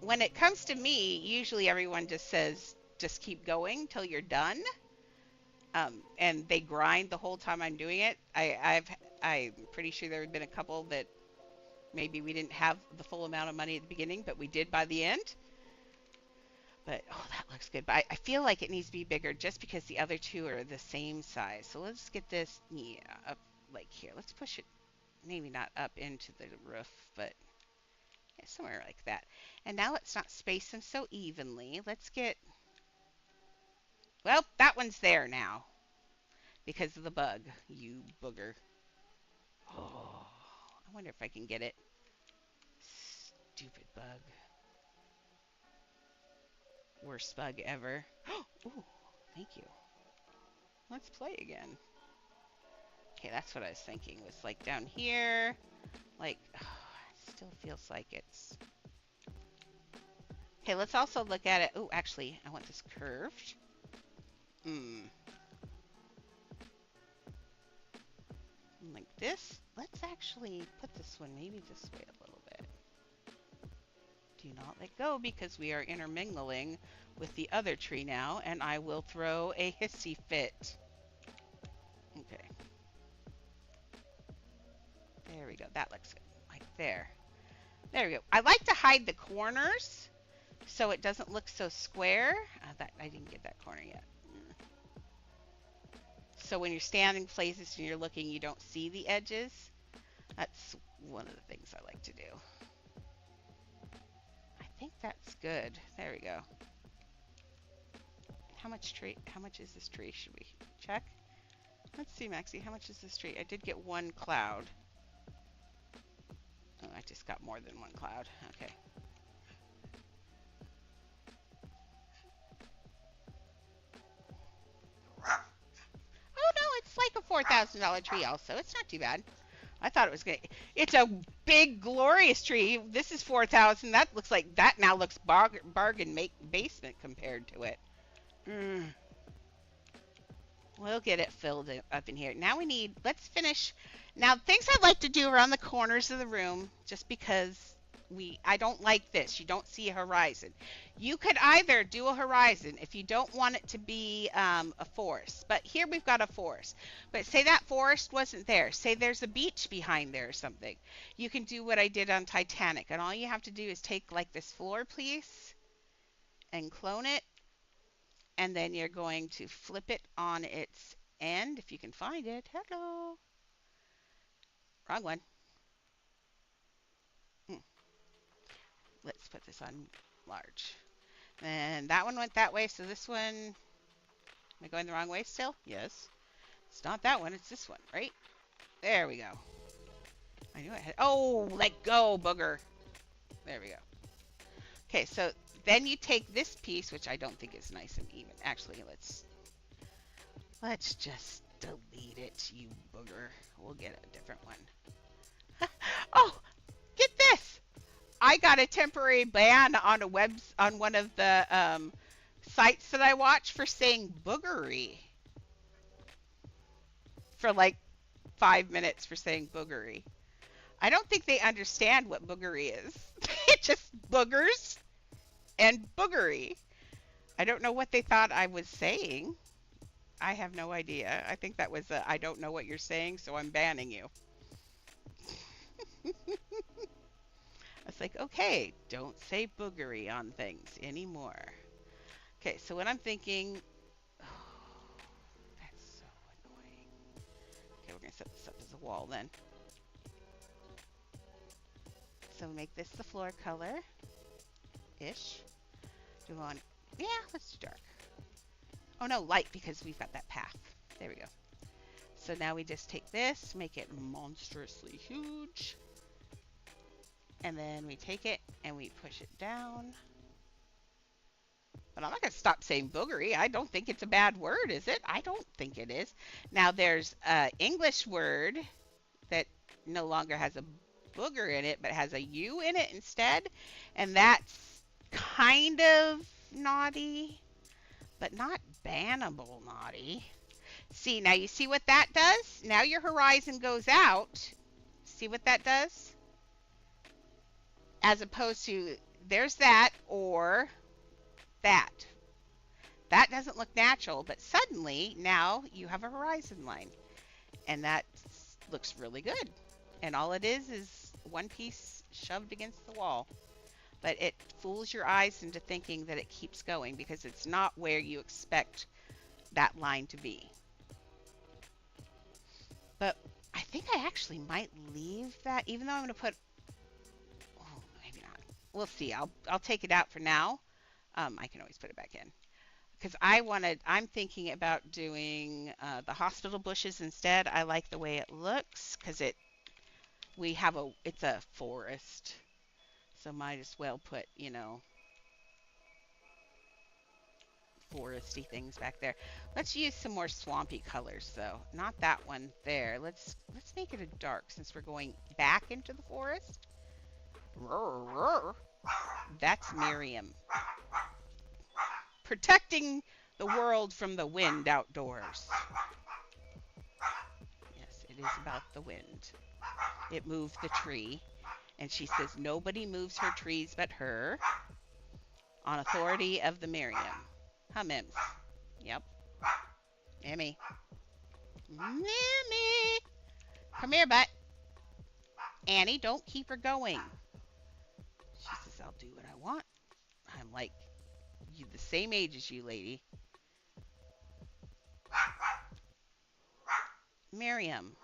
when it comes to me, usually everyone just says, just keep going till you're done. And they grind the whole time I'm doing it. I'm pretty sure there have been a couple that maybe we didn't have the full amount of money at the beginning, but we did by the end. But, oh, that looks good. But I feel like it needs to be bigger just because the other two are the same size. So let's get this, yeah, up like here. Let's push it, maybe not up into the roof, but yeah, somewhere like that. And now let's not space them so evenly. Let's get, well, that one's there now because of the bug, you booger. Oh, I wonder if I can get it. Stupid bug. Worst bug ever. Ooh, thank you. Let's play again. Okay, that's what I was thinking. Was like down here. Like, oh, it still feels like it's... Okay, let's also look at it. Oh, actually, I want this curved. Like this. Let's actually put this one maybe this way a little bit. Do not let go because we are intermingling with the other tree now, and I will throw a hissy fit. Okay. There we go. That looks good. Like there. There we go. I like to hide the corners so it doesn't look so square. I didn't get that corner yet. So when you're standing places and you're looking, you don't see the edges. That's one of the things I like to do. I think that's good. There we go. How much is this tree? Should we check? Let's see, Maxie, how much is this tree? I did get one cloud. Oh, I just got more than one cloud. Okay. Oh no, it's like a $4,000 tree also. It's not too bad. I thought it was good. It's a big, glorious tree. This is 4,000. That looks like that now looks bargain make basement compared to it. Mm. We'll get it filled up in here. Now we need, let's finish. Now, things I like to do around the corners of the room, just because I don't like this. You don't see a horizon. You could either do a horizon if you don't want it to be a forest. But here we've got a forest. But say that forest wasn't there. Say there's a beach behind there or something. You can do what I did on Titanic. And all you have to do is take like this floor piece and clone it, and then you're going to flip it on its end if you can find it. Hello. Wrong one. Let's put this on large. And that one went that way, so this one, am I going the wrong way still? Yes. It's not that one, it's this one, right? There we go. I knew I had, oh, let go, booger. There we go. Okay, so then you take this piece, which I don't think is nice and even. Actually, let's just delete it, you booger. We'll get a different one. Oh, get this! I got a temporary ban on on one of the sites that I watch for saying boogery. For like 5 minutes for saying boogery. I don't think they understand what boogery is. It's just boogers and boogery. I don't know what they thought I was saying. I have no idea. I think that was I don't know what you're saying, so I'm banning you. I was like, okay, don't say boogery on things anymore. Okay, so what I'm thinking, oh, that's so annoying. Okay, we're gonna set this up as a wall then. So make this the floor color-ish. Do we want, yeah, let's do dark. Oh no, light, because we've got that path. There we go. So now we just take this, make it monstrously huge. And then we take it and we push it down. But I'm not going to stop saying boogery. I don't think it's a bad word, is it? I don't think it is. Now there's an English word that no longer has a booger in it, but has a U in it instead. And that's kind of naughty, but not bannable naughty. See, now you see what that does? Now your horizon goes out. See what that does? As opposed to, there's that, or that. That doesn't look natural, but suddenly now you have a horizon line. And that looks really good. And all it is one piece shoved against the wall. But it fools your eyes into thinking that it keeps going because it's not where you expect that line to be. But I think I actually might leave that, even though I'm going to put, oh, maybe not. We'll see. I'll take it out for now. I can always put it back in. Because I'm thinking about doing the hospital bushes instead. I like the way it looks because it's a forest. So might as well put, foresty things back there. Let's use some more swampy colors though. Not that one there. Let's make it a dark since we're going back into the forest. That's Miriam. Protecting the world from the wind outdoors. Yes, it is about the wind. It moved the tree. And she says nobody moves her trees but her. On authority of the Miriam. Huh, Mims? Yep. Mimmy. Mimmy! Come here, butt. Annie, don't keep her going. She says, I'll do what I want. I'm like, you the same age as you, lady. Miriam.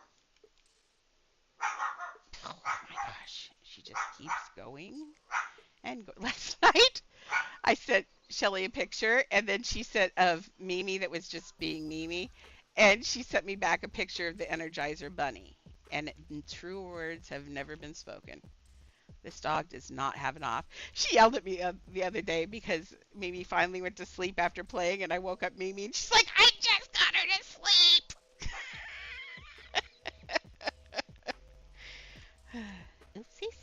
Oh, my just keeps going and last night I sent Shelly a picture, and then she sent of Mimi that was just being Mimi, and she sent me back a picture of the Energizer Bunny. And true words have never been spoken. This dog does not have an off. She yelled at me the other day because Mimi finally went to sleep after playing, and I woke up Mimi, and she's like, "I just got her to sleep." Oopsies.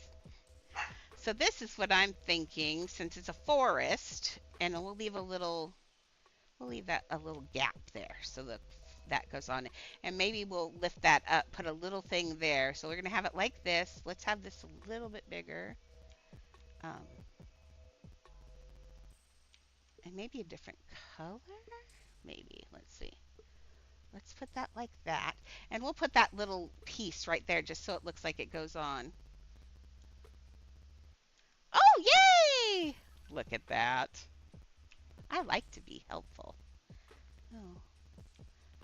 So this is what I'm thinking, since it's a forest, and we'll leave that a little gap there so that goes on, and maybe we'll lift that up, put a little thing there. So we're gonna have it like this. Let's have this a little bit bigger, um, and maybe a different color. Maybe let's see. Let's put that like that, and we'll put that little piece right there just so it looks like it goes on. Oh, yay! Look at that. I like to be helpful. Oh,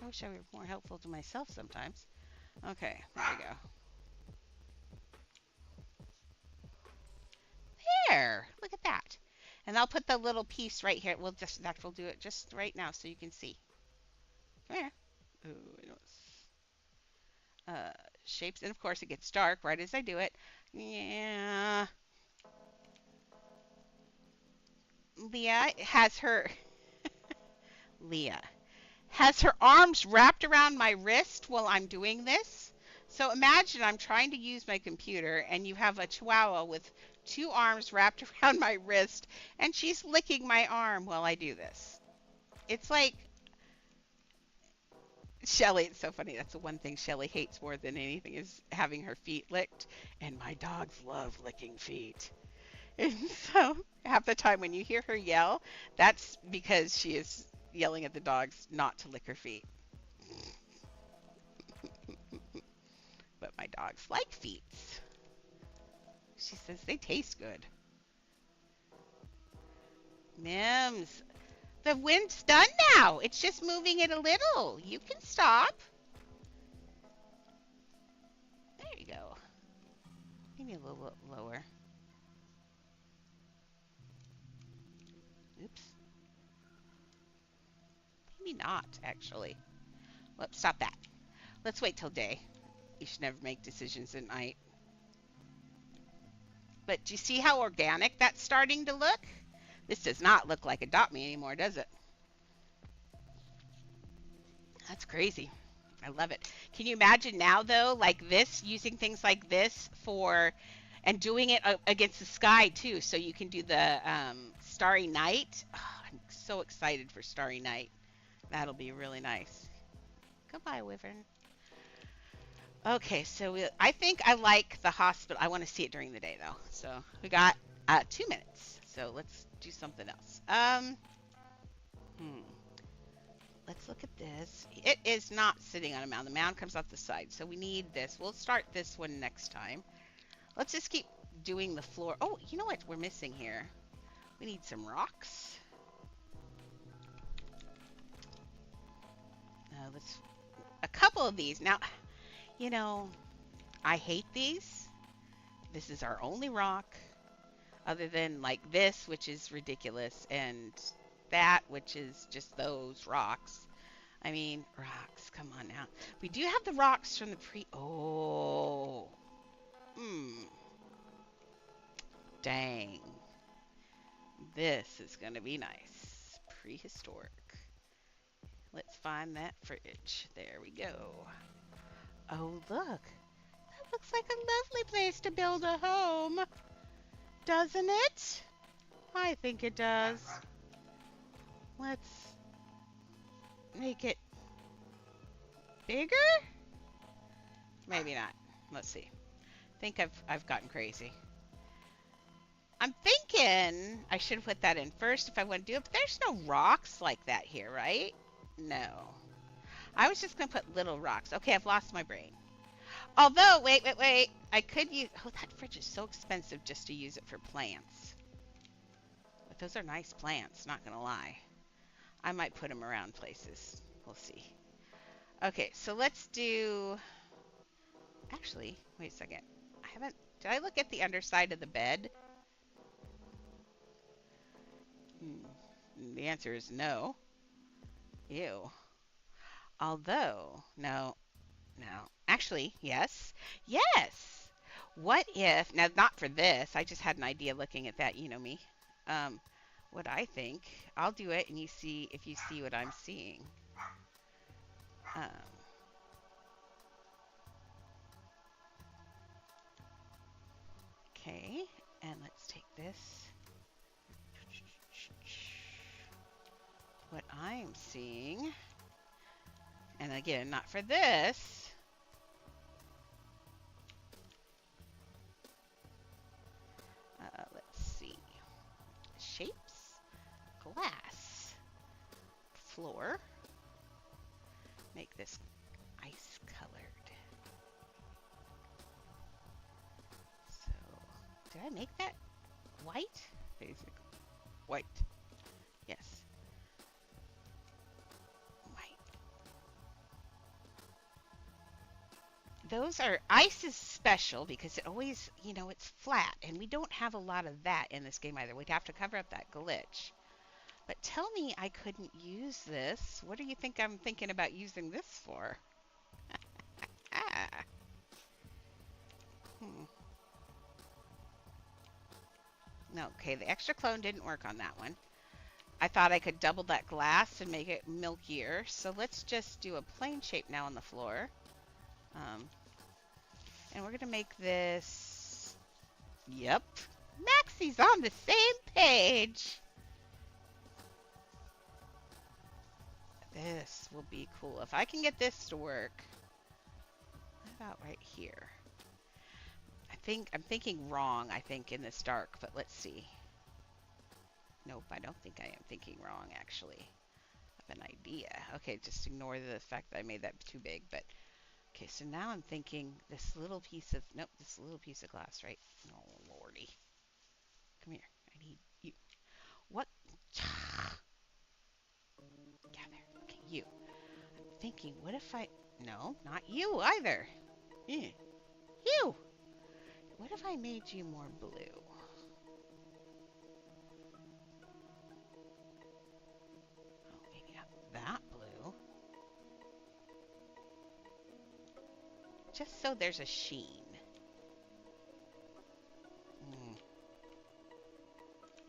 I wish I were more helpful to myself sometimes. Okay, there we go. There, look at that. And I'll put the little piece right here. We'll do it just right now so you can see. Come here. Ooh, I don't shapes, and of course it gets dark right as I do it. Yeah. Leah has her Leah has her arms wrapped around my wrist while I'm doing this. So imagine I'm trying to use my computer and you have a chihuahua with two arms wrapped around my wrist and she's licking my arm while I do this. It's like Shelly, it's so funny. That's the one thing Shelly hates more than anything is having her feet licked. And my dogs love licking feet. And so half the time when you hear her yell, that's because she is yelling at the dogs not to lick her feet. But my dogs like feet. She says they taste good. Mims, the wind's done now. It's just moving it a little. You can stop. There you go. Maybe a little lower. Oops. Maybe not, actually. Whoops, stop that. Let's wait till day. You should never make decisions at night. But do you see how organic that's starting to look? This does not look like Adopt Me anymore, does it? That's crazy. I love it. Can you imagine now, though, like this, using things like this for, and doing it against the sky, too, so you can do the Starry Night. Oh, I'm so excited for Starry Night. That'll be really nice. Goodbye, Wyvern. Okay, so I think I like the hospital. I want to see it during the day, though. So we got 2 minutes. So let's do something else. Let's look at this. It is not sitting on a mound. The mound comes off the side. So we need this. We'll start this one next time. Let's just keep doing the floor. Oh, you know what we're missing here? We need some rocks. Let's a couple of these. Now, you know, I hate these. This is our only rock, other than like this, which is ridiculous, and that, which is just those rocks. I mean, rocks, come on now. We do have the rocks from the oh. Dang. This is going to be nice. Prehistoric. Let's find that fridge. There we go. Oh, look. That looks like a lovely place to build a home. Doesn't it? I think it does. Let's make it bigger? Maybe not. Let's see. I think I've gotten crazy. I'm thinking I should put that in first if I want to do it, but there's no rocks like that here, right? No. I was just going to put little rocks. Okay, I've lost my brain. Although, wait. I could use... Oh, that fridge is so expensive just to use it for plants. But those are nice plants, not going to lie. I might put them around places. We'll see. Okay, so let's do... Actually, wait a second. I haven't Did I look at the underside of the bed? The answer is no. Ew. Although, no, no. Actually, yes. Yes. What if, now not for this, I just had an idea looking at that, you know me. Um, what I think, I'll do it and you see if you see what I'm seeing. Um, okay, and let's take this. What I'm seeing, and again, not for this. Let's see. Shapes, glass, floor. Make this ice colored. So, did I make that white? Basically, white. Yes, white. Those are, ice is special because it always, you know, it's flat, and we don't have a lot of that in this game either. We'd have to cover up that glitch. But tell me I couldn't use this. What do you think I'm thinking about using this for? Ah. Hmm. No, okay, the extra clone didn't work on that one. I thought I could double that glass and make it milkier. So let's just do a plain shape now on the floor. And we're going to make this... Yep. Maxie's on the same page. This will be cool. If I can get this to work. What about right here? I'm thinking wrong, I think, in this dark, but let's see. Nope, I don't think I am thinking wrong, actually. I have an idea. Okay, just ignore the fact that I made that too big, but... Okay, so now I'm thinking this little piece of... Nope, this little piece of glass, right? Oh, lordy. Come here. I need you. What? Gather. Okay, you. I'm thinking, what if I... No, not you either. You. What if I made you more blue? Oh, maybe not that blue. Just so there's a sheen.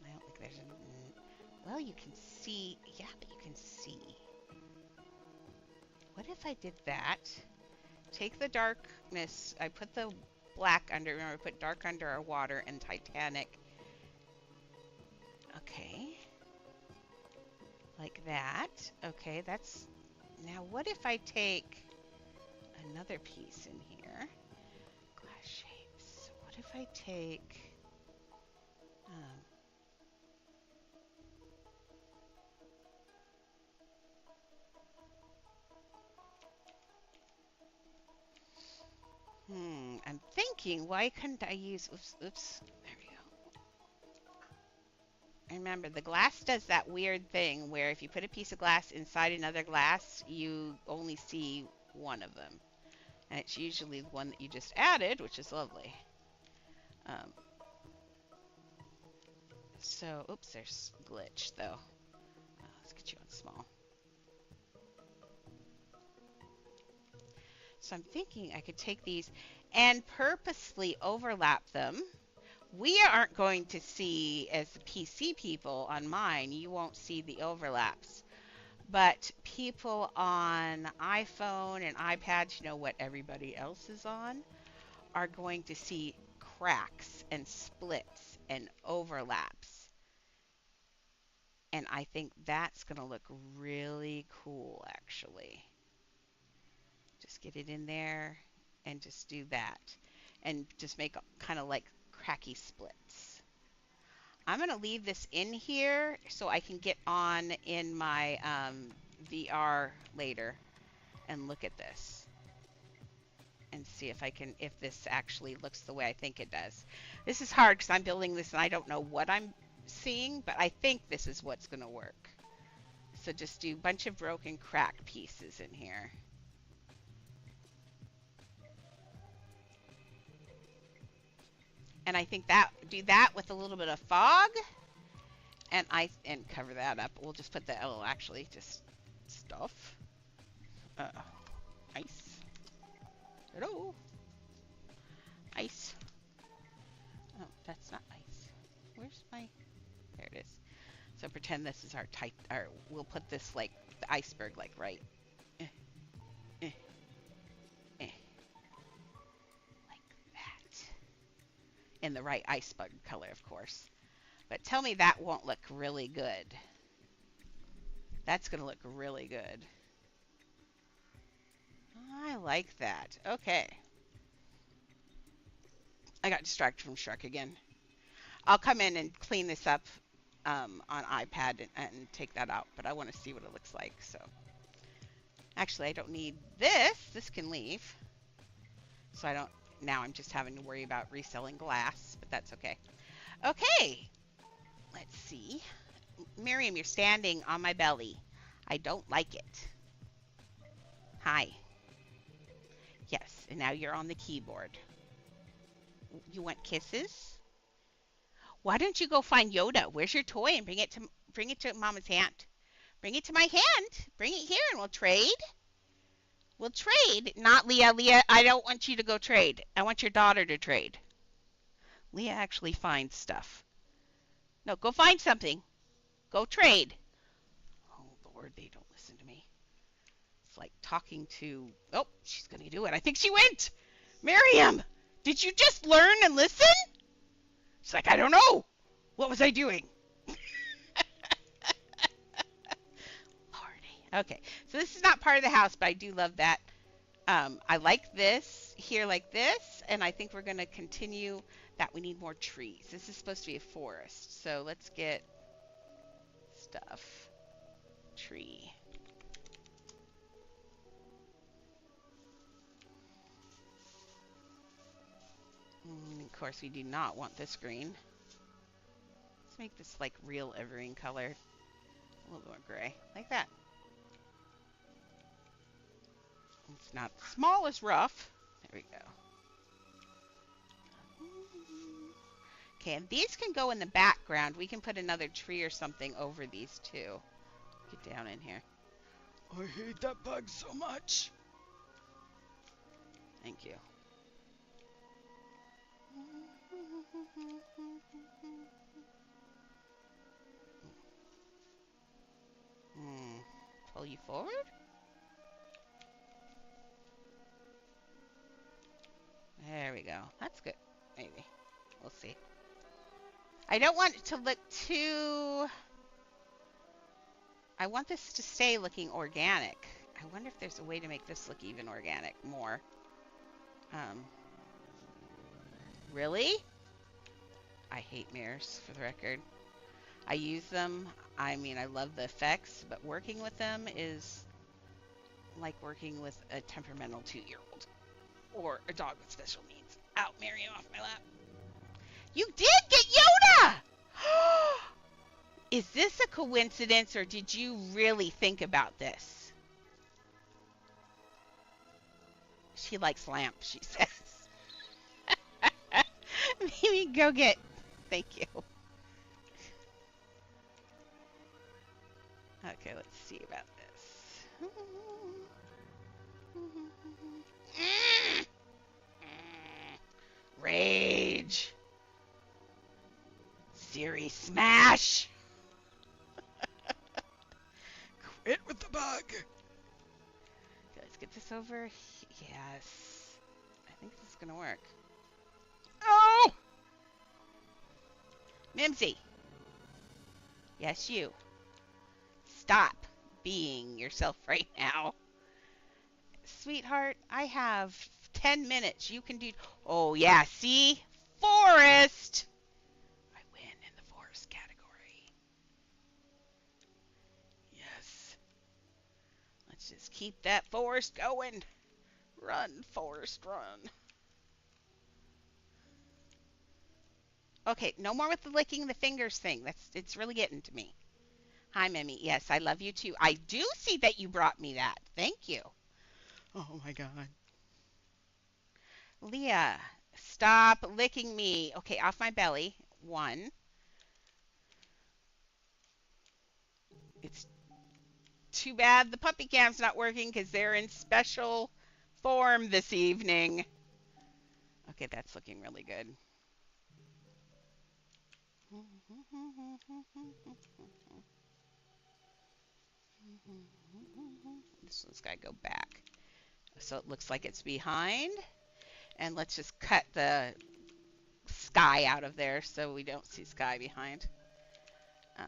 I don't think there's a... Well, you can see... Yeah, but you can see. What if I did that? Take the darkness. I put the black under. Remember, I put dark under our water and Titanic. Okay. Like that. Okay, that's... Now, what if I take another piece in here? Glass shapes. What if I take... I'm thinking, why couldn't I use... Oops. There we go. Remember, the glass does that weird thing where if you put a piece of glass inside another glass, you only see one of them. And it's usually the one that you just added, which is lovely. So, oops, there's glitch, though. Let's get you on small. So I'm thinking I could take these and purposely overlap them. We aren't going to see, as the PC people on mine, you won't see the overlaps. But people on iPhone and iPads, you know what everybody else is on, are going to see cracks and splits and overlaps. And I think that's going to look really cool, actually. Just get it in there and just do that. And just make kind of like cracky splits. I'm going to leave this in here so I can get on in my VR later and look at this. And see if I can, if this actually looks the way I think it does. This is hard because I'm building this and I don't know what I'm seeing, but I think this is what's going to work. So just do a bunch of broken crack pieces in here. And I think that do that with a little bit of fog and ice and cover that up. We'll just put the oh actually just stuff. Uh, ice. Hello. Ice. Oh, that's not ice. Where's my there it is. So pretend this is our type or we'll put this like the iceberg like right. Eh, eh, eh, like that. In the right iceberg color, of course. But tell me that won't look really good. That's going to look really good. I like that. Okay. I got distracted from Shrek again. I'll come in and clean this up on iPad and take that out, but I want to see what it looks like. So actually, I don't need this. This can leave. So I don't. Now I'm just having to worry about reselling glass, but that's okay. Okay. Let's see. Miriam, you're standing on my belly. I don't like it. Hi. Yes, and now you're on the keyboard. You want kisses? Why don't you go find Yoda? Where's your toy and bring it to Mama's hand. Bring it to my hand. Bring it here and we'll trade. We'll trade. Not Leah. Leah, I don't want you to go trade. I want your daughter to trade. Leah actually finds stuff. No, go find something. Go trade. Oh, Lord, they don't listen to me. It's like talking to... Oh, she's going to do it. I think she went. Miriam, did you just learn and listen? She's like, I don't know. What was I doing? Lordy. Okay, so this is not part of the house, but I do love that. I like this here like this, and I think we're going to continue that we need more trees. This is supposed to be a forest, so let's get stuff. Tree. And of course, we do not want this green. Let's make this like real evergreen color. A little more gray, like that. It's not small as rough. There we go. Okay, and these can go in the background. We can put another tree or something over these two. Get down in here. I hate that bug so much. Thank you. Pull you forward? There we go. That's good. Maybe. We'll see. I don't want it to look too... I want this to stay looking organic. I wonder if there's a way to make this look even organic more. Really? I hate mirrors, for the record. I use them. I mean, I love the effects, but working with them is like working with a temperamental 2-year-old or a dog with special needs. Out, Miriam, off my lap. You did get Yoda! Is this a coincidence, or did you really think about this? She likes lamp, she says. Maybe go get... Thank you. Okay, let's see about this. Rage. Siri, smash. Quit with the bug. Okay, let's get this over. Yes. I think this is going to work. Oh! Mimsy. Yes, you. Stop being yourself right now. Sweetheart, I have 10 minutes. You can do... Oh, yeah, see? Forest! I win in the forest category. Yes. Let's just keep that forest going. Run, forest, run. Okay, no more with the licking the fingers thing. It's really getting to me. Hi, Mimi. Yes, I love you too. I do see that you brought me that. Thank you. Oh my God. Leah, Stop licking me. Okay, off my belly. One. It's too bad the puppy cam's not working because they're in special form this evening. Okay, that's looking really good. This one's got to go back. So it looks like it's behind. And let's just cut the sky out of there so we don't see sky behind.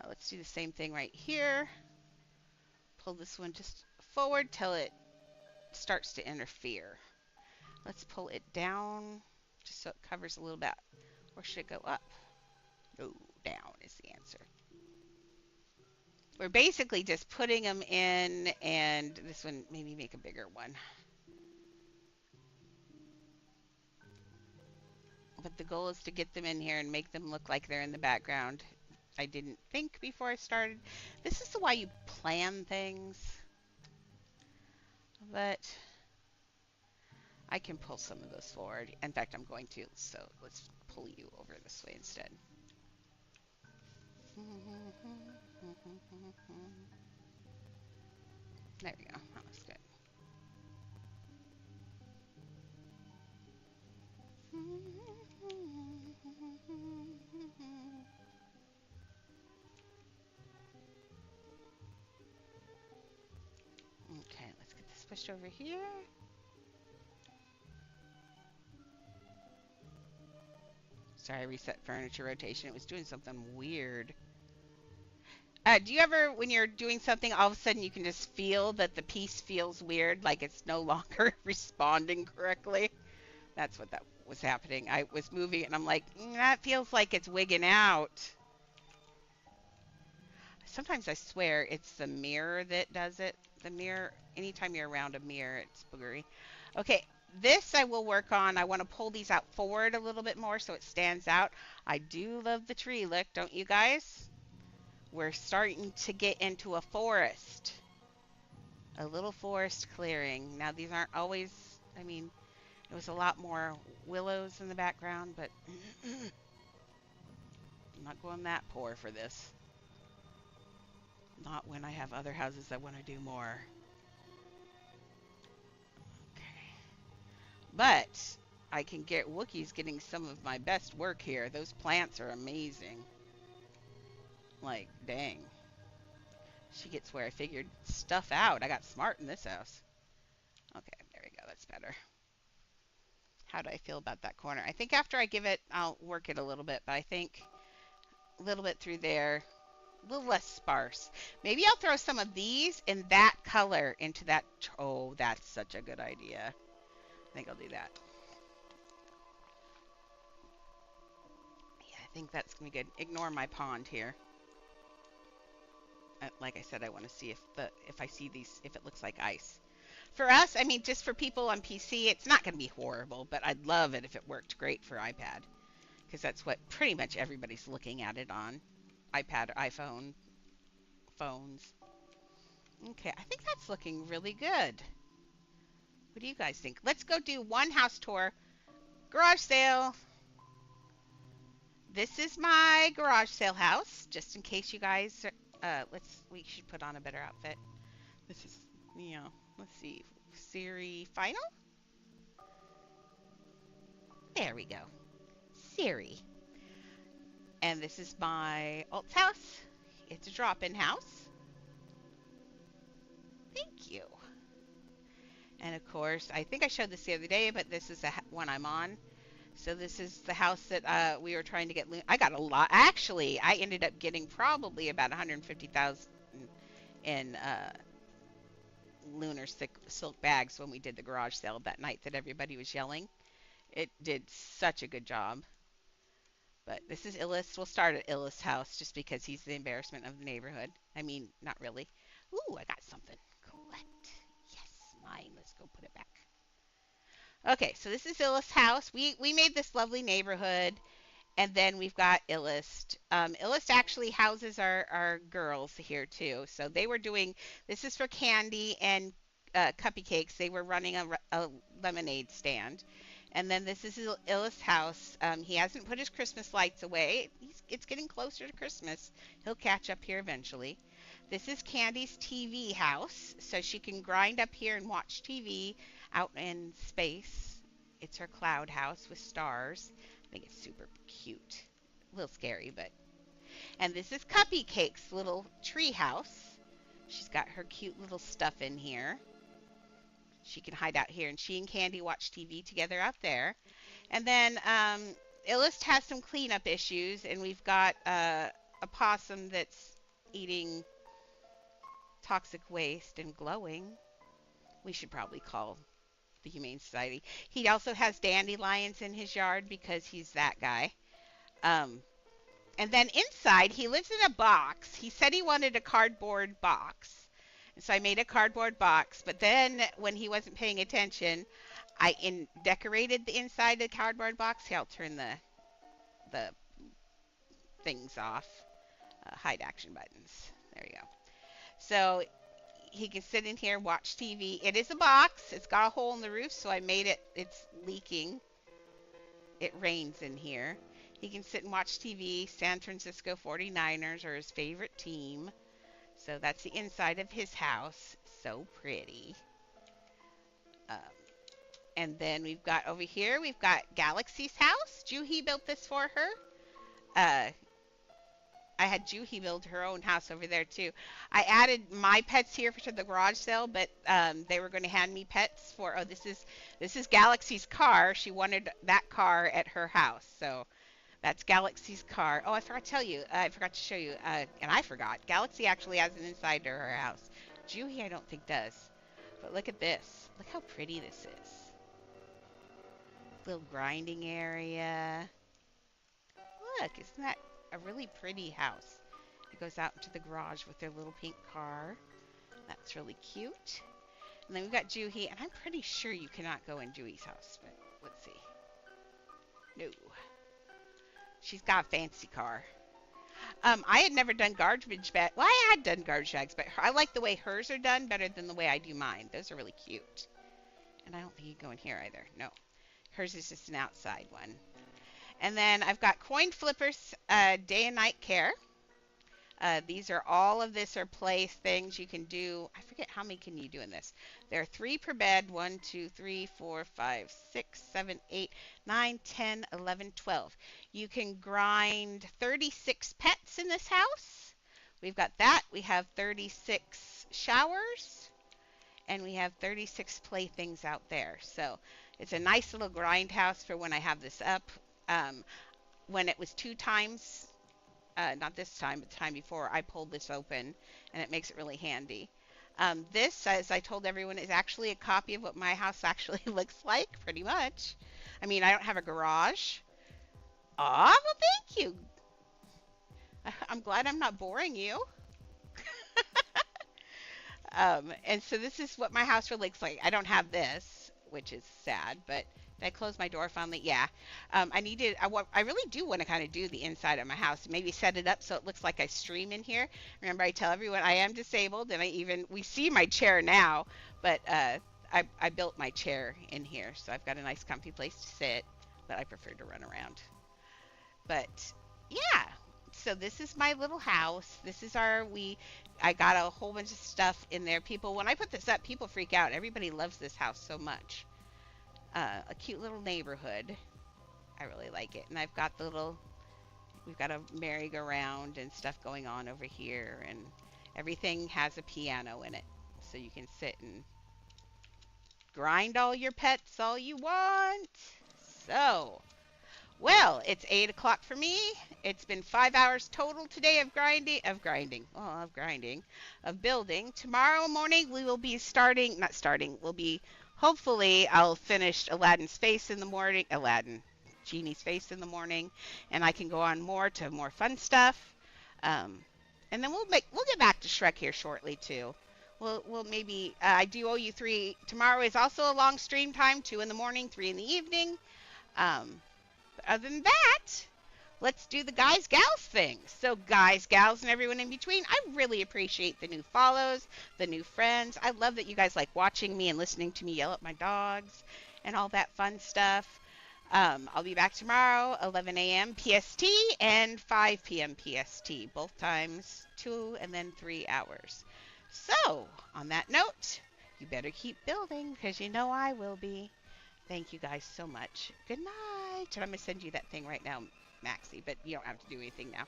Let's do the same thing right here. Pull this one just forward till it starts to interfere. Let's pull it down just so it covers a little bit. Or should it go up? No, down is the answer. We're basically just putting them in, and this one, maybe make a bigger one. But the goal is to get them in here and make them look like they're in the background. I didn't think before I started. This is why you plan things. But I can pull some of those forward. In fact, I'm going to. So let's pull you over this way instead. There we go. That looks good. Okay, let's get this pushed over here. Sorry, I reset furniture rotation. It was doing something weird. Do you ever, when you're doing something, all of a sudden you can just feel that the piece feels weird, like it's no longer responding correctly? That's what that was happening. I was moving and I'm like, that feels like it's wigging out. Sometimes I swear it's the mirror that does it. The mirror, anytime you're around a mirror, it's boogery. Okay, this I will work on. I want to pull these out forward a little bit more so it stands out. I do love the tree look, don't you guys? We're starting to get into a forest. A little forest clearing. Now, these aren't always, I mean, it was a lot more willows in the background, but I'm not going that poor for this. Not when I have other houses that want to do more. Okay. But I can get Wookiee's getting some of my best work here. Those plants are amazing. Like, dang. She gets where I figured stuff out. I got smart in this house. Okay, there we go. That's better. How do I feel about that corner? I think after I give it, I'll work it a little bit, but I think a little bit through there, a little less sparse. Maybe I'll throw some of these in that color into that. Oh, that's such a good idea. I think I'll do that. Yeah, I think that's going to be good. Ignore my pond here. Like I said, I want to see if I see these, if it looks like ice. For us, I mean, just for people on PC, it's not going to be horrible, but I'd love it if it worked great for iPad, because that's what pretty much everybody's looking at it on. iPad or iPhone phones. Okay, I think that's looking really good. What do you guys think? Let's go do one house tour. Garage sale. This is my garage sale house, just in case you guys, we should put on a better outfit. This is, let's see, Siri final? There we go. Siri. And this is my Alt's house. It's a drop-in house. Thank you. And of course, I think I showed this the other day, but this is the one I'm on. So this is the house that we were trying to get. I got a lot. Actually, I ended up getting probably about 150,000 in lunar silk bags when we did the garage sale that night that everybody was yelling. It did such a good job. But this is Illis. We'll start at Illis' house just because he's the embarrassment of the neighborhood. I mean, not really. Ooh, I got something. Collect. Yes, mine. Let's go put it back. Okay, so this is Illis' house. We made this lovely neighborhood, and then we've got Illist. Illist actually houses our girls here too. So they were doing, this is for candy and cupcakes. They were running a lemonade stand. And then this is Illis' house. He hasn't put his Christmas lights away. It's getting closer to Christmas. He'll catch up here eventually. This is Candy's TV house, so she can grind up here and watch TV out in space. It's her cloud house with stars. I think it's super cute. A little scary, but. And this is Cuppy Cake's little tree house. She's got her cute little stuff in here. She can hide out here, and she and Candy watch TV together out there. And then Illust has some cleanup issues, and we've got a possum that's eating toxic waste and glowing. We should probably call the Humane Society. He also has dandelions in his yard because he's that guy. And then inside, he lives in a box. He said he wanted a cardboard box. And so I made a cardboard box. But then when he wasn't paying attention, I decorated the inside of the cardboard box. Here, I'll turn the things off. Hide action buttons. There you go. So he can sit in here, watch TV. It is a box. It's got a hole in the roof, so I made it. It's leaking. It rains in here. He can sit and watch TV. San Francisco 49ers are his favorite team. So that's the inside of his house. So pretty. And then we've got over here, we've got Galaxy's house. Juhi built this for her. I had Juhi build her own house over there too. I added my pets here to the garage sale, but they were going to hand me pets for. Oh, this is Galaxy's car. She wanted that car at her house, so that's Galaxy's car. Oh, I forgot to tell you. I forgot to show you, and I forgot. Galaxy actually has an inside to her house. Juhi, I don't think does. But look at this. Look how pretty this is. Little grinding area. Look, isn't that a really pretty house? It goes out into the garage with their little pink car. That's really cute. And then we've got Juhi, and I'm pretty sure you cannot go in Juhi's house, but let's see. No. She's got a fancy car. I had never done garbage bags. Well, I had done garbage bags, but I like the way hers are done better than the way I do mine. Those are really cute. And I don't think you can go in here either. No. Hers is just an outside one. And then I've got coin flippers, day and night care. These are all of this are play things you can do. I forget how many can you do in this. There are 3 per bed. 1, 2, 3, 4, 5, 6, 7, 8, 9, 10, 11, 12. You can grind 36 pets in this house. We've got that. We have 36 showers. And we have 36 playthings out there. So it's a nice little grind house for when I have this up. When it was 2 times, not this time, but the time before, I pulled this open, and it makes it really handy. This, as I told everyone, is actually a copy of what my house actually looks like, pretty much. I mean, I don't have a garage. Aw, well, thank you. I'm glad I'm not boring you. And so this is what my house really looks like. I don't have this, which is sad, but did I close my door finally? Yeah. I really do want to kind of do the inside of my house. Maybe set it up so it looks like I stream in here. Remember, I tell everyone I am disabled, and we see my chair now, but I built my chair in here, so I've got a nice comfy place to sit, but I prefer to run around. But yeah, so this is my little house. This is I got a whole bunch of stuff in there. When I put this up, people freak out. Everybody loves this house so much. A cute little neighborhood. I really like it. And I've got we've got a merry-go-round and stuff going on over here, and everything has a piano in it. So you can sit and grind all your pets all you want. So, well, it's 8 o'clock for me. It's been 5 hours total today of building. Tomorrow morning we will be hopefully I'll finish Aladdin's face in the morning, Genie's face in the morning, and I can go on more fun stuff. And then we'll get back to Shrek here shortly too. We'll maybe, I do owe you 3. Tomorrow is also a long stream time, 2 in the morning, 3 in the evening. But other than that, let's do the guys, gals thing. So guys, gals, and everyone in between, I really appreciate the new follows, the new friends. I love that you guys like watching me and listening to me yell at my dogs and all that fun stuff. I'll be back tomorrow, 11 a.m. PST and 5 p.m. PST, both times 2 and then 3 hours. So, on that note, you better keep building because you know I will be. Thank you guys so much. Good night. And I'm going to send you that thing right now, Maxie, but you don't have to do anything now.